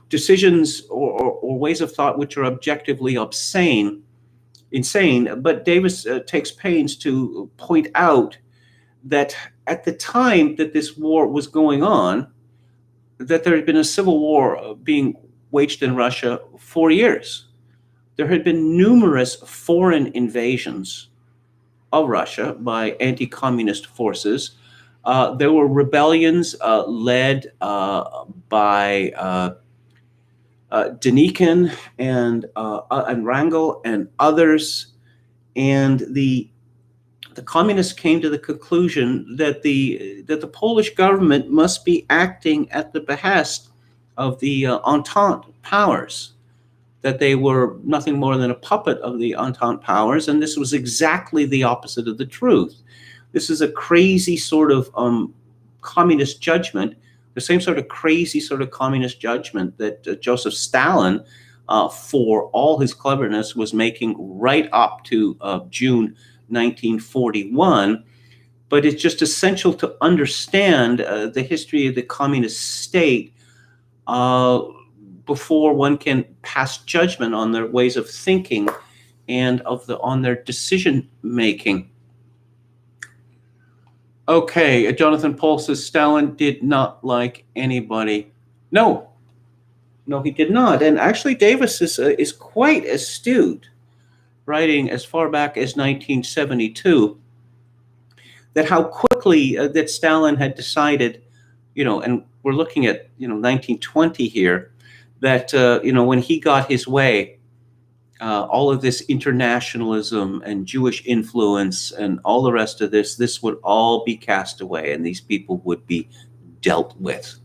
decisions or ways of thought which are objectively insane. But Davis takes pains to point out that at the time that this war was going on, that there had been a civil war being waged in Russia for years. There had been numerous foreign invasions of Russia by anti-communist forces. There were rebellions led by Denikin and Wrangel and others, and the communists came to the conclusion that the Polish government must be acting at the behest of the Entente powers, that they were nothing more than a puppet of the Entente powers, and this was exactly the opposite of the truth. This is a crazy sort of communist judgment, the same sort of crazy sort of communist judgment that Joseph Stalin, for all his cleverness, was making right up to June 1941. But it's just essential to understand the history of the communist state before one can pass judgment on their ways of thinking and on their decision making. Okay, Jonathan Paul says Stalin did not like anybody. No, he did not. And actually, Davis is quite astute, writing as far back as 1972, that how quickly that Stalin had decided, and we're looking at 1920 here, that when he got his way, all of this internationalism and Jewish influence and all the rest of this would all be cast away, and these people would be dealt with.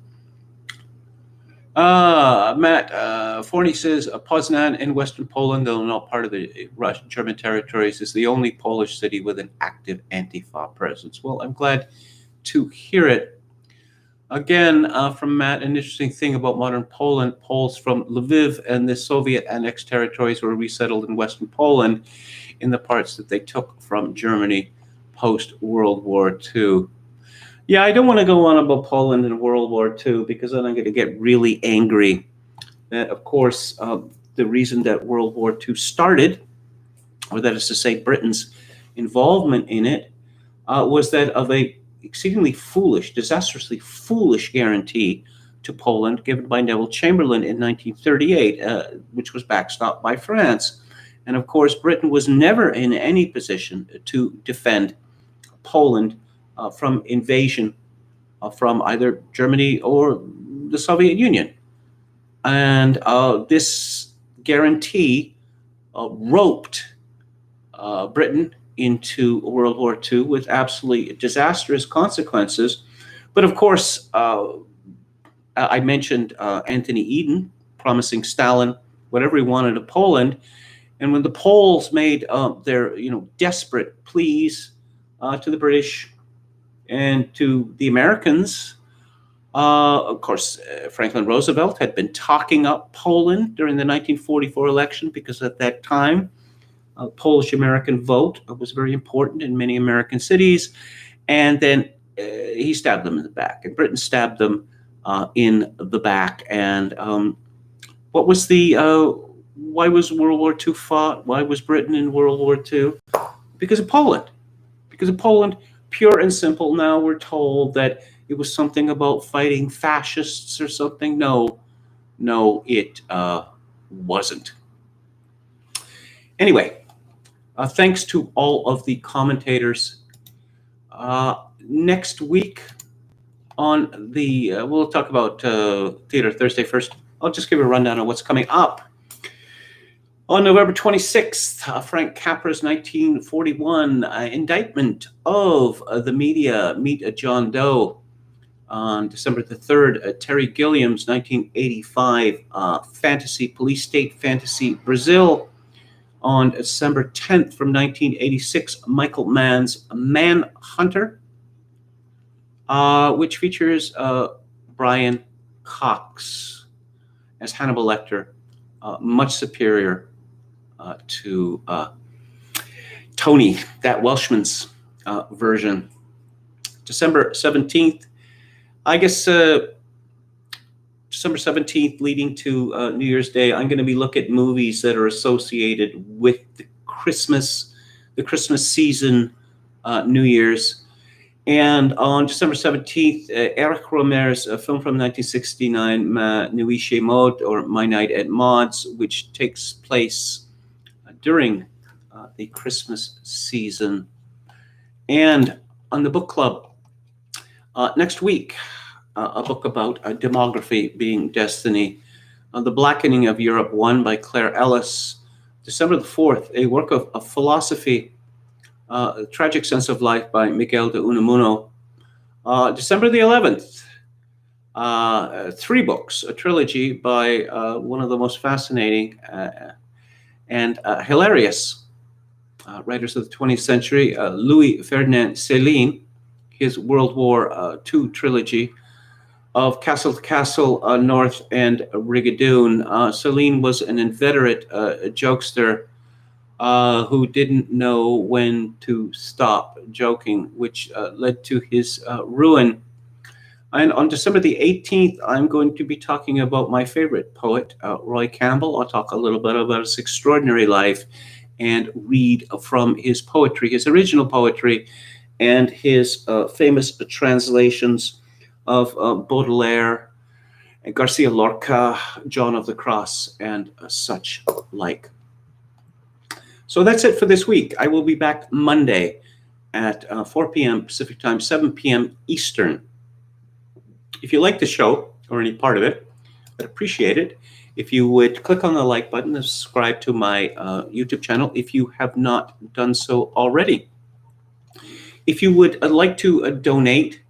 Matt Forney says Poznan in Western Poland, though not part of the Russian German territories, is the only Polish city with an active Antifa presence. Well, I'm glad to hear it. Again, from Matt, an interesting thing about modern Poland, Poles from Lviv and the Soviet annexed territories were resettled in Western Poland in the parts that they took from Germany post-World War II. Yeah, I don't want to go on about Poland in World War II, because then I'm going to get really angry. That, of course, the reason that World War II started, or that is to say Britain's involvement in it, was that of a exceedingly foolish, disastrously foolish guarantee to Poland given by Neville Chamberlain in 1938, which was backstopped by France. And of course, Britain was never in any position to defend Poland from invasion from either Germany or the Soviet Union. And this guarantee roped Britain into World War II with absolutely disastrous consequences. But of course, I mentioned Anthony Eden promising Stalin whatever he wanted of Poland. And when the Poles made their desperate pleas to the British and to the Americans, of course, Franklin Roosevelt had been talking up Poland during the 1944 election because at that time, Polish-American vote was very important in many American cities. And then he stabbed them in the back, and Britain stabbed them in the back. And what was the why was World War II fought? Why was Britain in World War II? Because of Poland. Because of Poland, pure and simple. Now we're told that it was something about fighting fascists or something. No, it wasn't. Anyway, thanks to all of the commentators. Next week on the, we'll talk about Theater Thursday first. I'll just give a rundown of what's coming up. On November 26th, Frank Capra's 1941 indictment of the media, Meet John Doe. On December the 3rd, Terry Gilliam's 1985 fantasy, police state fantasy, Brazil. On December 10th, from 1986, Michael Mann's Manhunter, which features Brian Cox as Hannibal Lecter, much superior to Tony, that Welshman's version. December 17th, I guess December 17th leading to New Year's Day, I'm going to be looking at movies that are associated with the Christmas season, New Year's. And on December 17th, Eric Romer's film from 1969, Ma Nuit chez Maud, or My Night at Maud's, which takes place during the Christmas season. And on the book club, next week, a book about demography being destiny, The Blackening of Europe 1 by Claire Ellis. December the 4th, a work of philosophy, Tragic Sense of Life by Miguel de Unamuno. December the 11th, 3 books, a trilogy by one of the most fascinating and hilarious writers of the 20th century, Louis Ferdinand Céline, his World War II trilogy of Castle to Castle, North and Rigadoon. Céline was an inveterate jokester who didn't know when to stop joking, which led to his ruin. And on December the 18th, I'm going to be talking about my favorite poet, Roy Campbell. I'll talk a little bit about his extraordinary life and read from his poetry, his original poetry, and his famous translations of Baudelaire, Garcia Lorca, John of the Cross, and such like. So that's it for this week. I will be back Monday at 4 p.m. Pacific Time, 7 p.m. Eastern. If you like the show or any part of it, I'd appreciate it if you would click on the like button and subscribe to my YouTube channel if you have not done so already. If you would like to donate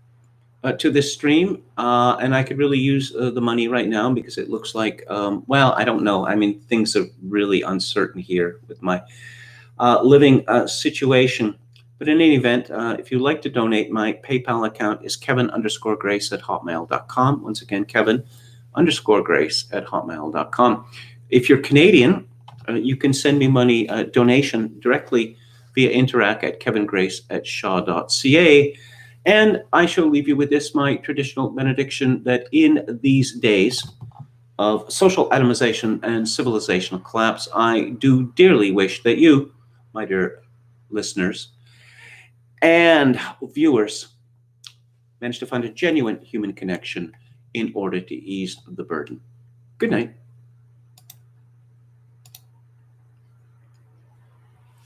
to this stream, and I could really use the money right now because it looks like, well, I don't know. I mean, things are really uncertain here with my living situation. But in any event, if you'd like to donate, my PayPal account is kevin_grace@hotmail.com. Once again, kevin_grace@hotmail.com. If you're Canadian, you can send me money donation directly via Interac at kevingrace@shaw.ca. And I shall leave you with this, my traditional benediction, that in these days of social atomization and civilizational collapse, I do dearly wish that you, my dear listeners and viewers, manage to find a genuine human connection in order to ease the burden. Good night.